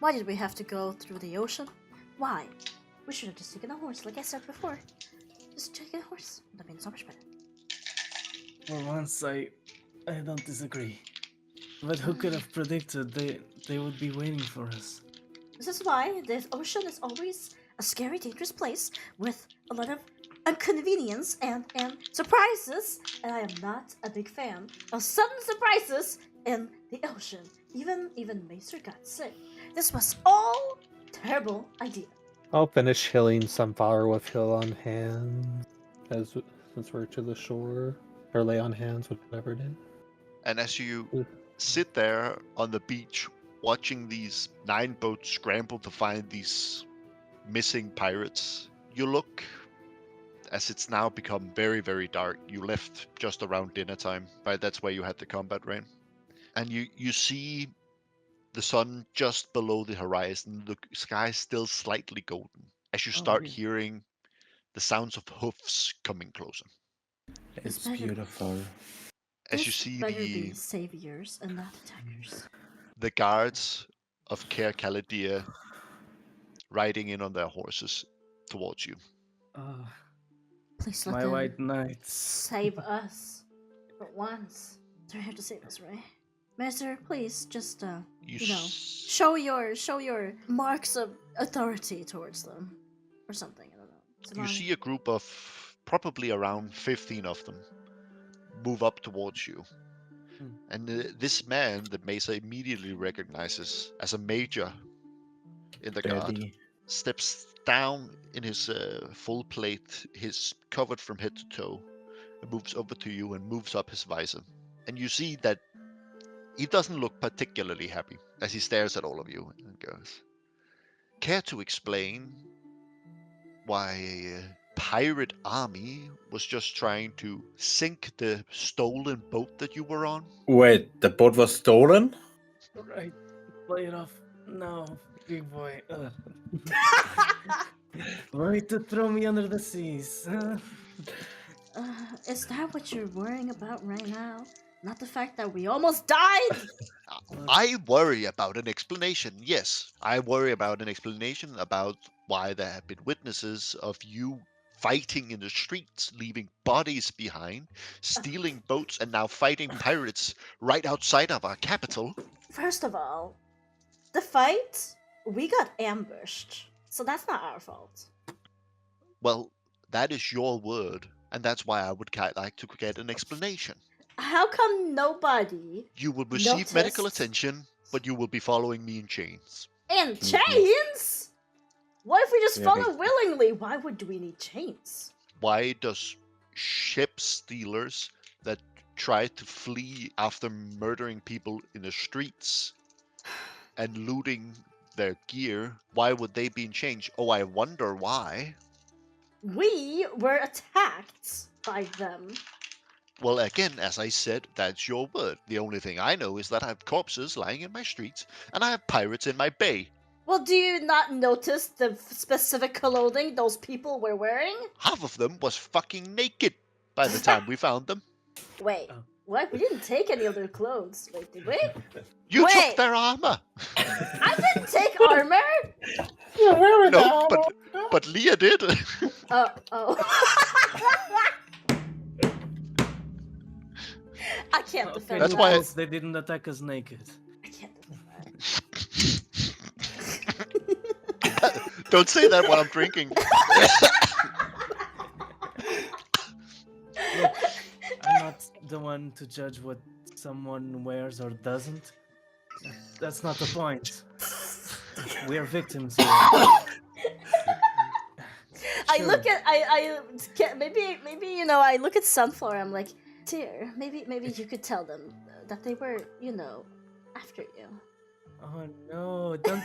[SPEAKER 4] Why did we have to go through the ocean? Why? We should have just taken a horse, like I said before. Just take a horse. Would have been so much better.
[SPEAKER 1] For once, I don't disagree. But who could have predicted they would be waiting for us?
[SPEAKER 4] This is why the ocean is always a scary, dangerous place with a lot of inconvenience and surprises. And I am not a big fan of sudden surprises in the ocean. Even Maester got sick. This was all terrible idea.
[SPEAKER 3] I'll finish healing Sunflower with heal on hands, since we're to the shore, or lay on hands, whatever it is.
[SPEAKER 5] And as you
[SPEAKER 3] Mm.
[SPEAKER 5] sit there on the beach watching these 9 boats scramble to find these missing pirates, you look, as it's now become very, very dark. You left just around dinner time, right? That's where you had the combat, right? And you see the sun just below the horizon, the sky still slightly golden, as you start
[SPEAKER 1] yeah.
[SPEAKER 5] hearing the sounds of hoofs coming closer.
[SPEAKER 2] It's
[SPEAKER 4] better-
[SPEAKER 2] beautiful.
[SPEAKER 5] As you
[SPEAKER 4] This
[SPEAKER 5] see
[SPEAKER 4] better be saviors and not attackers.
[SPEAKER 5] the guards of Caer Caladir riding in on their horses towards you.
[SPEAKER 4] Please let
[SPEAKER 1] My
[SPEAKER 4] them
[SPEAKER 1] white knights.
[SPEAKER 4] save us for once. They're here to save us, right? Master, please just
[SPEAKER 5] You
[SPEAKER 4] know, show your marks of authority towards them, or something. I don't know.
[SPEAKER 5] you
[SPEAKER 4] Simone?
[SPEAKER 5] see a group of probably around 15 of them move up towards you.
[SPEAKER 1] Hmm.
[SPEAKER 5] And this man that Mesa immediately recognizes as a major in the guard
[SPEAKER 2] Daddy.
[SPEAKER 5] steps down in his full plate, his covered from head to toe, and moves over to you and moves up his visor. And you see that he doesn't look particularly happy as he stares at all of you and goes, "Care to explain why pirate army was just trying to sink the stolen boat that you were on?
[SPEAKER 2] Wait, the boat was stolen?
[SPEAKER 1] Right. Play it off now, big boy. Why to throw me under the seas?
[SPEAKER 4] Is that what you're worrying about right now? Not the fact that we almost died?
[SPEAKER 5] I worry about an explanation, yes. I worry about an explanation about why there have been witnesses of you fighting in the streets, leaving bodies behind, stealing boats, and now fighting pirates right outside of our capital.
[SPEAKER 4] First of all, the fight, we got ambushed. So that's not our fault.
[SPEAKER 5] Well, that is your word, and that's why I would like to get an explanation.
[SPEAKER 4] How come nobody
[SPEAKER 5] You will receive medical
[SPEAKER 4] noticed?
[SPEAKER 5] attention, but you will be following me in chains.
[SPEAKER 4] In chains? What if we just
[SPEAKER 2] Yeah,
[SPEAKER 4] follow willingly? Why would we need chains?
[SPEAKER 5] Why does ship stealers that try to flee after murdering people in the streets and looting their gear, why would they be in chains? Oh, I wonder why.
[SPEAKER 4] We were attacked by them.
[SPEAKER 5] Well, again, as I said, that's your word. The only thing I know is that I have corpses lying in my streets, and I have pirates in my bay.
[SPEAKER 4] Well, do you not notice the specific clothing those people were wearing?
[SPEAKER 5] Half of them was fucking naked by the time we found them.
[SPEAKER 4] Wait,
[SPEAKER 1] Oh.
[SPEAKER 4] what? We didn't take any of their clothes. Wait, did we?
[SPEAKER 5] You
[SPEAKER 4] Wait.
[SPEAKER 5] took their armor.
[SPEAKER 4] I didn't take armor.
[SPEAKER 6] You're wearing
[SPEAKER 5] No,
[SPEAKER 6] armor.
[SPEAKER 5] but Leah did.
[SPEAKER 4] Oh. I can't defend
[SPEAKER 5] That's
[SPEAKER 4] that.
[SPEAKER 5] why
[SPEAKER 1] they didn't attack us naked.
[SPEAKER 4] I can't defend that.
[SPEAKER 5] Don't say that while I'm drinking.
[SPEAKER 1] Look, I'm not the one to judge what someone wears or doesn't. That's not the point. We are victims here.
[SPEAKER 4] I
[SPEAKER 1] Sure.
[SPEAKER 4] look at maybe I look at Sunflower. I'm like, dear, maybe you could tell them that they were after you.
[SPEAKER 1] Oh no! Don't.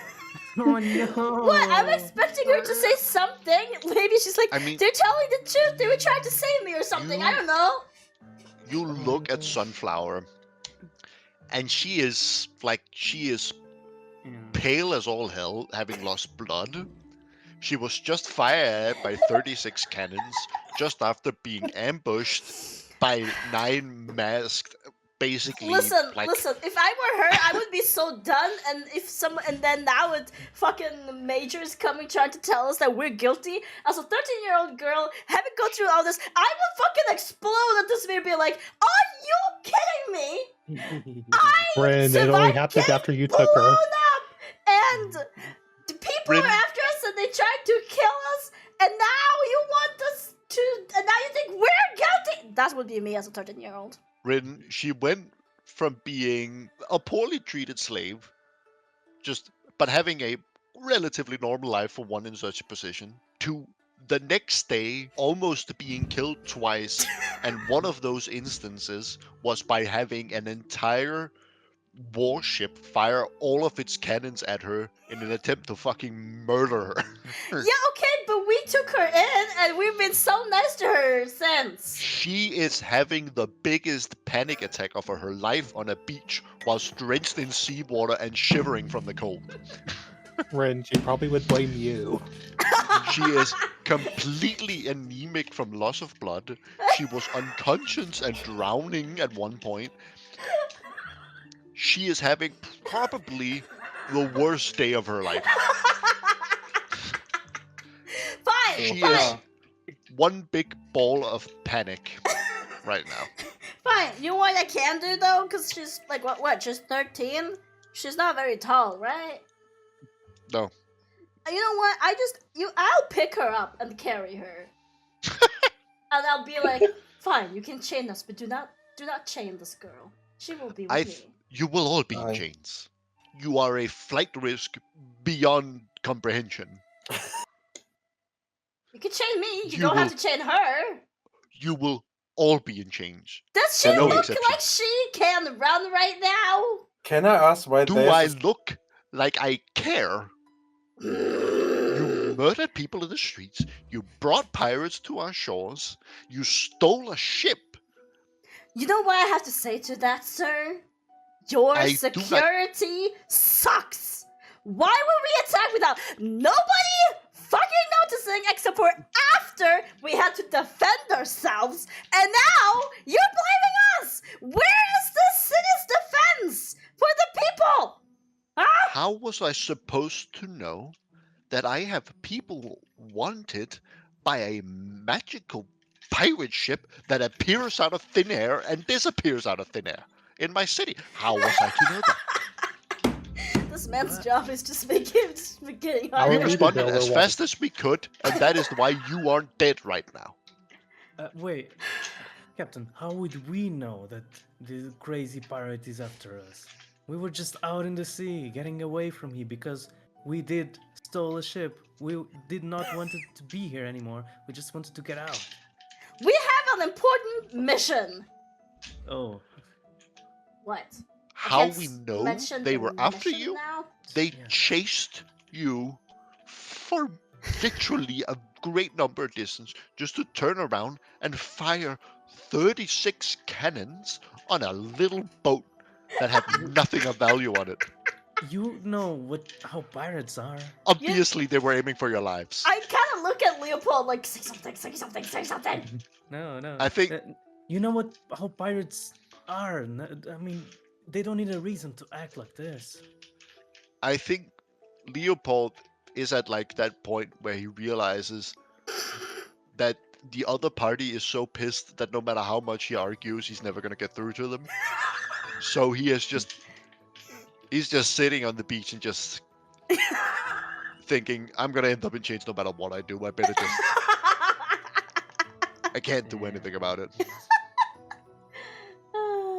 [SPEAKER 1] Oh no!
[SPEAKER 4] What? I'm expecting her to say something. Maybe she's like,
[SPEAKER 5] I mean-
[SPEAKER 4] they're telling the truth. They were trying to save me or something. I don't know.
[SPEAKER 5] You look at Sunflower, and she is
[SPEAKER 1] Yeah.
[SPEAKER 5] pale as all hell, having lost blood. She was just fired by 36 cannons just after being ambushed by 9 masked, basically.
[SPEAKER 4] Listen. If I were her, I would be so done. And and then now with fucking majors coming trying to tell us that we're guilty as a 13-year-old girl having go through all this, I would fucking explode at this video, be like, "Are you kidding me?
[SPEAKER 3] Bryn, it only happened after you took her.
[SPEAKER 4] Blown up, and the people
[SPEAKER 5] Bryn-
[SPEAKER 4] are after us, and they tried to kill us, and now you want us to, and now you think we're guilty." That would be me as a 13-year-old.
[SPEAKER 5] Rin, she went from being a poorly treated slave, but having a relatively normal life for one in such a position, to the next day almost being killed twice, and one of those instances was by having an entire warship fire all of its cannons at her in an attempt to fucking murder her.
[SPEAKER 4] Yeah, okay, but we took her in, and we've been so nice to her since.
[SPEAKER 5] She is having the biggest panic attack of her life on a beach whilst drenched in seawater and shivering from the cold.
[SPEAKER 3] Bryn, she probably would blame you.
[SPEAKER 5] She is completely anemic from loss of blood. She was unconscious and drowning at one point. She is having probably the worst day of her life.
[SPEAKER 4] Fine,
[SPEAKER 5] She
[SPEAKER 4] fine,
[SPEAKER 5] is one big ball of panic right now.
[SPEAKER 4] fine. You know what I can do though? Because she's like, what? She's 13. She's not very tall, right?
[SPEAKER 5] No.
[SPEAKER 4] You know what? I'll pick her up and carry her, and I'll be like, fine, you can chain us, but do not chain this girl. She will be with me.
[SPEAKER 5] You will all be in
[SPEAKER 2] Aye.
[SPEAKER 5] chains. You are a flight risk beyond comprehension.
[SPEAKER 4] You can chain me. You
[SPEAKER 5] You
[SPEAKER 4] don't have
[SPEAKER 5] will-
[SPEAKER 4] to chain her.
[SPEAKER 5] You will all be in chains.
[SPEAKER 4] Does she
[SPEAKER 5] No
[SPEAKER 4] look
[SPEAKER 5] exception.
[SPEAKER 4] like she can run right now?
[SPEAKER 2] Can I ask why
[SPEAKER 5] Do
[SPEAKER 2] there's
[SPEAKER 5] I look like I care? You murdered people in the streets. You brought pirates to our shores. You stole a ship.
[SPEAKER 4] You know what I have to say to that, sir? Your
[SPEAKER 5] I do not-
[SPEAKER 4] security sucks. Why were we attacked without nobody fucking noticing except for after we had to defend ourselves? And now you're blaming us. Where is the city's defense for the people? Huh?
[SPEAKER 5] How was I supposed to know that I have people wanted by a magical pirate ship that appears out of thin air and disappears out of thin air in my city? How was I to know that?
[SPEAKER 4] This man's job is just getting
[SPEAKER 3] Our
[SPEAKER 5] We
[SPEAKER 4] higher.
[SPEAKER 3] leader
[SPEAKER 5] responded
[SPEAKER 3] builder
[SPEAKER 5] as fast as we could, and that is why you aren't dead right now.
[SPEAKER 1] Wait, Captain, how would we know that the crazy pirate is after us? We were just out in the sea, getting away from here because we did stole a ship. We did not want it to be here anymore. We just wanted to get out.
[SPEAKER 4] We have an important mission.
[SPEAKER 1] Oh,
[SPEAKER 4] What? I
[SPEAKER 5] How
[SPEAKER 4] can't
[SPEAKER 5] we
[SPEAKER 4] s-
[SPEAKER 5] know
[SPEAKER 4] mention
[SPEAKER 5] they
[SPEAKER 4] the
[SPEAKER 5] were after
[SPEAKER 4] mission
[SPEAKER 5] you?
[SPEAKER 4] now?
[SPEAKER 5] They
[SPEAKER 1] Yeah.
[SPEAKER 5] chased you for literally a great number of distance just to turn around and fire 36 cannons on a little boat that had nothing of value on it.
[SPEAKER 1] you know how pirates are.
[SPEAKER 5] Obviously, they were aiming for your lives.
[SPEAKER 4] I kind of look at Leopold like, say something, say something, say something.
[SPEAKER 1] No.
[SPEAKER 5] I think-
[SPEAKER 1] you know how pirates are. I mean, they don't need a reason to act like this.
[SPEAKER 5] I think Leopold is at like that point where he realizes that the other party is so pissed that no matter how much he argues, he's never gonna get through to them. So he's just sitting on the beach and just thinking, I'm gonna end up in chains no matter what I do. I better just I can't do anything about it.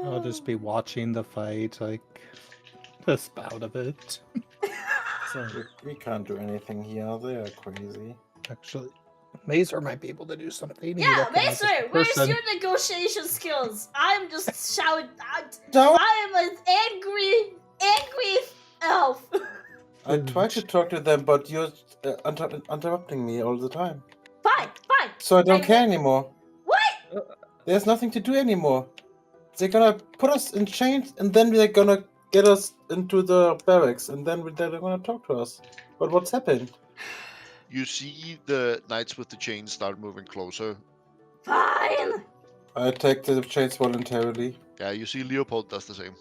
[SPEAKER 3] I'll just be watching the fight, like the spout of it.
[SPEAKER 1] So
[SPEAKER 2] We can't do anything here. They are crazy.
[SPEAKER 3] Actually, Mazer might be able to do something. He
[SPEAKER 4] Yeah,
[SPEAKER 3] recognizes
[SPEAKER 4] Macer,
[SPEAKER 3] the
[SPEAKER 4] where's
[SPEAKER 3] person.
[SPEAKER 4] your negotiation skills? I'm just shouting.
[SPEAKER 2] Don't-
[SPEAKER 4] I am an angry elf.
[SPEAKER 2] I tried to talk to them, but you're interrupting me all the time.
[SPEAKER 4] Fine.
[SPEAKER 2] So I don't
[SPEAKER 4] I
[SPEAKER 2] care
[SPEAKER 4] mean-
[SPEAKER 2] anymore.
[SPEAKER 4] What?
[SPEAKER 2] There's nothing to do anymore. They're gonna put us in chains, and then they're gonna get us into the barracks, and then they're gonna talk to us. But what's happened?
[SPEAKER 5] You see the knights with the chains start moving closer.
[SPEAKER 4] Fine.
[SPEAKER 2] I take the chains voluntarily.
[SPEAKER 5] Yeah, you see Leopold does the same.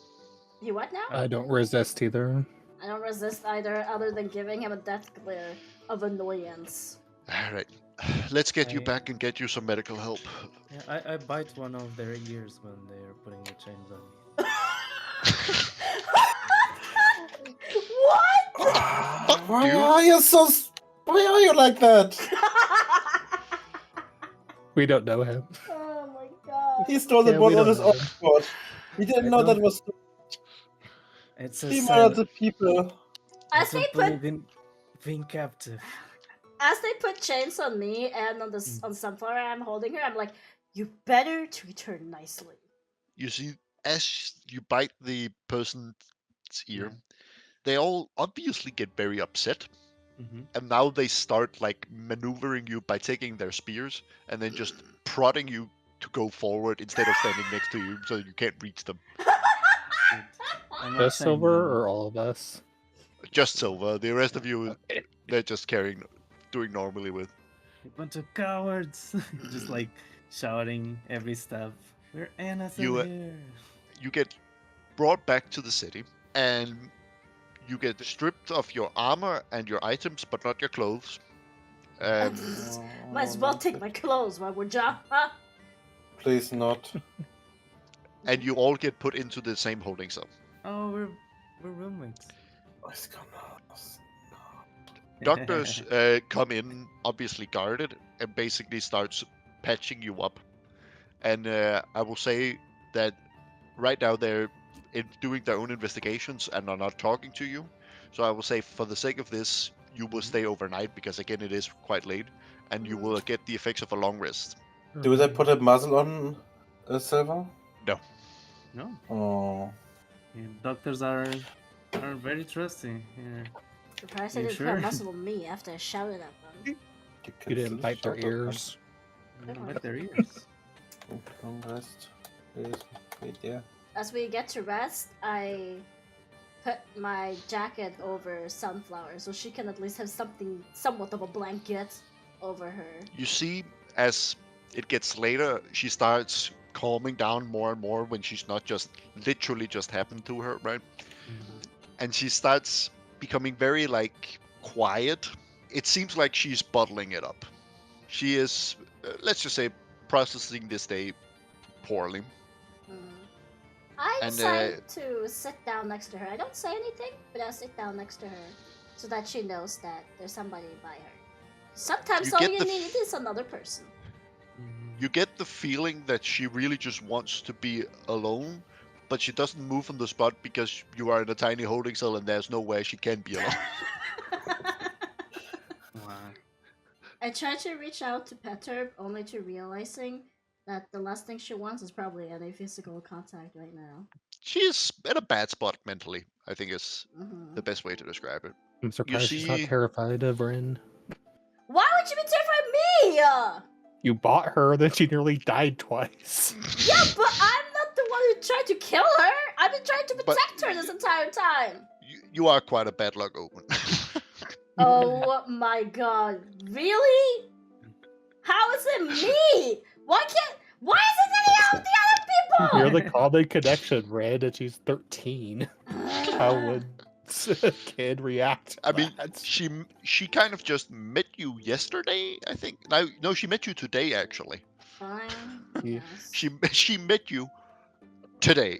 [SPEAKER 4] You what now?
[SPEAKER 3] I don't resist either.
[SPEAKER 4] I don't resist either, other than giving him a death glare of annoyance.
[SPEAKER 5] Alright. Let's get you
[SPEAKER 1] I-
[SPEAKER 5] back and get you some medical help.
[SPEAKER 1] yeah, I bite one of their ears when they're putting the chains on me.
[SPEAKER 4] What?
[SPEAKER 2] Why are you so? Why are you like that?
[SPEAKER 3] We don't know him.
[SPEAKER 4] Oh my god.
[SPEAKER 2] He stole the
[SPEAKER 3] Yeah,
[SPEAKER 2] boat
[SPEAKER 3] we
[SPEAKER 2] on
[SPEAKER 3] don't
[SPEAKER 2] his
[SPEAKER 3] know
[SPEAKER 2] own
[SPEAKER 3] him.
[SPEAKER 2] boat. He didn't
[SPEAKER 1] I
[SPEAKER 2] know that
[SPEAKER 1] don't-
[SPEAKER 2] was
[SPEAKER 1] It's a
[SPEAKER 2] he
[SPEAKER 1] sign.
[SPEAKER 2] murdered the people.
[SPEAKER 4] As they
[SPEAKER 1] don't
[SPEAKER 4] put
[SPEAKER 1] believe in being captive.
[SPEAKER 4] as they put chains on me and on the on Sunflower, I'm holding her. I'm like, you better treat her nicely.
[SPEAKER 5] You see, as you bite the person's ear,
[SPEAKER 1] Yeah.
[SPEAKER 5] they all obviously get very upset.
[SPEAKER 1] Mm-hmm.
[SPEAKER 5] And now they start like maneuvering you by taking their spears and then just prodding you to go forward instead of standing next to you so you can't reach them.
[SPEAKER 1] I'm not
[SPEAKER 3] Just
[SPEAKER 1] saying
[SPEAKER 3] Silver
[SPEAKER 1] no.
[SPEAKER 3] or all of us?
[SPEAKER 5] Just Silver. The rest of you,
[SPEAKER 3] Okay.
[SPEAKER 5] they're just doing normally with.
[SPEAKER 1] A bunch of cowards. Just like shouting every step. We're innocent
[SPEAKER 5] You,
[SPEAKER 1] here.
[SPEAKER 5] You get brought back to the city and you get stripped of your armor and your items, but not your clothes.
[SPEAKER 4] Might as well take my clothes, why would ya? Huh?
[SPEAKER 2] Please not.
[SPEAKER 5] And you all get put into the same holding cell.
[SPEAKER 1] Oh, we're roommates.
[SPEAKER 2] It's gonna-
[SPEAKER 5] Doctors come in, obviously guarded, and basically starts patching you up. And I will say that right now they're doing their own investigations and are not talking to you. So I will say, for the sake of this, you will stay overnight because again it is quite late, and you will get the effects of a long rest.
[SPEAKER 2] Do they put a muzzle on Silver?
[SPEAKER 1] No.
[SPEAKER 2] Oh.
[SPEAKER 1] Yeah, doctors are very trusty. Yeah.
[SPEAKER 4] Surprised they
[SPEAKER 1] You
[SPEAKER 4] didn't put
[SPEAKER 1] sure?
[SPEAKER 4] a muscle on me after I shouted at them.
[SPEAKER 3] You didn't bite their ears.
[SPEAKER 1] Bite their ears.
[SPEAKER 2] Oh, long rest. Wait, yeah.
[SPEAKER 4] As we get to rest, I put my jacket over Sunflower so she can at least have something, somewhat of a blanket over her.
[SPEAKER 5] You see, as it gets later, she starts calming down more and more when she's not just literally just happened to her, right? And she starts becoming very like quiet. It seems like she's bottling it up. She is, let's just say, processing this day poorly.
[SPEAKER 4] I
[SPEAKER 5] And,
[SPEAKER 4] decide to sit down next to her. I don't say anything, but I sit down next to her so that she knows that there's somebody by her. Sometimes
[SPEAKER 5] You
[SPEAKER 4] all
[SPEAKER 5] get
[SPEAKER 4] you
[SPEAKER 5] the
[SPEAKER 4] need is another person.
[SPEAKER 5] You get the feeling that she really just wants to be alone, but she doesn't move on the spot because you are in a tiny holding cell and there's nowhere she can be alone.
[SPEAKER 1] Wow.
[SPEAKER 4] I try to reach out to pet her, only to realizing that the last thing she wants is probably any physical contact right now.
[SPEAKER 5] She's in a bad spot mentally, I think is
[SPEAKER 4] Mhm.
[SPEAKER 5] the best way to describe it.
[SPEAKER 3] I'm surprised she's not
[SPEAKER 5] see-
[SPEAKER 3] terrified of Rin.
[SPEAKER 4] Why would you be terrified of me?
[SPEAKER 3] You bought her, then she nearly died twice.
[SPEAKER 4] Yeah, but I'm not the one who tried to kill her. I've been trying to
[SPEAKER 5] But-
[SPEAKER 4] protect her this entire time.
[SPEAKER 5] You are quite a bad luck omen.
[SPEAKER 4] Oh my god, really? How is it me? Why is it any of the other people?
[SPEAKER 3] You're the common connection, Red, and she's 13. How would a kid react to
[SPEAKER 5] I mean,
[SPEAKER 3] that?
[SPEAKER 5] she kind of just met you yesterday, I think. No, she met you today actually.
[SPEAKER 4] Fine.
[SPEAKER 3] Yeah.
[SPEAKER 4] Yes.
[SPEAKER 5] She met you today,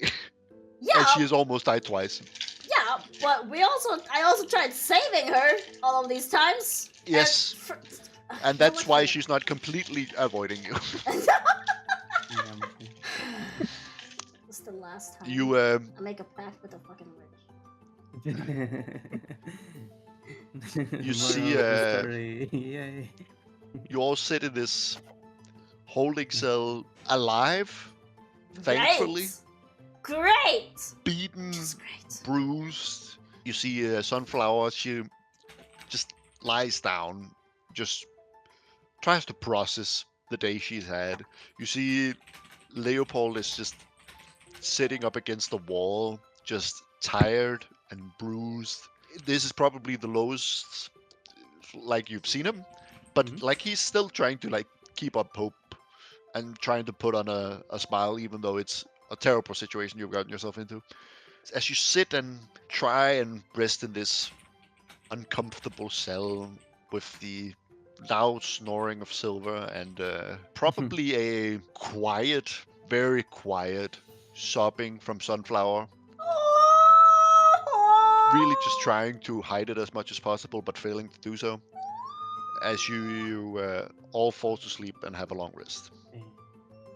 [SPEAKER 4] Yeah,
[SPEAKER 5] and she has almost died twice.
[SPEAKER 4] yeah, but I also tried saving her all of these times.
[SPEAKER 5] Yes, and that's why she's not completely avoiding you.
[SPEAKER 4] It's the last time.
[SPEAKER 5] You
[SPEAKER 4] I make a pact with a fucking witch.
[SPEAKER 5] You
[SPEAKER 1] Moral
[SPEAKER 5] see,
[SPEAKER 1] of the story. Yay.
[SPEAKER 5] you all sit in this holding cell alive, thankfully,
[SPEAKER 4] Great!
[SPEAKER 5] beaten,
[SPEAKER 4] Just great.
[SPEAKER 5] bruised. You see Sunflower, she just lies down, just tries to process the day she's had. You see Leopold is just sitting up against the wall, just tired and bruised. This is probably the lowest like you've seen him, but like he's still trying to like keep up hope and trying to put on a smile, even though it's a terrible situation you've gotten yourself into. As you sit and try and rest in this uncomfortable cell with the loud snoring of Silver and probably a quiet, very quiet sobbing from Sunflower, really just trying to hide it as much as possible but failing to do so, as you all fall to sleep and have a long rest.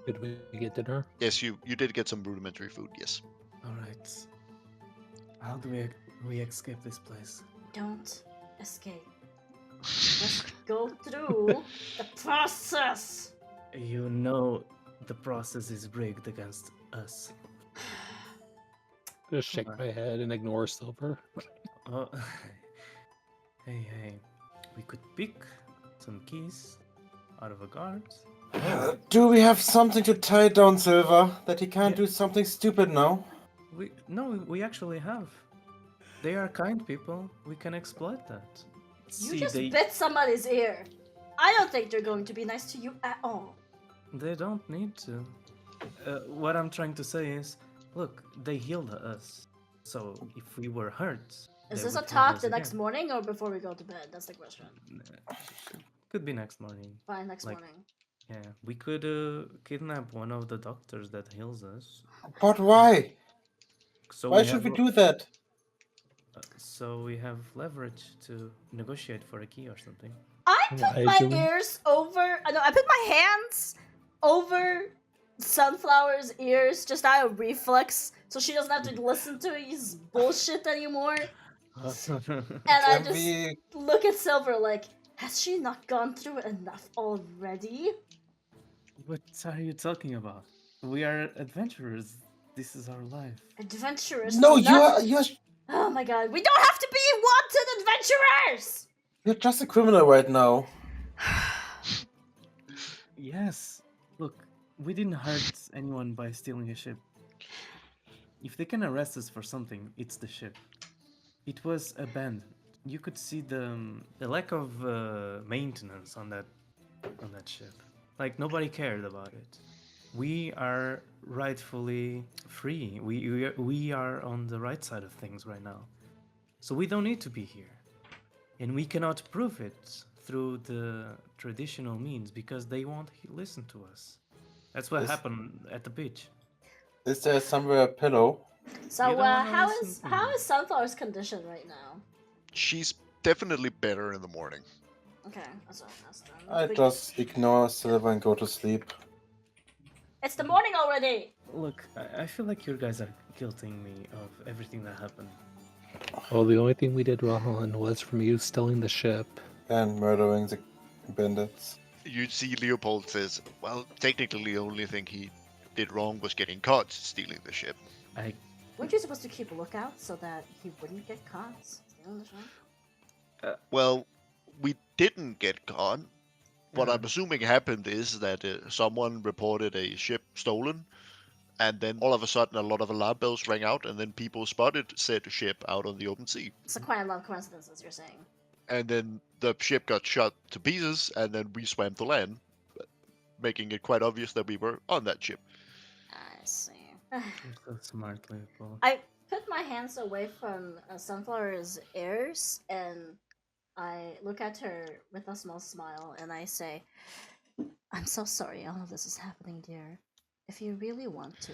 [SPEAKER 3] Did we get dinner?
[SPEAKER 5] Yes, you did get some rudimentary food, yes.
[SPEAKER 1] All right. How do we escape this place?
[SPEAKER 4] Don't escape. Let's go through the process.
[SPEAKER 1] You know the process is rigged against us.
[SPEAKER 3] Just shake my head and ignore Silver.
[SPEAKER 1] Oh, hey, we could pick some keys out of a guard.
[SPEAKER 2] Do we have something to tie down Silver that he can't
[SPEAKER 1] Yeah.
[SPEAKER 2] do something stupid now?
[SPEAKER 1] We actually have. They are kind people. We can exploit that.
[SPEAKER 4] You just bit somebody's ear. I don't think they're going to be nice to you at all.
[SPEAKER 1] They don't need to. What I'm trying to say is, look, they healed us. So if we were hurt,
[SPEAKER 4] Is
[SPEAKER 1] they
[SPEAKER 4] this a
[SPEAKER 1] would heal
[SPEAKER 4] talk
[SPEAKER 1] us
[SPEAKER 4] the next
[SPEAKER 1] again.
[SPEAKER 4] morning or before we go to bed? That's the question.
[SPEAKER 1] Could be next morning.
[SPEAKER 4] Fine, next
[SPEAKER 1] Like-
[SPEAKER 4] morning.
[SPEAKER 1] Yeah, we could kidnap one of the doctors that heals us.
[SPEAKER 2] But why?
[SPEAKER 1] So
[SPEAKER 2] Why
[SPEAKER 1] we
[SPEAKER 2] should we
[SPEAKER 1] have-
[SPEAKER 2] do that?
[SPEAKER 1] So we have leverage to negotiate for a key or something.
[SPEAKER 4] I put
[SPEAKER 3] Why
[SPEAKER 4] my
[SPEAKER 3] do we-
[SPEAKER 4] ears over. No, I put my hands over Sunflower's ears just out of reflex, so she doesn't have to listen to his bullshit anymore. And I
[SPEAKER 2] Can
[SPEAKER 4] just
[SPEAKER 2] we...
[SPEAKER 4] look at Silver like, has she not gone through it enough already?
[SPEAKER 1] What are you talking about? We are adventurers. This is our life.
[SPEAKER 4] Adventurers?
[SPEAKER 2] No,
[SPEAKER 4] do not-
[SPEAKER 2] you're...
[SPEAKER 4] Oh my god, we don't have to be wanted adventurers!
[SPEAKER 2] You're just a criminal right now.
[SPEAKER 1] Yes. Look, we didn't hurt anyone by stealing a ship. If they can arrest us for something, it's the ship. It was abandoned. You could see the lack of maintenance on that ship. Like nobody cared about it. We are rightfully free. We are on the right side of things right now. So we don't need to be here. And we cannot prove it through the traditional means because they won't listen to us. That's what
[SPEAKER 2] Is-
[SPEAKER 1] happened at the beach.
[SPEAKER 2] Is there somewhere a pillow?
[SPEAKER 4] So,
[SPEAKER 1] You don't wanna
[SPEAKER 4] how
[SPEAKER 1] listen
[SPEAKER 4] is
[SPEAKER 1] to
[SPEAKER 4] how
[SPEAKER 1] me.
[SPEAKER 4] is Sunflower's condition right now?
[SPEAKER 5] She's definitely better in the morning.
[SPEAKER 4] Okay, that's what I asked then.
[SPEAKER 2] I just ignore Silver and go to sleep.
[SPEAKER 4] It's the morning already.
[SPEAKER 1] Look, I feel like you guys are guilting me of everything that happened.
[SPEAKER 3] Well, the only thing we did wrong was from you stealing the ship.
[SPEAKER 2] And murdering the bandits.
[SPEAKER 5] You see Leopold says, well, technically the only thing he did wrong was getting caught stealing the ship.
[SPEAKER 4] Weren't you supposed to keep a lookout so that he wouldn't get caught stealing the ship?
[SPEAKER 5] Well, we didn't get caught. What
[SPEAKER 1] Yeah.
[SPEAKER 5] I'm assuming happened is that someone reported a ship stolen, and then all of a sudden a lot of alarm bells rang out, and then people spotted said ship out on the open sea.
[SPEAKER 4] It's quite a lot of coincidences, you're saying.
[SPEAKER 5] And then the ship got shot to pieces, and then we swam to land, making it quite obvious that we were on that ship.
[SPEAKER 4] I see.
[SPEAKER 1] You're so smart, Leopold.
[SPEAKER 4] I put my hands away from Sunflower's ears and I look at her with a small smile and I say, I'm so sorry all of this is happening, dear. If you really want to,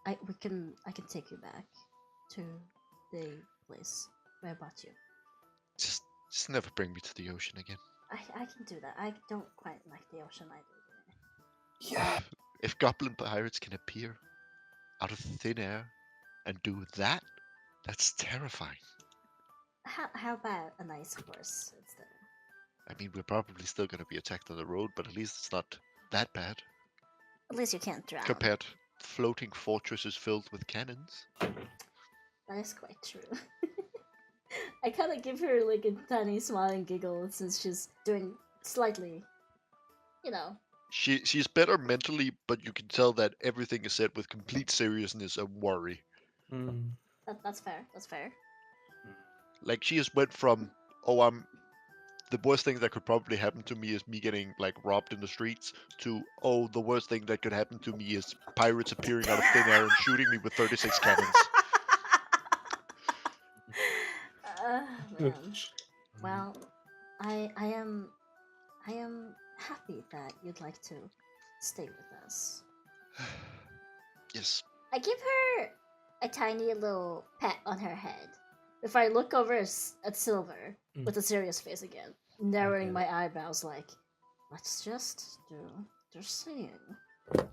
[SPEAKER 4] I can take you back to the place where I bought you.
[SPEAKER 5] Just never bring me to the ocean again.
[SPEAKER 4] I can do that. I don't quite like the ocean either.
[SPEAKER 2] Yeah.
[SPEAKER 5] If goblin pirates can appear out of thin air and do that, that's terrifying.
[SPEAKER 4] How about a nice horse instead?
[SPEAKER 5] I mean, we're probably still going to be attacked on the road, but at least it's not that bad
[SPEAKER 4] At least you can't drown.
[SPEAKER 5] compared to floating fortresses filled with cannons.
[SPEAKER 4] That is quite true. I kind of give her like a tiny smile and giggle since she's doing slightly, you know.
[SPEAKER 5] She's better mentally, but you can tell that everything is said with complete seriousness and worry.
[SPEAKER 1] Mm.
[SPEAKER 4] That's fair. That's fair.
[SPEAKER 5] Like she just went from, oh, the worst thing that could probably happen to me is me getting like robbed in the streets, to, oh, the worst thing that could happen to me is pirates appearing out of thin air and shooting me with 36 cannons.
[SPEAKER 4] Man. Well, I am happy that you'd like to stay with us.
[SPEAKER 5] Yes.
[SPEAKER 4] I give her a tiny little pat on her head before I look over at Silver with a serious face again, narrowing
[SPEAKER 1] Okay.
[SPEAKER 4] my eyebrows like, let's just do the same.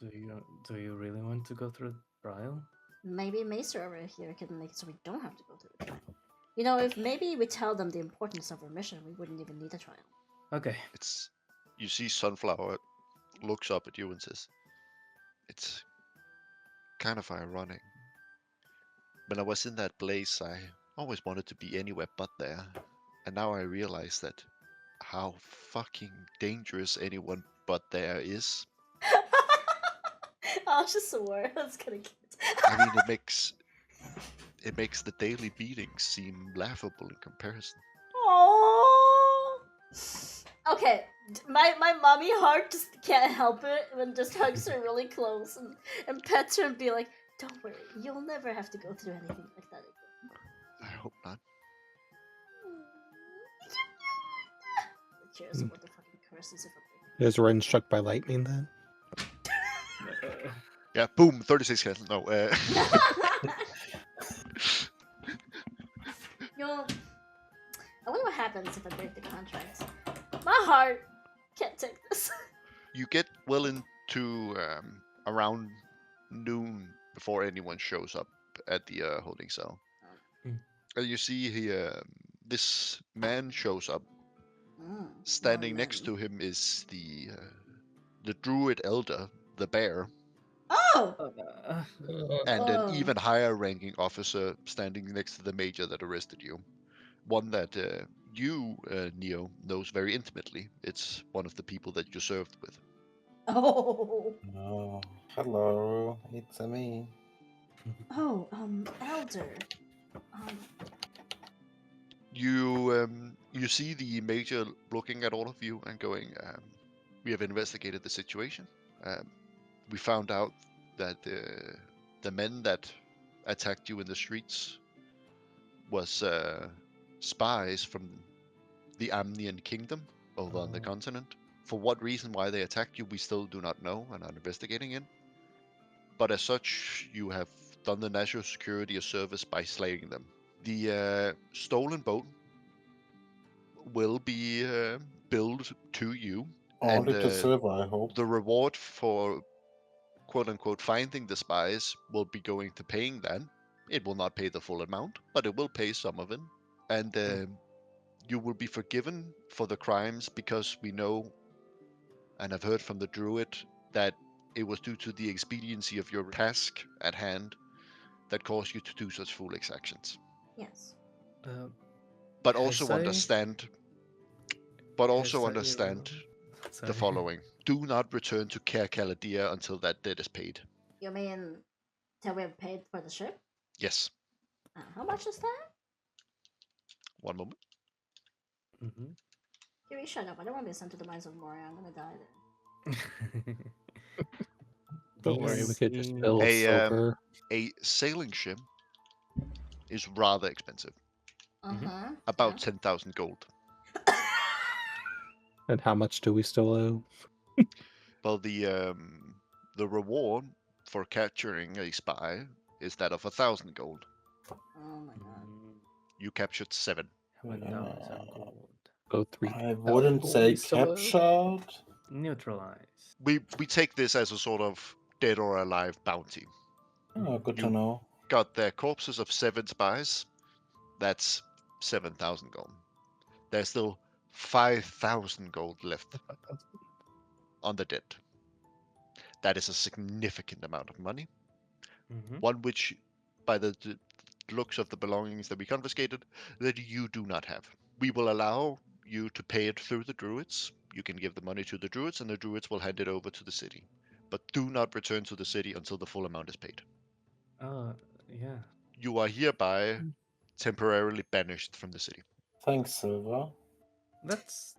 [SPEAKER 1] Do you really want to go through trial?
[SPEAKER 4] Maybe Maester over here can make it so we don't have to go through the trial. You know, if maybe we tell them the importance of our mission, we wouldn't even need a trial.
[SPEAKER 1] Okay.
[SPEAKER 5] You see Sunflower looks up at you and says, it's kind of ironic. When I was in that place, I always wanted to be anywhere but there. And now I realize that how fucking dangerous anyone but there is.
[SPEAKER 4] I just swore. That's kind of cute.
[SPEAKER 5] I mean, it makes the daily beatings seem laughable in comparison.
[SPEAKER 4] Aww. Okay, my mommy heart just can't help it and just hugs her really close and pets her and be like, don't worry, you'll never have to go through anything like that again.
[SPEAKER 5] I hope not.
[SPEAKER 4] Cheers, what the fucking curses if
[SPEAKER 3] Is Ren struck by lightning then?
[SPEAKER 5] Yeah, boom, 36 cannons. No,
[SPEAKER 4] Yo, I wonder what happens if I break the contract. My heart can't take this.
[SPEAKER 5] you get well into around noon before anyone shows up at the holding cell.
[SPEAKER 1] Hmm.
[SPEAKER 5] And you see this man shows up.
[SPEAKER 4] Mm,
[SPEAKER 5] Standing
[SPEAKER 4] more
[SPEAKER 5] next
[SPEAKER 4] men.
[SPEAKER 5] to him is the druid elder, the bear,
[SPEAKER 4] Oh!
[SPEAKER 5] and
[SPEAKER 4] Oh.
[SPEAKER 5] an even higher ranking officer standing next to the major that arrested you. One that you, Neo, knows very intimately. It's one of the people that you served with.
[SPEAKER 4] Oh,
[SPEAKER 2] Oh, hello, it's me.
[SPEAKER 4] oh, elder.
[SPEAKER 5] You see the major looking at all of you and going, "We have investigated the situation. We found out that the men that attacked you in the streets was spies from the Amnian kingdom over on the continent. For what reason why they attacked you, we still do not know and are investigating it. But as such, you have done the national security a service by slaying them. The stolen boat will be billed to you, and
[SPEAKER 2] Only to silver, I hope.
[SPEAKER 5] the reward for quote unquote finding the spies will be going to paying that. It will not pay the full amount, but it will pay some of it. And you will be forgiven for the crimes because we know and have heard from the druid that it was due to the expediency of your task at hand that caused you to do such foolish actions.
[SPEAKER 4] Yes.
[SPEAKER 5] But
[SPEAKER 1] Has
[SPEAKER 5] also
[SPEAKER 1] I-
[SPEAKER 5] understand
[SPEAKER 1] Sorry.
[SPEAKER 5] the following. Do not return to Caer Caladia until that debt is paid.
[SPEAKER 4] You mean till we have paid for the ship?
[SPEAKER 5] Yes.
[SPEAKER 4] How much is that?
[SPEAKER 5] One moment.
[SPEAKER 1] Mhm.
[SPEAKER 4] Kiwi, shut up. I don't want to be sent to the mines of Moria. I'm gonna die there.
[SPEAKER 3] Don't worry, we could just
[SPEAKER 1] DC
[SPEAKER 3] build silver.
[SPEAKER 5] A sailing ship is rather expensive.
[SPEAKER 4] Uh-huh.
[SPEAKER 5] About 10,000 gold.
[SPEAKER 3] And how much do we still owe?
[SPEAKER 5] Well, the reward for capturing a spy is that of 1,000 gold.
[SPEAKER 4] Oh my god.
[SPEAKER 5] You captured 7.
[SPEAKER 1] 1,000 gold.
[SPEAKER 3] Oh, 3.
[SPEAKER 2] I wouldn't say captured.
[SPEAKER 1] Neutralize.
[SPEAKER 5] We take this as a sort of dead or alive bounty.
[SPEAKER 2] Oh, good
[SPEAKER 5] You-
[SPEAKER 2] to know.
[SPEAKER 5] Got the corpses of 7 spies. That's 7,000 gold. There's still 5,000 gold left on the debt. That is a significant amount of money. One which, by the looks of the belongings that we confiscated, that you do not have. We will allow you to pay it through the druids. You can give the money to the druids, and the druids will hand it over to the city. But do not return to the city until the full amount is paid.
[SPEAKER 1] Yeah.
[SPEAKER 5] You are hereby temporarily banished from the city.
[SPEAKER 2] Thanks, Silver.
[SPEAKER 1] That's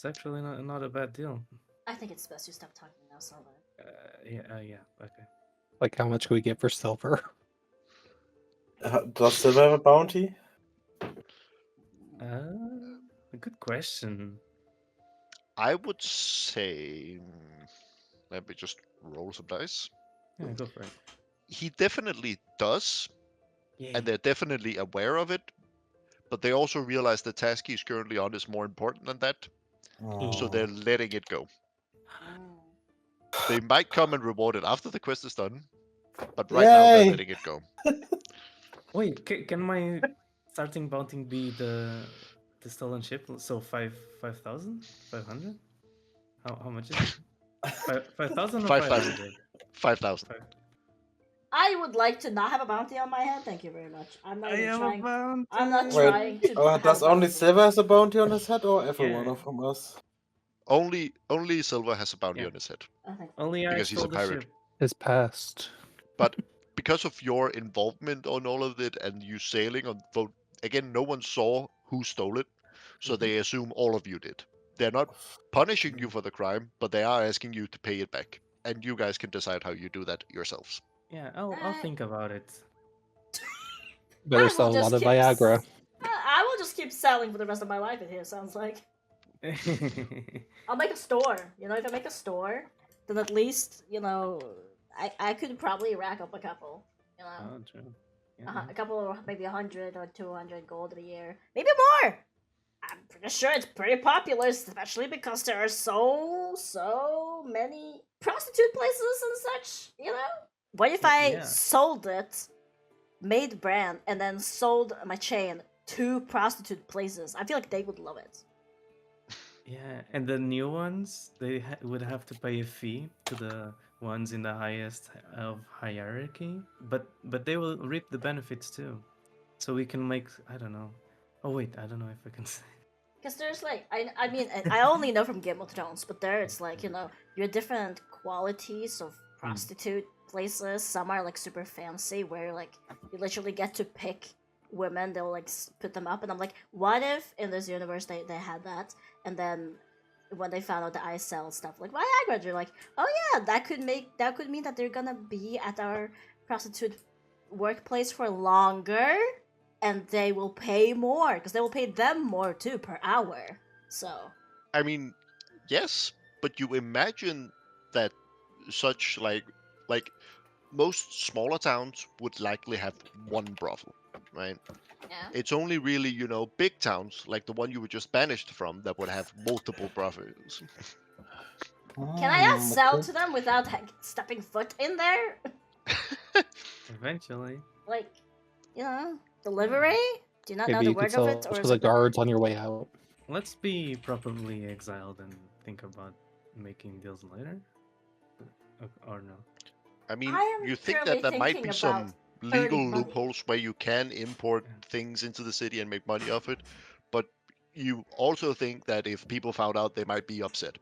[SPEAKER 1] actually not a bad deal.
[SPEAKER 4] I think it's best you stop talking now, Silver.
[SPEAKER 1] Yeah. Okay.
[SPEAKER 3] Like, how much can we get for silver?
[SPEAKER 2] Does Silver have a bounty?
[SPEAKER 1] A good question.
[SPEAKER 5] I would say, let me just roll some dice.
[SPEAKER 1] Yeah, go for it.
[SPEAKER 5] He definitely does,
[SPEAKER 1] Yeah.
[SPEAKER 5] and they're definitely aware of it, but they also realize the task he's currently on is more important than that, so they're letting it go. They might come and reward it after the quest is done, but right now they're letting it go.
[SPEAKER 1] Wait, can my starting bounty be the stolen ship? So 5,000? 500? How much is it? 5,000 or
[SPEAKER 5] 5,000.
[SPEAKER 1] 500?
[SPEAKER 5] 5,000.
[SPEAKER 4] I would like to not have a bounty on my head. Thank you very much. I'm not even trying.
[SPEAKER 1] bounty.
[SPEAKER 4] I'm not
[SPEAKER 2] Wait,
[SPEAKER 4] trying to. have
[SPEAKER 2] does
[SPEAKER 4] a
[SPEAKER 2] only
[SPEAKER 4] bounty.
[SPEAKER 2] Silver has a bounty on his head, or every one
[SPEAKER 1] Yeah.
[SPEAKER 2] of us?
[SPEAKER 5] Only Silver has a bounty on his head
[SPEAKER 4] Okay.
[SPEAKER 1] Only I
[SPEAKER 5] because he's
[SPEAKER 1] stole
[SPEAKER 5] a
[SPEAKER 1] the
[SPEAKER 5] pirate.
[SPEAKER 1] ship.
[SPEAKER 3] His past.
[SPEAKER 5] But because of your involvement on all of it and you sailing on boat, again, no one saw who stole it, so they assume all of you did. They're not punishing you for the crime, but they are asking you to pay it back, and you guys can decide how you do that yourselves.
[SPEAKER 1] Yeah, I'll think about it.
[SPEAKER 3] Better
[SPEAKER 4] I
[SPEAKER 3] sell
[SPEAKER 4] will
[SPEAKER 3] a
[SPEAKER 4] just
[SPEAKER 3] lot of
[SPEAKER 4] keep
[SPEAKER 3] Viagra.
[SPEAKER 4] I will just keep selling for the rest of my life. It here sounds like. I'll make a store. You know, if I make a store, then at least I could probably rack up a couple. You know,
[SPEAKER 1] Oh, true. Yeah.
[SPEAKER 4] a couple, maybe 100 or 200 gold a year, maybe more. I'm pretty sure it's pretty popular, especially because there are so many prostitute places and such. You know, what if I
[SPEAKER 1] Yeah.
[SPEAKER 4] sold it, made the brand, and then sold my chain to prostitute places? I feel like they would love it.
[SPEAKER 1] Yeah, and the new ones, they would have to pay a fee to the ones in the highest of hierarchy, but they will reap the benefits too. So we can make, I don't know. Oh wait, I don't know if I can say.
[SPEAKER 4] Because there's like, I mean, I only know from Game of Thrones, but there it's like, your different qualities of prostitute places. Some are like super fancy, where like you literally get to pick women. They'll like put them up, and I'm like, what if in this universe they had that, and then when they found out that I sell stuff like Viagra, they're like, oh yeah, that could mean that they're gonna be at our prostitute workplace for longer, and they will pay more because they will pay them more too per hour. So
[SPEAKER 5] I mean, yes, but you imagine that such like most smaller towns would likely have one brothel, right?
[SPEAKER 4] yeah.
[SPEAKER 5] It's only really, big towns like the one you were just banished from that would have multiple brothels.
[SPEAKER 4] Can I not sell to them without stepping foot in there?
[SPEAKER 1] Eventually.
[SPEAKER 4] Like, delivery? Do you not know
[SPEAKER 3] Maybe
[SPEAKER 4] the
[SPEAKER 3] you could
[SPEAKER 4] word of
[SPEAKER 3] sell
[SPEAKER 4] it, or
[SPEAKER 3] to
[SPEAKER 4] is
[SPEAKER 3] the
[SPEAKER 4] it
[SPEAKER 3] guards on your way out.
[SPEAKER 1] Let's be properly exiled and think about making deals later? Or no?
[SPEAKER 5] I mean,
[SPEAKER 4] I am
[SPEAKER 5] you think
[SPEAKER 4] purely
[SPEAKER 5] that there might
[SPEAKER 4] thinking
[SPEAKER 5] be
[SPEAKER 4] about
[SPEAKER 5] some legal
[SPEAKER 4] earning money.
[SPEAKER 5] loopholes where you can import things into the city and make money off it, but you also think that if people found out, they might be upset.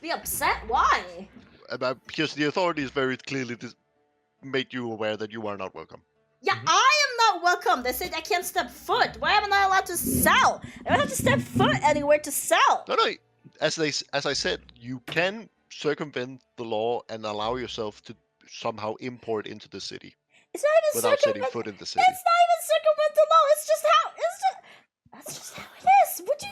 [SPEAKER 4] Be upset? Why?
[SPEAKER 5] Because the authorities very clearly made you aware that you are not welcome.
[SPEAKER 4] Yeah, I am not welcome. They said I can't step foot. Why am I not allowed to sell? I don't have to step foot anywhere to sell.
[SPEAKER 5] No, as I said, you can circumvent the law and allow yourself to somehow import into the city
[SPEAKER 4] It's not even
[SPEAKER 5] without setting
[SPEAKER 4] circumvent.
[SPEAKER 5] foot in the city.
[SPEAKER 4] It's not even circumvent the law. It's just how. That's just how it is. What do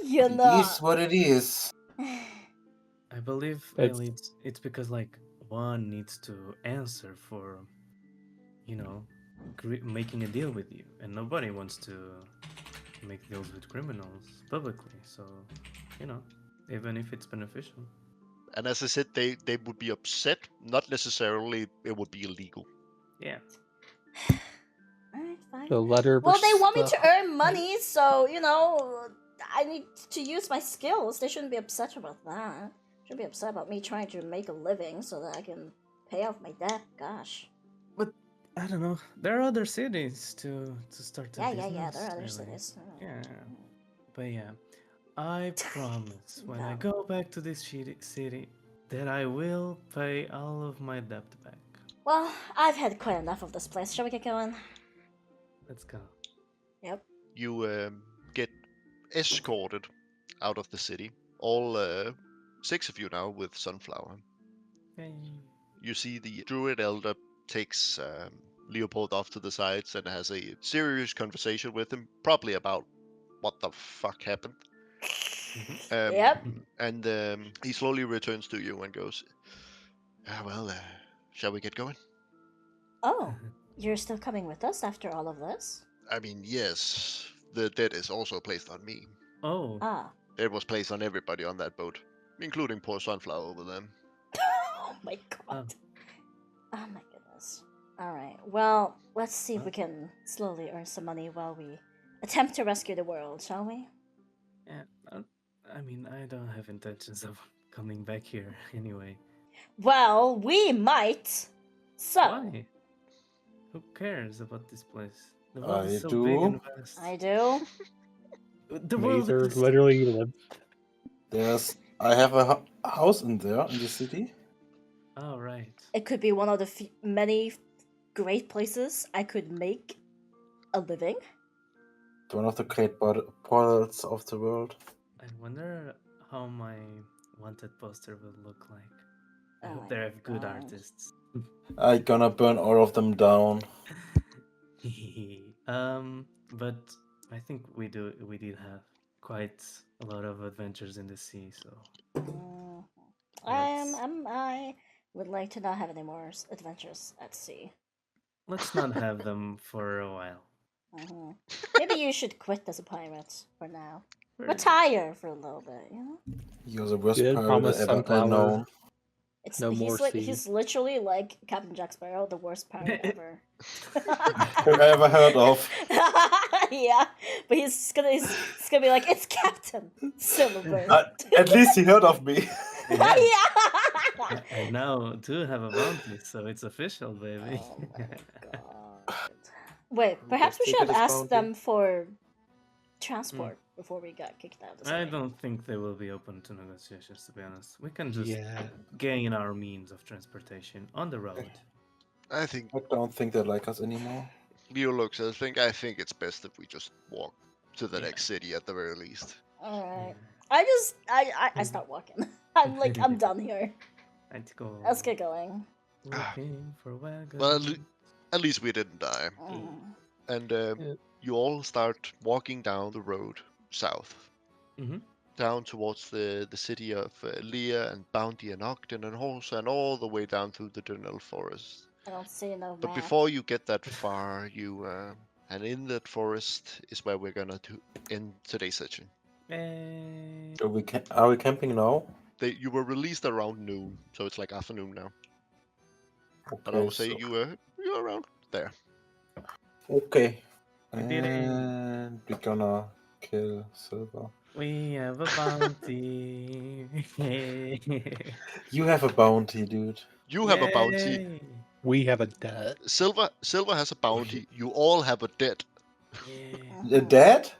[SPEAKER 4] you mean?
[SPEAKER 6] It is what it is.
[SPEAKER 1] I believe,
[SPEAKER 3] It's-
[SPEAKER 1] Ellie, it's because, like, one needs to answer for, making a deal with you. And nobody wants to make deals with criminals publicly. So, even if it's beneficial.
[SPEAKER 5] And as I said, they would be upset. Not necessarily it would be illegal.
[SPEAKER 1] Yeah.
[SPEAKER 4] Alright, fine.
[SPEAKER 3] The letter.
[SPEAKER 4] Well, they want me
[SPEAKER 3] versus
[SPEAKER 4] to earn money, so I need to use my skills. They shouldn't be upset about that. Should be upset about me trying to make a living so that I can pay off my debt. Gosh.
[SPEAKER 1] But, I don't know. There are other cities to start a
[SPEAKER 4] Yeah.
[SPEAKER 1] business.
[SPEAKER 4] There are other
[SPEAKER 1] Ellie.
[SPEAKER 4] cities.
[SPEAKER 1] Yeah. But yeah, I promise when I go back to this city that I will pay all of my debt back.
[SPEAKER 4] Well, I've had quite enough of this place. Shall we get going?
[SPEAKER 1] Let's go.
[SPEAKER 4] Yep.
[SPEAKER 5] You get escorted out of the city. All 6 of you now with Sunflower.
[SPEAKER 1] Yay.
[SPEAKER 5] You see the druid elder takes Leopold off to the sides and has a serious conversation with him, probably about what the fuck happened.
[SPEAKER 4] Yep.
[SPEAKER 5] And he slowly returns to you and goes, well, shall we get going?
[SPEAKER 4] Oh, you're still coming with us after all of this?
[SPEAKER 5] I mean, yes, the debt is also placed on me.
[SPEAKER 1] Oh,
[SPEAKER 4] Ah.
[SPEAKER 5] It was placed on everybody on that boat, including poor Sunflower over there.
[SPEAKER 4] Oh my god. Oh my goodness. Alright, well, let's see if we can slowly earn some money while we attempt to rescue the world, shall we?
[SPEAKER 1] yeah. I mean, I don't have intentions of coming back here anyway.
[SPEAKER 4] Well, we might. So,
[SPEAKER 1] Why? Who cares about this place? The world
[SPEAKER 6] I
[SPEAKER 1] is so
[SPEAKER 6] do.
[SPEAKER 1] big and vast.
[SPEAKER 4] I do.
[SPEAKER 1] The world
[SPEAKER 3] Mazer
[SPEAKER 1] is...
[SPEAKER 3] literally lives.
[SPEAKER 6] I have a house in there in the city.
[SPEAKER 1] Oh, right.
[SPEAKER 4] It could be one of the many great places I could make a living.
[SPEAKER 6] It's one of the great portals of the world.
[SPEAKER 1] I wonder how my wanted poster will look like. I
[SPEAKER 4] Oh
[SPEAKER 1] hope
[SPEAKER 4] my
[SPEAKER 1] they have good
[SPEAKER 4] God.
[SPEAKER 1] artists.
[SPEAKER 6] I gonna burn all of them down.
[SPEAKER 1] But I think we did have quite a lot of adventures in the sea, so
[SPEAKER 4] Mm,
[SPEAKER 1] Let's-
[SPEAKER 4] I would like to not have any more adventures at sea.
[SPEAKER 1] let's not have them for a while.
[SPEAKER 4] Mhm. Maybe you should quit as a pirate for now.
[SPEAKER 1] For-
[SPEAKER 4] Retire for a little bit,
[SPEAKER 6] You're the worst
[SPEAKER 3] You did
[SPEAKER 6] pirate
[SPEAKER 3] promise
[SPEAKER 6] ever
[SPEAKER 3] Sunflower.
[SPEAKER 6] known.
[SPEAKER 4] It's
[SPEAKER 3] No more sea.
[SPEAKER 4] he's literally like Captain Jack Sparrow, the worst pirate ever.
[SPEAKER 6] Have I ever heard of?
[SPEAKER 4] Yeah, but he's gonna be like, it's Captain Silver.
[SPEAKER 6] At least he heard of me.
[SPEAKER 1] Yeah.
[SPEAKER 4] Yeah.
[SPEAKER 1] I now do have a bounty, so it's official, baby.
[SPEAKER 4] Oh my God. Wait, perhaps we
[SPEAKER 3] Let's
[SPEAKER 4] should have
[SPEAKER 3] take it as
[SPEAKER 4] asked
[SPEAKER 3] bounty.
[SPEAKER 4] them for transport. before we got kicked out. of the
[SPEAKER 1] I
[SPEAKER 4] city.
[SPEAKER 1] don't think they will be open to negotiations, to be honest. We can just
[SPEAKER 3] Yeah.
[SPEAKER 1] gain our means of transportation on the road.
[SPEAKER 5] I think
[SPEAKER 2] I don't think they like us anymore.
[SPEAKER 5] Leo looks. I think it's best if we just walk to the
[SPEAKER 1] Yeah.
[SPEAKER 5] next city at the very least.
[SPEAKER 4] All right. I start walking. I'm like, I'm done here.
[SPEAKER 1] Let's go.
[SPEAKER 4] Let's get going.
[SPEAKER 1] Looking for wagons.
[SPEAKER 5] Well, at least we didn't die.
[SPEAKER 4] Mm.
[SPEAKER 5] And
[SPEAKER 3] Yeah.
[SPEAKER 5] you all start walking down the road south,
[SPEAKER 1] Mhm.
[SPEAKER 5] down towards the city of Leah and Bounty and Ogden and Horsa, and all the way down through the Durnell Forest.
[SPEAKER 4] I don't see no
[SPEAKER 5] But
[SPEAKER 4] map.
[SPEAKER 5] before you get that far, and in that forest is where we're gonna end today's session.
[SPEAKER 1] Eh,
[SPEAKER 2] Are we camping now?
[SPEAKER 5] You were released around noon, so it's like afternoon now. But I
[SPEAKER 2] Okay,
[SPEAKER 5] would say
[SPEAKER 2] so-
[SPEAKER 5] you're around there.
[SPEAKER 2] Okay.
[SPEAKER 1] We did it.
[SPEAKER 2] And we're gonna kill Silver.
[SPEAKER 1] we have a bounty.
[SPEAKER 2] You have a bounty, dude.
[SPEAKER 5] You have a bounty.
[SPEAKER 1] Yay.
[SPEAKER 3] We have a debt.
[SPEAKER 5] Silver has a bounty. You all have a debt.
[SPEAKER 1] Yeah.
[SPEAKER 2] A dad?